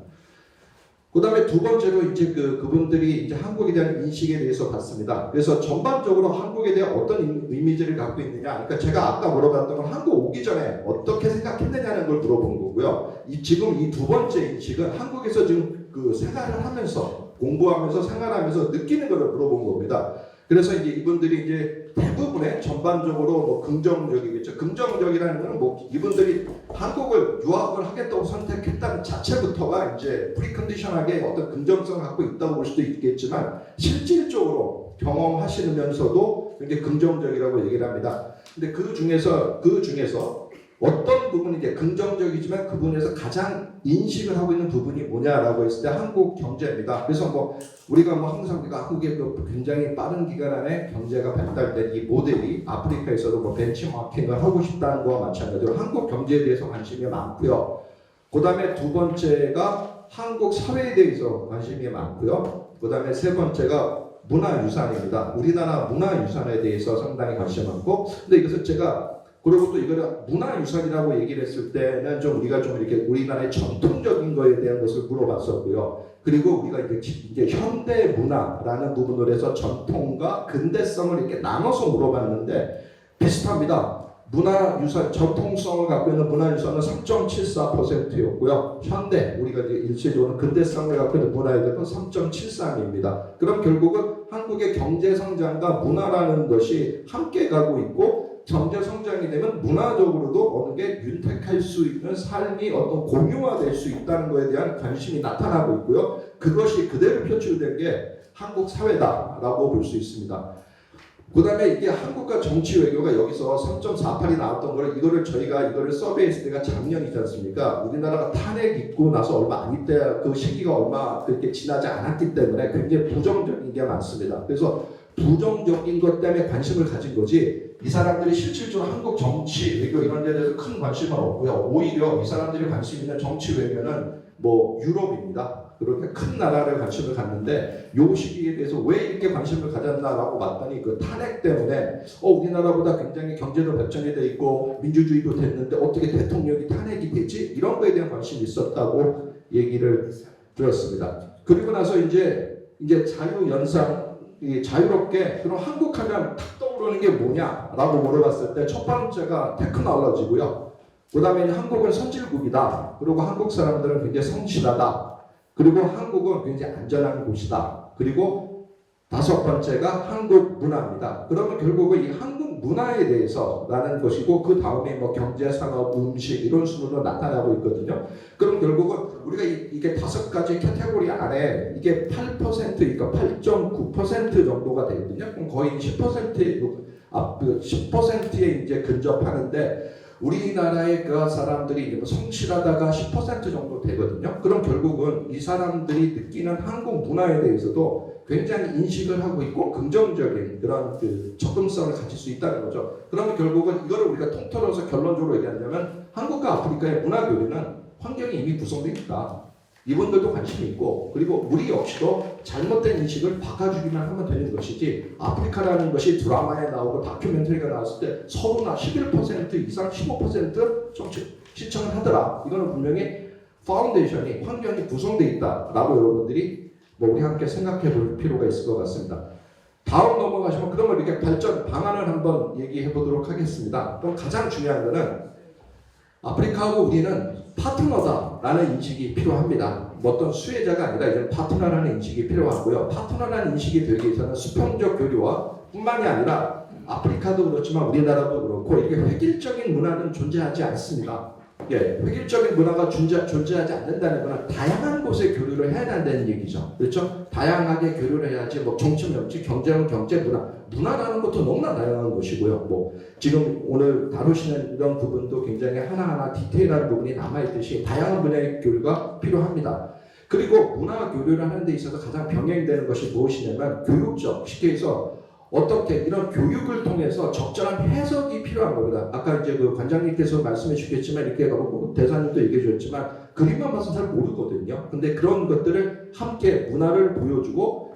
그 다음에 두 번째로 이제 그분들이 이제 한국에 대한 인식에 대해서 봤습니다. 그래서 전반적으로 한국에 대한 어떤 이미지를 갖고 있느냐. 그러니까 제가 아까 물어봤던 건 한국 오기 전에 어떻게 생각했느냐는 걸 물어본 거고요. 지금 이 두 번째 인식은 한국에서 지금 그 생활을 하면서 공부하면서 생활하면서 느끼는 걸 물어본 겁니다. 그래서 이제 이분들이 이제 대부분의 전반적으로 뭐 긍정적이겠죠. 긍정적이라는 거는 뭐 이분들이 한국을 유학을 하겠다고 선택했다는 자체부터가 이제 프리컨디션하게 어떤 긍정성을 갖고 있다고 볼 수도 있겠지만 실질적으로 경험하시면서도 굉장히 긍정적이라고 얘기를 합니다. 근데 그 중에서 어떤 부분이 이제 긍정적이지만 그 부분에서 가장 인식을 하고 있는 부분이 뭐냐라고 했을 때 한국 경제입니다. 그래서 뭐 우리가 뭐 항상 우리가 한국의 그 굉장히 빠른 기간 안에 경제가 발달된 이 모델이 아프리카에서도 뭐 벤치마킹을 하고 싶다는 거와 마찬가지로 한국 경제에 대해서 관심이 많고요. 그 다음에 두 번째가 한국 사회에 대해서 관심이 많고요. 그 다음에 세 번째가 문화유산입니다. 우리나라 문화유산에 대해서 상당히 관심이 많고, 근데 이것을 제가 그리고 또 이거를 문화유산이라고 얘기를 했을 때는 좀 우리가 좀 이렇게 우리나라의 전통적인 거에 대한 것을 물어봤었고요. 그리고 우리가 이제 현대 문화라는 부분으로 해서 전통과 근대성을 이렇게 나눠서 물어봤는데 비슷합니다. 문화유산, 전통성을 갖고 있는 문화유산은 3.74%였고요. 현대, 우리가 이제 일시적으로 근대성을 갖고 있는 문화유산은 3.73입니다. 그럼 결국은 한국의 경제 성장과 문화라는 것이 함께 가고 있고, 경제 성장이 되면 문화적으로도 어느 게 윤택할 수 있는 삶이 어떤 공유화될 수 있다는 것에 대한 관심이 나타나고 있고요. 그것이 그대로 표출된 게 한국 사회다라고 볼 수 있습니다. 그 다음에 이게 한국과 정치 외교가 여기서 3.48이 나왔던 거를 저희가 이거를 서베이했을 때가 작년이지 않습니까? 우리나라가 탄핵 있고 나서 얼마 안 이때 그 시기가 얼마 그렇게 지나지 않았기 때문에 굉장히 부정적인 게 많습니다. 그래서 부정적인 것 때문에 관심을 가진 거지 이 사람들이 실질적으로 한국 정치 외교 이런 데 대해서 큰 관심은 없고요. 오히려 이 사람들이 관심 있는 정치 외교는 뭐 유럽입니다. 그렇게 큰 나라를 관심을 갖는데 요 시기에 대해서 왜 이렇게 관심을 가졌나라고 봤더니 그 탄핵 때문에 우리나라보다 굉장히 경제도 발전이 돼 있고 민주주의도 됐는데 어떻게 대통령이 탄핵이 되지? 이런 거에 대한 관심이 있었다고 얘기를 들었습니다. 그리고 나서 이제 자유연상 자유롭게 그럼 한국 하면 탁 떠오르는 게 뭐냐라고 물어봤을 때 첫 번째가 테크놀로지고요. 그 다음에 한국은 선진국이다. 그리고 한국 사람들은 굉장히 성실하다. 그리고 한국은 굉장히 안전한 곳이다. 그리고 다섯 번째가 한국 문화입니다. 그러면 결국은 이 한국 문화에 대해서라는 것이고 그 다음에 뭐 경제, 산업, 음식 이런 식으로 나타나고 있거든요. 그럼 결국은 우리가 이게 다섯 가지 카테고리 안에 이게 8%니까 8.9% 정도가 되거든요. 그럼 거의 10%에 이제 근접하는데 우리나라의 그 사람들이 이제 성실하다가 10% 정도 되거든요. 그럼 결국은 이 사람들이 느끼는 한국 문화에 대해서도 굉장히 인식을 하고 있고 긍정적인 그런 그 접근성을 가질 수 있다는 거죠. 그러면 결국은 이거를 우리가 통틀어서 결론적으로 얘기하자면 한국과 아프리카의 문화 교류는 환경이 이미 구성되어 있다. 이분들도 관심이 있고 그리고 우리 역시도 잘못된 인식을 바꿔주기만 하면 되는 것이지 아프리카라는 것이 드라마에 나오고 다큐멘터리가 나왔을 때 서로나 11% 이상 15% 시청을 하더라. 이거는 분명히 파운데이션이 환경이 구성되어 있다라고 여러분들이 우리 함께 생각해 볼 필요가 있을 것 같습니다. 다음 넘어가시면 그러면 이렇게 발전 방안을 한번 얘기해 보도록 하겠습니다. 그럼 가장 중요한 것은 아프리카하고 우리는 파트너다라는 인식이 필요합니다. 어떤 수혜자가 아니라 이제 파트너라는 인식이 필요하고요. 파트너라는 인식이 되기 위해서는 수평적 교류와 뿐만이 아니라 아프리카도 그렇지만 우리나라도 그렇고 이게 획일적인 문화는 존재하지 않습니다. 획일적인 문화가 존재하지 않는다는 것은 다양한 곳에 교류를 해야 한다는 얘기죠. 그렇죠? 다양하게 교류를 해야지 뭐 정치, 경제는 경제, 문화라는 것도 너무나 다양한 것이고요. 지금 오늘 다루시는 이런 부분도 굉장히 하나하나 디테일한 부분이 남아있듯이 다양한 분야의 교류가 필요합니다. 그리고 문화 교류를 하는 데 있어서 가장 병행되는 것이 무엇이냐면 교육적, 쉽게 해서 어떻게 이런 교육을 통해서 적절한 해석이 필요한 겁니다. 아까 이제 그 관장님께서 말씀해 주셨지만 이렇게 대사님도 얘기해 주셨지만 그림만 봐서 잘 모르거든요. 근데 그런 것들을 함께 문화를 보여주고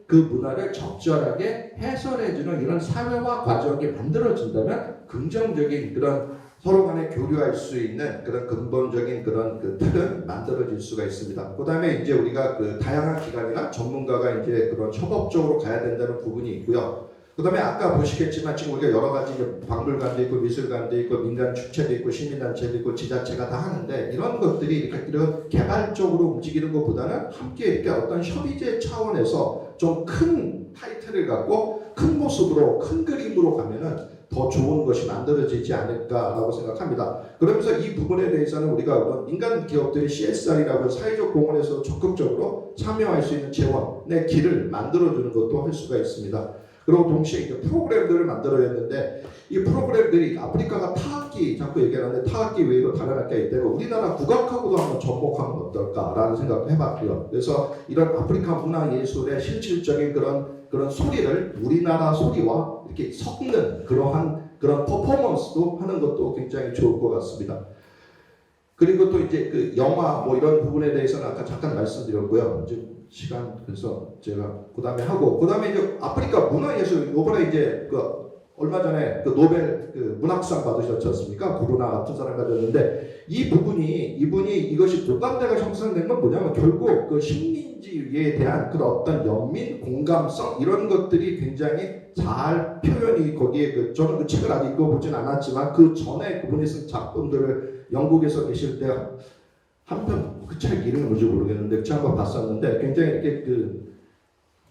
그 문화를 적절하게 해설해주는 이런 사회화 과정이 만들어진다면 긍정적인 그런 서로 간에 교류할 수 있는 그런 근본적인 그런 그 틀은 만들어질 수가 있습니다. 그 다음에 이제 우리가 그 다양한 기관이나 전문가가 이제 그런 협업적으로 가야 된다는 부분이 있고요. 그 다음에 아까 보시겠지만 지금 우리가 여러 가지 박물관도 있고 미술관도 있고 민간 축제도 있고 시민단체도 있고 지자체가 다 하는데 이런 것들이 이런 개발적으로 움직이는 것보다는 함께 이렇게 어떤 협의제 차원에서 좀 큰 타이틀을 갖고 큰 모습으로 큰 그림으로 가면은 더 좋은 것이 만들어지지 않을까라고 생각합니다. 그러면서 이 부분에 대해서는 우리가 민간 기업들이 CSR이라고 사회적 공헌에서 적극적으로 참여할 수 있는 재원의 길을 만들어주는 것도 할 수가 있습니다. 그리고 동시에 이제 프로그램들을 만들어야 했는데 이 프로그램들이 아프리카가 타악기 자꾸 얘기하는데 타악기 외에도 다른 학교가 있기 때문에 우리나라 국악하고도 한번 접목하면 어떨까라는 생각을 해봤고요. 그래서 이런 아프리카 문화 예술의 실질적인 그런 소리를 우리나라 소리와 이렇게 섞는 그런 퍼포먼스도 하는 것도 굉장히 좋을 것 같습니다. 그리고 또 이제 그 영화 뭐 이런 부분에 대해서는 아까 잠깐 말씀드렸고요. 이제 시간 그래서 제가 그다음에 이제 아프리카 문화예술 이번에 이제 그 얼마 전에 그 노벨 그 문학상 받으셨지 않습니까? 구루나 같은 사람 가졌는데 이분이 이것이 공감대가 형성된 건 뭐냐면 결국 그 식민지에 대한 그런 어떤 연민 공감성 이런 것들이 굉장히 잘 표현이 거기에 저는 그 책을 아직 읽어보진 않았지만 그 전에 그분이 쓴 작품들을 영국에서 계실 때 한편 그 책 이름이 뭔지 모르겠는데 그 책 한번 봤었는데 굉장히 이렇게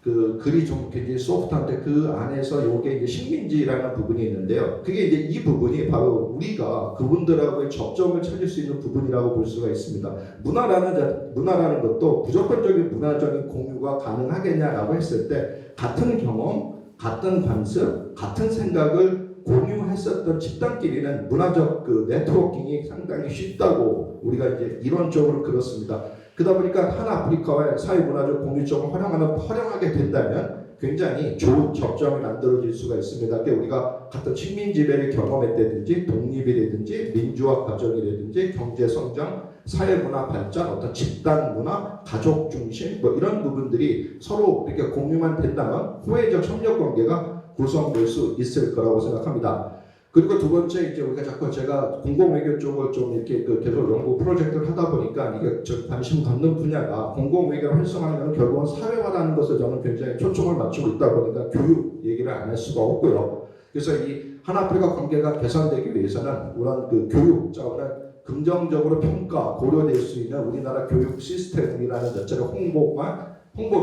그 글이 좀 굉장히 소프트한데 그 안에서 요게 이제 식민지라는 부분이 있는데요. 그게 이제 이 부분이 바로 우리가 그분들하고의 접점을 찾을 수 있는 부분이라고 볼 수가 있습니다. 문화라는 것도 무조건적인 문화적인 공유가 가능하겠냐라고 했을 때 같은 경험, 같은 관습, 같은 생각을 공유했었던 집단끼리는 문화적 그 네트워킹이 상당히 쉽다고 우리가 이제 이론적으로 그렇습니다. 그러다 보니까 한 아프리카와의 사회문화적 공유점을 활용하게 된다면 굉장히 좋은 접점이 만들어질 수가 있습니다. 우리가 같은 식민지배를 경험했다든지 독립이라든지 민주화 과정이라든지 경제 성장, 사회문화 발전, 어떤 집단문화, 가족 중심 뭐 이런 부분들이 서로 이렇게 공유만 된다면 호혜적 협력 관계가 구성될 수 있을 거라고 생각합니다. 그리고 두 번째 이제 우리가 자꾸 제가 공공외교 쪽을 좀 이렇게 계속 연구 프로젝트를 하다 보니까 이게 저 관심 갖는 분야가 공공외교를 활성화하는 결국은 사회화라는 것을 저는 굉장히 초점을 맞추고 있다 보니까 교육 얘기를 안 할 수가 없고요. 그래서 이 한아프리카 관계가 개선되기 위해서는 그런 그 교육 자원을 긍정적으로 평가 고려될 수 있는 우리나라 교육 시스템이라는 자체를 홍보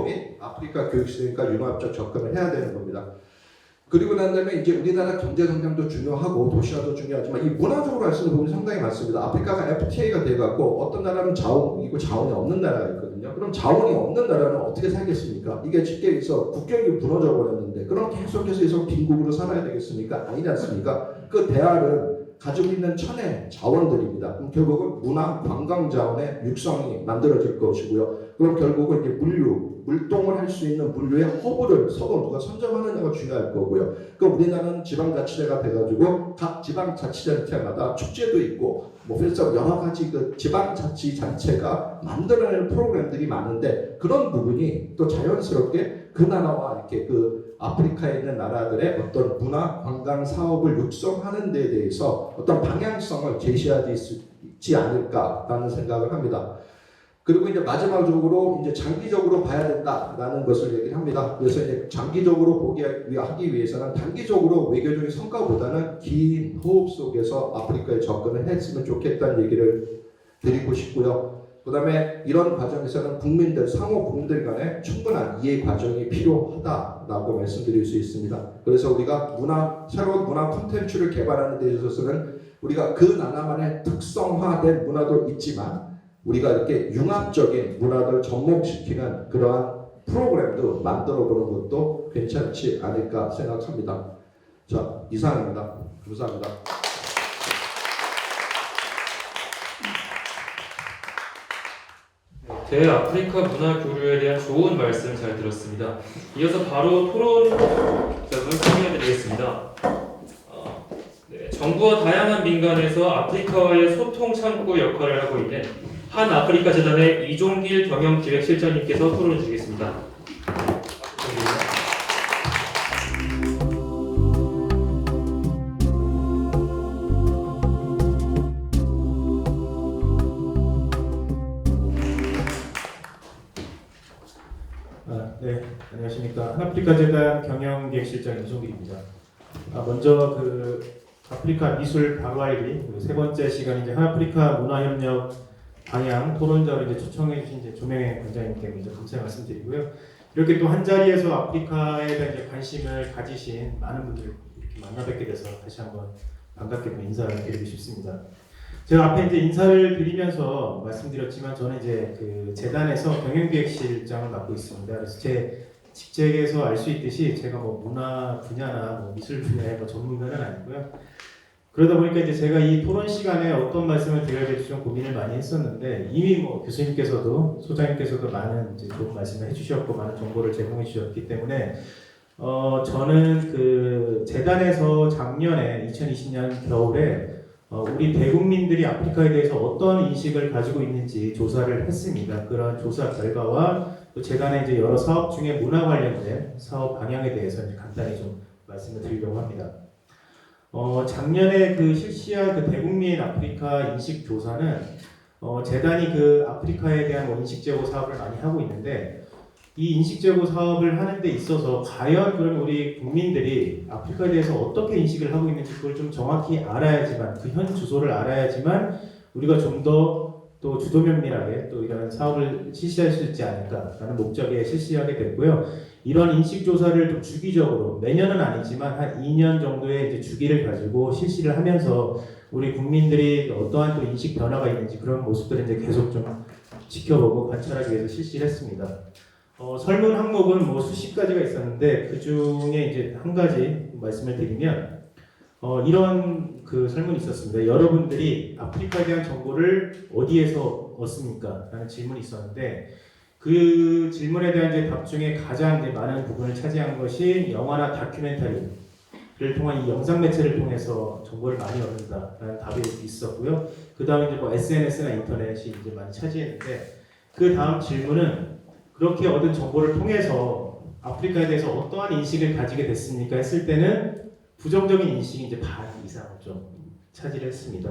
및 아프리카 교육 시스템과 융합적 접근을 해야 되는 겁니다. 그리고 난 다음에 이제 우리나라 경제 성장도 중요하고 도시화도 중요하지만 이 문화적으로 할 수 있는 부분이 상당히 많습니다. 아프리카가 FTA가 돼갖고 어떤 나라는 자원이고 자원이 없는 나라가 있거든요. 그럼 자원이 없는 나라는 어떻게 살겠습니까? 이게 쉽게 해서 국경이 무너져 버렸는데 그럼 계속해서 빈국으로 살아야 되겠습니까? 아니지 않습니까? 그 대안은 가지고 있는 천혜 자원들입니다. 그럼 결국은 문화, 관광 자원의 육성이 만들어질 것이고요. 그럼 결국은 이제 물동을 할 수 있는 물류의 허브를 서로 누가 선점하느냐가 중요할 거고요. 그럼 우리나라는 지방자치제가 돼가지고 각 지방자치단체마다 축제도 있고 뭐 그래서 여러 가지 그 지방자치단체가 만들어내는 프로그램들이 많은데 그런 부분이 또 자연스럽게 그 나라와 이렇게 그 아프리카에 있는 나라들의 어떤 문화 관광 사업을 육성하는 데에 대해서 어떤 방향성을 제시할 수 있지 않을까라는 생각을 합니다. 그리고 이제 마지막으로 이제 장기적으로 봐야 된다라는 것을 얘기를 합니다. 그래서 이제 장기적으로 하기 위해서는 단기적으로 외교적인 성과보다는 긴 호흡 속에서 아프리카에 접근을 했으면 좋겠다는 얘기를 드리고 싶고요. 그 다음에 이런 과정에서는 상호 국민들 간에 충분한 이해 과정이 필요하다라고 말씀드릴 수 있습니다. 그래서 우리가 새로운 문화 콘텐츠를 개발하는 데 있어서는 우리가 그 나라만의 특성화된 문화도 있지만 우리가 이렇게 융합적인 문화를 접목시키는 그러한 프로그램도 만들어보는 것도 괜찮지 않을까 생각합니다. 자, 이상입니다. 감사합니다. 대아프리카 문화 교류에 대한 좋은 말씀 잘 들었습니다. 이어서 바로 토론을 참여해드리겠습니다. 정부와 다양한 민간에서 아프리카와의 소통 창구 역할을 하고 있는 한 아프리카 재단의 이종길 경영기획실장님께서 토론을 주시겠습니다. 네, 안녕하십니까. 한아프리카 재단 경영기획실장 이종길입니다. 먼저 그 아프리카 미술 방화일이 세 번째 시간 이제 한아프리카 문화협력 방향 토론자로 이제 초청해 주신 조명혜 관장님께 먼저 감사의 말씀드리고요. 이렇게 또 한 자리에서 아프리카에 대한 이제 관심을 가지신 많은 분들을 이렇게 만나 뵙게 돼서 다시 한번 반갑게 또 인사를 드리고 싶습니다. 제가 앞에 이제 인사를 드리면서 말씀드렸지만 저는 이제 그 재단에서 경영기획실장을 맡고 있습니다. 그래서 제 직책에서 알 수 있듯이 제가 뭐 문화 분야나 뭐 미술 분야의 뭐 전문가는 아니고요. 그러다 보니까 이제 제가 이 토론 시간에 어떤 말씀을 드려야 될지 좀 고민을 많이 했었는데 이미 뭐 교수님께서도 소장님께서도 많은 이제 좋은 말씀을 해주셨고 많은 정보를 제공해 주셨기 때문에 저는 그 재단에서 작년에 2020년 겨울에 우리 대국민들이 아프리카에 대해서 어떤 인식을 가지고 있는지 조사를 했습니다. 그런 조사 결과와 또 재단의 이제 여러 사업 중에 문화 관련된 사업 방향에 대해서 이제 간단히 좀 말씀을 드리려고 합니다. 작년에 그 실시한 그 대국민 아프리카 인식 조사는 재단이 그 아프리카에 대한 뭐 인식 제고 사업을 많이 하고 있는데 이 인식 제고 사업을 하는 데 있어서 과연 그럼 우리 국민들이 아프리카에 대해서 어떻게 인식을 하고 있는지 그걸 좀 정확히 알아야지만 그 현 주소를 알아야지만 우리가 좀 더 또 주도 면밀하게 또 이런 사업을 실시할 수 있지 않을까라는 목적에 실시하게 됐고요. 이런 인식 조사를 좀 주기적으로 매년은 아니지만 한 2년 정도의 이제 주기를 가지고 실시를 하면서 우리 국민들이 어떠한 또 인식 변화가 있는지 그런 모습들을 이제 계속 좀 지켜보고 관찰하기 위해서 실시를 했습니다. 설문 항목은 뭐 수십 가지가 있었는데 그 중에 이제 한 가지 말씀을 드리면 이런 그 설문이 있었습니다. 여러분들이 아프리카에 대한 정보를 어디에서 얻습니까? 라는 질문이 있었는데 그 질문에 대한 이제 답 중에 가장 이제 많은 부분을 차지한 것이 영화나 다큐멘터리를 통한 이 영상 매체를 통해서 정보를 많이 얻는다라는 답이 있었고요. 그 다음에 이제 뭐 SNS나 인터넷이 이제 많이 차지했는데 그 다음 질문은 그렇게 얻은 정보를 통해서 아프리카에 대해서 어떠한 인식을 가지게 됐습니까? 했을 때는 부정적인 인식이 이제 반 이상을 좀 차지를 했습니다.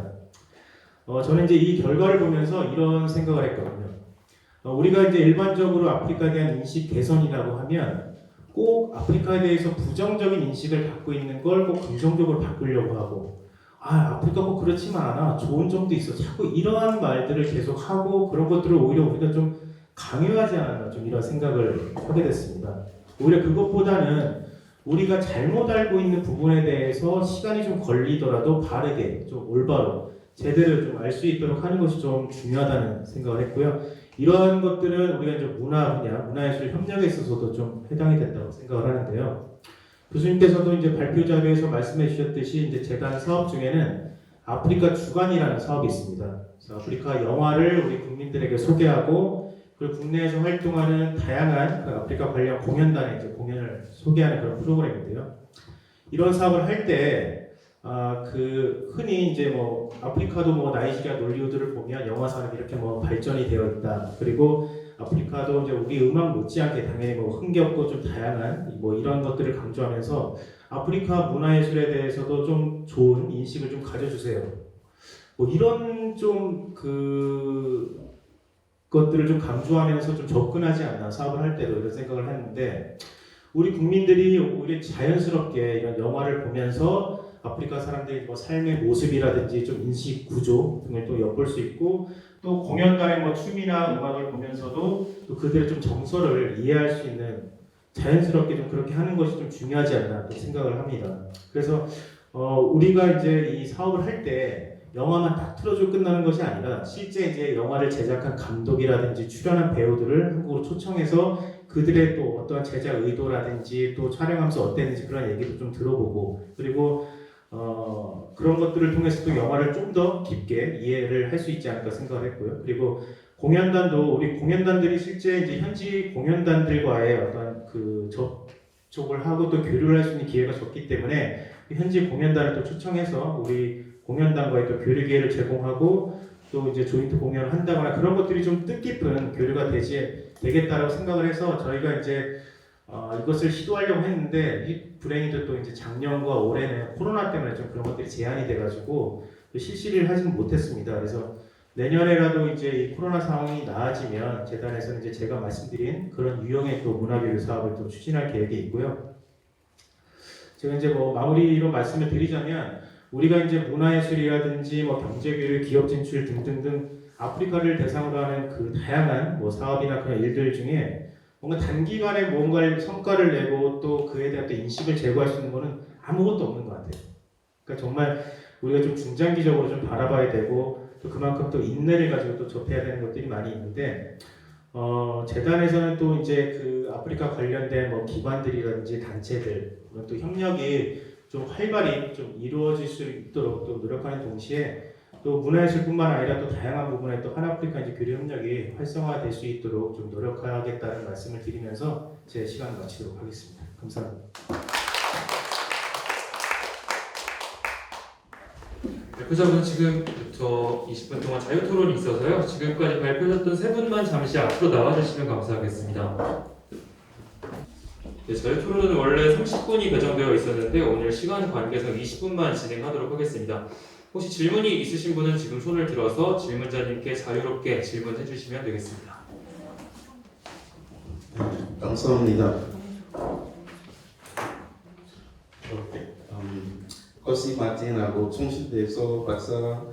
저는 이제 이 결과를 보면서 이런 생각을 했거든요. 우리가 이제 일반적으로 아프리카에 대한 인식 개선이라고 하면 꼭 아프리카에 대해서 부정적인 인식을 갖고 있는 걸 꼭 긍정적으로 바꾸려고 하고 아프리카 꼭 그렇지만 않아 좋은 점도 있어 자꾸 이러한 말들을 계속 하고 그런 것들을 오히려 우리가 좀 강요하지 않았나 좀 이런 생각을 하게 됐습니다. 오히려 그것보다는 우리가 잘못 알고 있는 부분에 대해서 시간이 좀 걸리더라도 바르게 좀 올바로 제대로 좀 알 수 있도록 하는 것이 좀 중요하다는 생각을 했고요. 이러한 것들은 우리가 이제 문화 분야, 문화예술 협력에 있어서도 좀 해당이 된다고 생각을 하는데요. 교수님께서도 이제 발표 자료에서 말씀해 주셨듯이 이제 재단 사업 중에는 아프리카 주간이라는 사업이 있습니다. 그래서 아프리카 영화를 우리 국민들에게 소개하고 그리고 국내에서 활동하는 다양한 그 아프리카 관련 공연단의 이제 공연을 소개하는 그런 프로그램인데요. 이런 사업을 할 때 그 흔히 이제 뭐 아프리카도 뭐 나이지리아 놀리우드를 보면 영화산업이 이렇게 뭐 발전이 되어 있다. 그리고 아프리카도 이제 우리 음악 못지않게 당연히 뭐 흥겹고 좀 다양한 뭐 이런 것들을 강조하면서 아프리카 문화예술에 대해서도 좀 좋은 인식을 좀 가져주세요. 뭐 이런 좀 그 것들을 좀 강조하면서 좀 접근하지 않나 사업을 할 때도 이런 생각을 했는데 우리 국민들이 오히려 자연스럽게 이런 영화를 보면서 아프리카 사람들의 뭐 삶의 모습이라든지 좀 인식 구조 등을 또 엿볼 수 있고 또 공연단의 뭐 춤이나 음악을 보면서도 또 그들의 좀 정서를 이해할 수 있는 자연스럽게 좀 그렇게 하는 것이 좀 중요하지 않나 또 생각을 합니다. 그래서 우리가 이제 이 사업을 할 때 영화만 딱 틀어주고 끝나는 것이 아니라 실제 이제 영화를 제작한 감독이라든지 출연한 배우들을 한국으로 초청해서 그들의 또 어떠한 제작 의도라든지 또 촬영하면서 어땠는지 그런 얘기도 좀 들어보고 그리고 그런 것들을 통해서 또 영화를 좀 더 깊게 이해를 할 수 있지 않을까 생각을 했고요. 그리고 공연단도 우리 공연단들이 실제 이제 현지 공연단들과의 어떤 그 접촉을 하고 또 교류를 할 수 있는 기회가 적기 때문에 현지 공연단을 또 초청해서 우리 공연단과의 또 교류 기회를 제공하고 또 이제 조인트 공연을 한다거나 그런 것들이 좀 뜻깊은 교류가 되겠다라고 생각을 해서 저희가 이제 이것을 시도하려고 했는데 불행히도 또 이제 작년과 올해는 코로나 때문에 좀 그런 것들이 제한이 돼가지고 실시를 하지는 못했습니다. 그래서 내년에라도 이제 이 코로나 상황이 나아지면 재단에서는 이제 제가 말씀드린 그런 유형의 또 문화교육 사업을 또 추진할 계획이 있고요. 제가 이제 뭐 마무리로 말씀을 드리자면 우리가 이제 문화예술이라든지 뭐 경제교육, 기업 진출 등등등 아프리카를 대상으로 하는 그 다양한 뭐 사업이나 그런 일들 중에 뭔가 단기간에 뭔가를 성과를 내고 또 그에 대한 또 인식을 제고할 수 있는 거는 아무것도 없는 것 같아요. 그러니까 정말 우리가 좀 중장기적으로 좀 바라봐야 되고 또 그만큼 또 인내를 가지고 또 접해야 되는 것들이 많이 있는데 재단에서는 또 이제 그 아프리카 관련된 뭐 기관들이라든지 단체들 또 협력이 좀 활발히 좀 이루어질 수 있도록 또 노력하는 동시에 또 문화예술뿐만 아니라 또 다양한 부분에 또 한아프리카 이제 교류 협력이 활성화될 수 있도록 좀 노력하겠다는 말씀을 드리면서 제 시간을 마치도록 하겠습니다. 감사합니다. 대표자분 지금부터 20분 동안 자유 토론이 있어서요. 지금까지 발표하셨던 세 분만 잠시 앞으로 나와주시면 감사하겠습니다. 네, 자유 토론은 원래 30분이 배정되어 있었는데 오늘 시간 관계상 20분만 진행하도록 하겠습니다. 혹시 질문이 있으신 분은 지금 손을 들어서 질문자님께 자유롭게 질문해 주시면 되겠습니다. 감사합니다. 코시 마틴하고 총실대에서 박사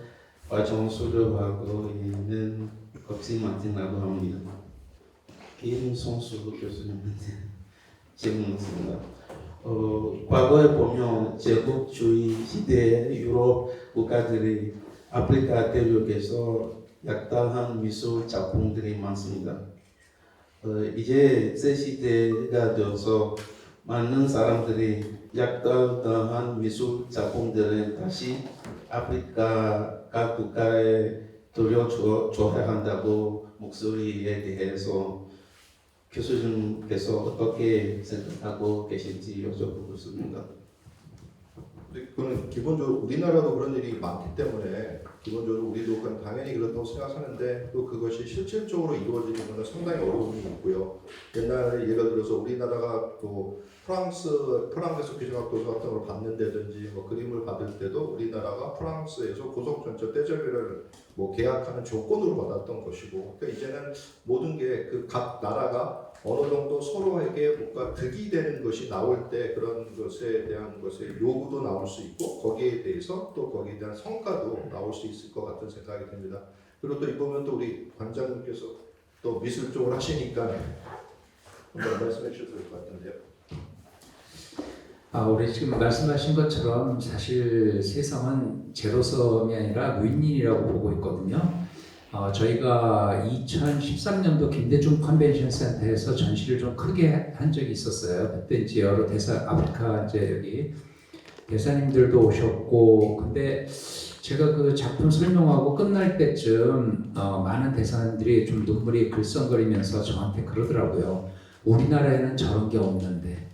과정 수료하고 있는 코시 마틴이라고 합니다. 김성수 교수님한테 질문했습니다. 과거에 보면 제국주의 시대의 유럽 국가들이 아프리카 대륙에서 약탈한 미술 작품들이 많습니다. 이제 새 시대가 되어서 많은 사람들이 약탈당한 미술 작품들을 다시 아프리카 각 국가에 돌려줘야 한다고 목소리에 대해서 교수님께서 어떻게 생각하고 계신지 여쭤보고 있습니다. 그거는 기본적으로 우리나라도 그런 일이 많기 때문에 기본적으로 우리도 그건 당연히 그렇다고 생각하는데 또 그것이 실질적으로 이루어지는 것은 상당히 어려움이 있고요. 옛날에 예를 들어서 우리나라가 또 프랑스에서 귀족학도서 같은 걸 받는다든지 뭐 그림을 받을 때도 우리나라가 프랑스에서 고속전철 떼저비를 뭐 계약하는 조건으로 받았던 것이고, 그러니까 이제는 모든 게 그 각 나라가 어느 정도 서로에게 뭔가 득이 되는 것이 나올 때 그런 것에 대한 것의 요구도 나올 수 있고 거기에 대해서 또 거기에 대한 성과도 나올 수 있을 것 같은 생각이 듭니다. 그리고 또 이보면 또 우리 관장님께서 또 미술 쪽을 하시니까 한번 말씀해 주셔도 될 것 같은데요. 우리 지금 말씀하신 것처럼 사실 세상은 제로섬이 아니라 윈윈이라고 보고 있거든요. 저희가 2013년도 김대중 컨벤션 센터에서 전시를 좀 크게 한 적이 있었어요. 그때 이제 여러 아프리카 이제 여기 대사님들도 오셨고, 근데 제가 그 작품 설명하고 끝날 때쯤 많은 대사님들이 좀 눈물이 글썽거리면서 저한테 그러더라고요. 우리나라에는 저런 게 없는데.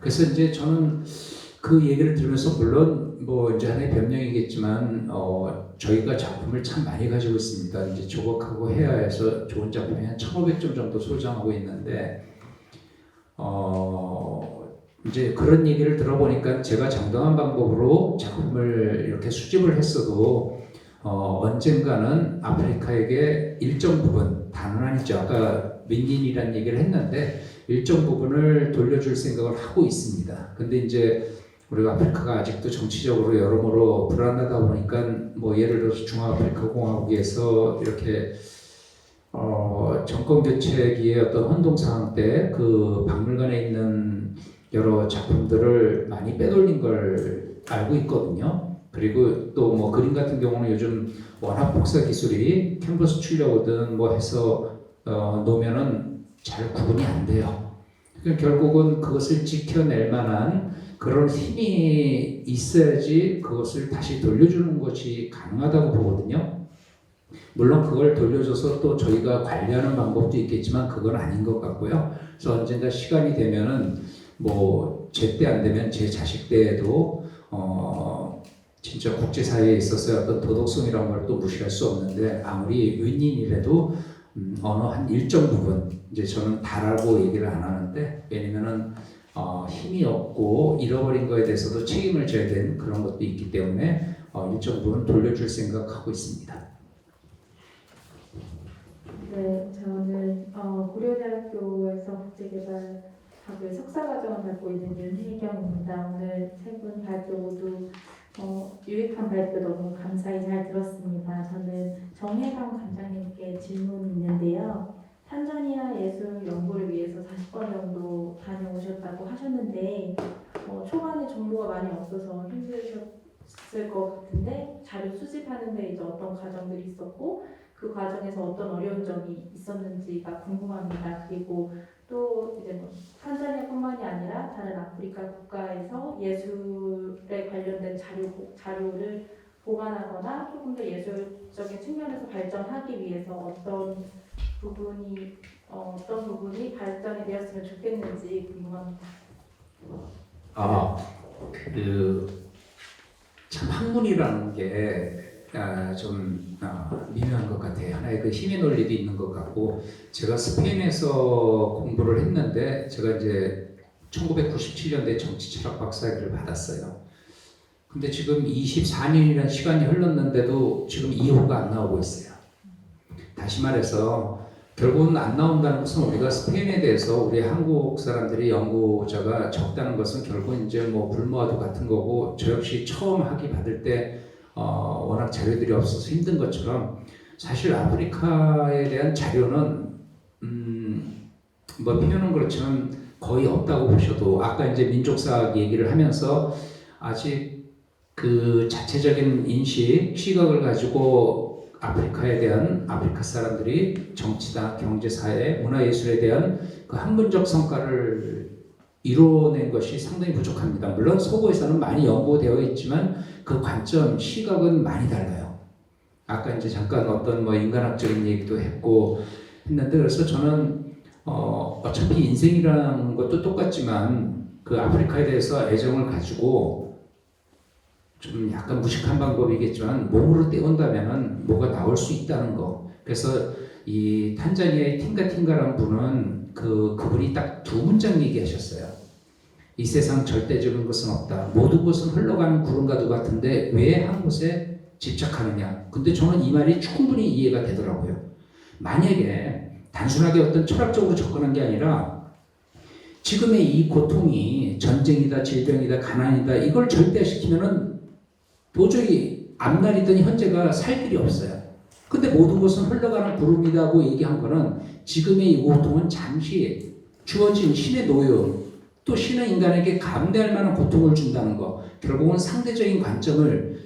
그래서 이제 저는 그 얘기를 들으면서 물론 뭐 이제 하나의 변명이겠지만 저희가 작품을 참 많이 가지고 있습니다. 이제 조각하고 해야해서 좋은 작품이 한 1,500점 정도 소장하고 있는데 이제 그런 얘기를 들어보니까 제가 정당한 방법으로 작품을 이렇게 수집을 했어도 언젠가는 아프리카에게 일정 부분, 다는 아니죠. 아까 민닌이라는 얘기를 했는데 일정 부분을 돌려줄 생각을 하고 있습니다. 근데 이제 우리가 아프리카가 아직도 정치적으로 여러모로 불안하다 보니까 뭐 예를 들어서 중앙아프리카 공화국에서 이렇게 정권 교체기의 어떤 혼동 상황 때 그 박물관에 있는 여러 작품들을 많이 빼돌린 걸 알고 있거든요. 그리고 또 뭐 그림 같은 경우는 요즘 워낙 복사 기술이 캔버스 출력이든 뭐 해서 놓으면은 잘 구분이 안 돼요. 그러니까 결국은 그것을 지켜낼 만한 그런 힘이 있어야지 그것을 다시 돌려주는 것이 가능하다고 보거든요. 물론 그걸 돌려줘서 또 저희가 관리하는 방법도 있겠지만 그건 아닌 것 같고요. 그래서 언젠가 시간이 되면은 뭐 제때 안 되면 제 자식 때에도 진짜 국제사회에 있어서 어떤 도덕성이라는 걸 또 무시할 수 없는데 아무리 윈윈이라도 어느 한 일정 부분 이제 저는 다라고 얘기를 안 하는데 왜냐면은 힘이 없고 잃어버린 거에 대해서도 책임을 져야 되는 그런 것도 있기 때문에 일정 부분 돌려줄 생각하고 있습니다. 네, 저는 고려대학교에서 국제개발학을 석사과정을 갖고 있는 윤혜경입니다. 오늘 세 분 발표 모두 유익한 발표 너무 감사히 잘 들었습니다. 저는 정혜강 관장님께 질문이 있는데요. 탄자니아 예술 연구를 위해서 40번 정도 다녀오셨다고 하셨는데 초반에 정보가 많이 없어서 힘드셨을 것 같은데 자료 수집하는데 이제 어떤 과정들이 있었고 그 과정에서 어떤 어려운 점이 있었는지가 궁금합니다. 그리고 또 이제 뭐 탄자니아뿐만이 아니라 다른 아프리카 국가에서 예술에 관련된 자료를 보관하거나 조금 더 예술적인 측면에서 발전하기 위해서 어떤 부분이 발전이 되었으면 좋겠는지 궁금합니다. 참 학문이라는 게 좀 미묘한 것 같아요. 하나의 그 힘의 논리도 있는 것 같고, 제가 스페인에서 공부를 했는데 제가 이제 1997년도에 정치 철학 박사학위를 받았어요. 근데 지금 24년이라는 시간이 흘렀는데도 지금 이호가 안 나오고 있어요. 다시 말해서 결국은 안 나온다는 것은 우리가 스페인에 대해서 우리 한국 사람들이 연구자가 적다는 것은 결국은 이제 뭐 불모아도 같은 거고, 저 역시 처음 학위 받을 때 워낙 자료들이 없어서 힘든 것처럼 사실 아프리카에 대한 자료는 뭐 표현은 그렇지만 거의 없다고 보셔도, 아까 이제 민족사학 얘기를 하면서 아직 그 자체적인 인식, 시각을 가지고 아프리카에 대한 아프리카 사람들이 정치다, 경제, 사회, 문화예술에 대한 그 학문적 성과를 이뤄낸 것이 상당히 부족합니다. 물론 서구에서는 많이 연구되어 있지만 그 관점, 시각은 많이 달라요. 아까 이제 잠깐 어떤 뭐 인간학적인 얘기도 했는데, 그래서 저는 어차피 인생이라는 것도 똑같지만 그 아프리카에 대해서 애정을 가지고 좀 약간 무식한 방법이겠지만 몸으로 때운다면은 뭐가 나올 수 있다는 거. 그래서 이 탄자니아의 팅가팅가라는 분은 그분이 딱 두 문장 얘기하셨어요. 이 세상 절대적인 것은 없다. 모든 것은 흘러가는 구름과도 같은데 왜 한 곳에 집착하느냐. 근데 저는 이 말이 충분히 이해가 되더라고요. 만약에 단순하게 어떤 철학적으로 접근한 게 아니라 지금의 이 고통이 전쟁이다, 질병이다, 가난이다, 이걸 절대시키면은 도저히 앞날이든 현재가 살 길이 없어요. 근데 모든 것은 흘러가는 구름이라고 얘기한 거는 지금의 이 고통은 잠시 주어진 신의 노여, 또 신은 인간에게 감내할 만한 고통을 준다는 거. 결국은 상대적인 관점을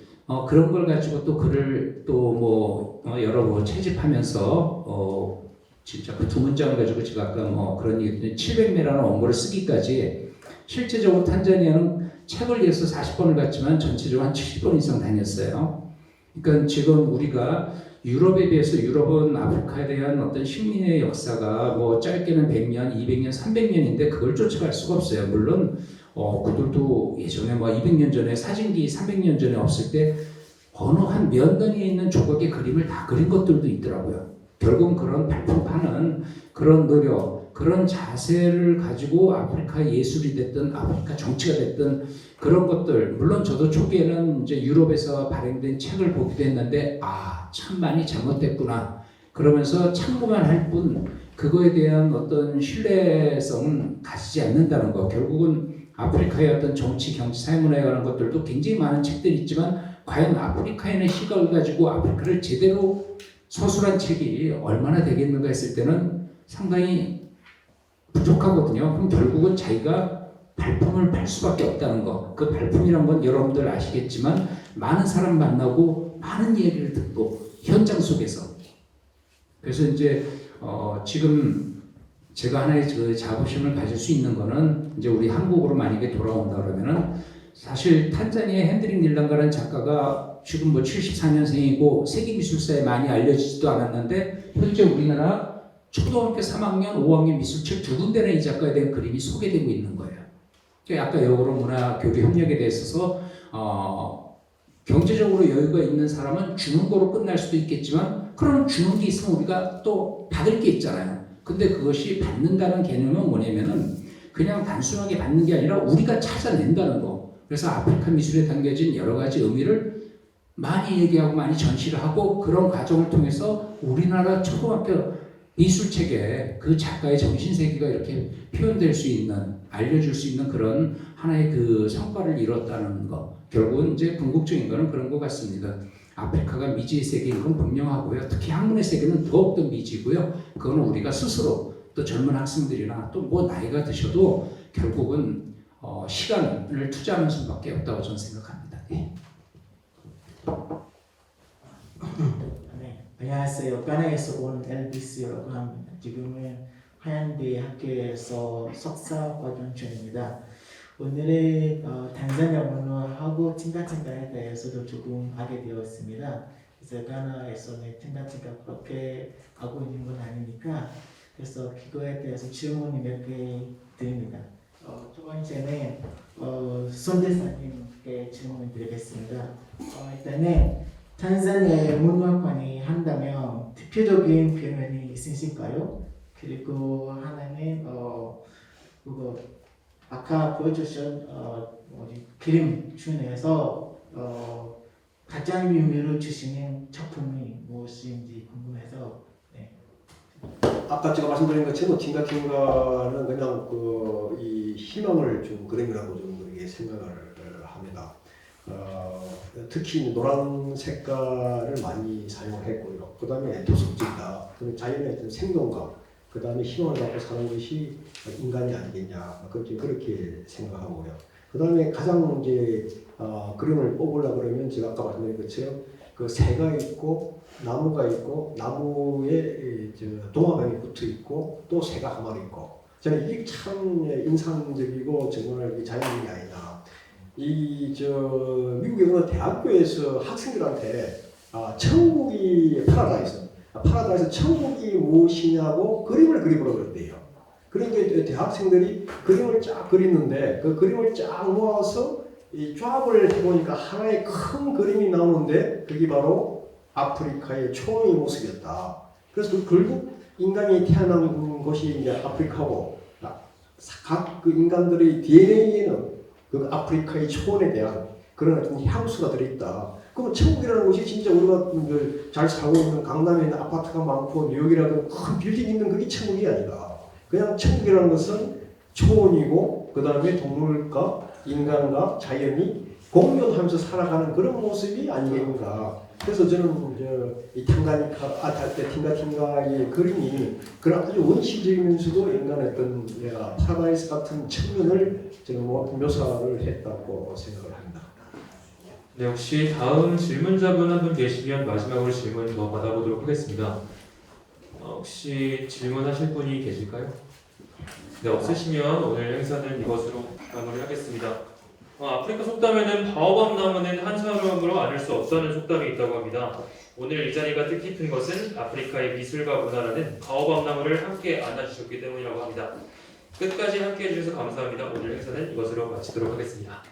그런 걸 가지고 또 글을 또 여러 번 채집하면서 진짜 그 두 문장을 가지고 제가 아까 그런 얘기 700매라는 원고를 쓰기까지 실제적으로 탄자니아는 책을 위해서 40번을 갔지만 전체적으로 한 70번 이상 다녔어요. 그러니까 지금 우리가 유럽에 비해서 유럽은 아프리카에 대한 어떤 식민의 역사가 짧게는 100년, 200년, 300년인데 그걸 쫓아갈 수가 없어요. 물론 그들도 예전에 200년 전에 사진기 300년 전에 없을 때 어느 한 면단위에 있는 조각의 그림을 다 그린 것들도 있더라고요. 결국은 그런 발품파는 그런 노력, 그런 자세를 가지고 아프리카 예술이 됐든 아프리카 정치가 됐든 그런 것들, 물론 저도 초기에는 이제 유럽에서 발행된 책을 보기도 했는데 참 많이 잘못됐구나 그러면서 참고만 할 뿐 그거에 대한 어떤 신뢰성은 가지지 않는다는 거. 결국은 아프리카의 어떤 정치, 경제, 사회문화에 관한 것들도 굉장히 많은 책들이 있지만 과연 아프리카인의 시각을 가지고 아프리카를 제대로 서술한 책이 얼마나 되겠는가 했을 때는 상당히 부족하거든요. 그럼 결국은 자기가 발품을 팔 수밖에 없다는 거. 그 발품이란 건 여러분들 아시겠지만 많은 사람 만나고 많은 얘기를 듣고 현장 속에서. 그래서 이제 지금 제가 하나의 그 자부심을 가질 수 있는 거는 이제 우리 한국으로 만약에 돌아온다 그러면은 사실 탄자니아 핸드릭 닐랑가라는 작가가 지금 74년생이고 세계미술사에 많이 알려지지도 않았는데 현재 우리나라 초등학교 3학년, 5학년 미술책 2군데나 이 작가에 대한 그림이 소개되고 있는 거예요. 아까 여러 문화 교류 협력에 대해서 경제적으로 여유가 있는 사람은 주는 거로 끝날 수도 있겠지만 그럼 주는 게 있으면 우리가 또 받을 게 있잖아요. 근데 그것이 받는다는 개념은 뭐냐면은 그냥 단순하게 받는 게 아니라 우리가 찾아낸다는 거. 그래서 아프리카 미술에 담겨진 여러 가지 의미를 많이 얘기하고 많이 전시를 하고 그런 과정을 통해서 우리나라 초등학교 미술책에 그 작가의 정신세계가 이렇게 표현될 수 있는, 알려줄 수 있는 그런 하나의 그 성과를 이뤘다는 거. 결국은 이제 궁극적인 거는 그런 것 같습니다. 아프리카가 미지의 세계인 건 분명하고요. 특히 학문의 세계는 더욱더 미지고요. 그거는 우리가 스스로 또 젊은 학생들이나 또 뭐 나이가 드셔도 결국은 시간을 투자하는 수밖에 없다고 저는 생각합니다. 예. 네, 안녕하세요. 까나에서 온 LBC라고 합니다. 지금은 하얀대 학교에서 석사 과정 중입니다. 오늘은 탄자니아 문화하고 팅가팅가에 대해서도 조금 알게 되었습니다. 그래서 가나에서는 팅가팅가 그렇게 하고 있는 건 아니니까 그래서 그거에 대해서 질문이 몇 개 드립니다. 첫 번째는 손대사님께 질문을 드리겠습니다. 일단은 탄자니아의 문화관이 한다면 대표적인 표현이 있으실까요? 그리고 하나는 그거 아까 보여주신 그림 중에서 가장 의미를 주시는 작품이 무엇인지 궁금해서. 네. 아까 제가 말씀드린 것처럼 팅가팅가는 그냥 이 희망을 준 그림이라고 좀 그렇게 생각을 합니다. 특히 노란 색깔을 많이 사용했고요. 그 다음에 도속적이다. 그다음에 자연의 어떤 생동감, 그 다음에 희망을 갖고 사는 것이 인간이 아니겠냐. 그렇게 생각하고요. 그 다음에 가장 이제 그림을 뽑으려고 그러면 제가 아까 말씀드린 것처럼 그 새가 있고 나무가 있고 나무에 동화뱀이 붙어 있고 또 새가 한 마리 있고 저는 이게 참 인상적이고 정말 자연이 아니냐. 미국의 어느 대학교에서 학생들한테 천국이 파라다이스 천국이 무엇이냐고 그림을 그리보라고 그랬대요. 그러니까 대학생들이 그림을 쫙 그리는데 그 그림을 쫙 모아서 이 조합을 해보니까 하나의 큰 그림이 나오는데 그게 바로 아프리카의 초원의 모습이었다. 그래서 결국 인간이 태어난 곳이 이제 아프리카고 각 그 인간들의 DNA에는 그 아프리카의 초원에 대한 그런 어떤 향수가 들어있다. 그럼 천국이라는 곳이 진짜 우리가 잘 살고 있는 강남에 있는 아파트가 많고 뉴욕이라든 큰 빌딩 있는 그게 천국이 아니다. 그냥 천국이라는 것은 초원이고 그 다음에 동물과 인간과 자연이 공존하면서 살아가는 그런 모습이 아니겠는가. 그래서 저는 이 팅가팅가의 그림이 그런 아주 원시적이면서도 인간의 어떤 파라다이스 같은 측면을 저는 묘사를 했다고 생각을 합니다. 네, 혹시 다음 질문자분 한 분 계시면 마지막으로 질문 더 받아보도록 하겠습니다. 혹시 질문하실 분이 계실까요? 네, 없으시면 오늘 행사는 이것으로 마무리하겠습니다. 아프리카 속담에는 바오밥 나무는 한 사람으로 안을 수 없다는 속담이 있다고 합니다. 오늘 이 자리가 뜻깊은 것은 아프리카의 미술과 문화라는 바오밥 나무를 함께 안아주셨기 때문이라고 합니다. 끝까지 함께 해주셔서 감사합니다. 오늘 행사는 이것으로 마치도록 하겠습니다.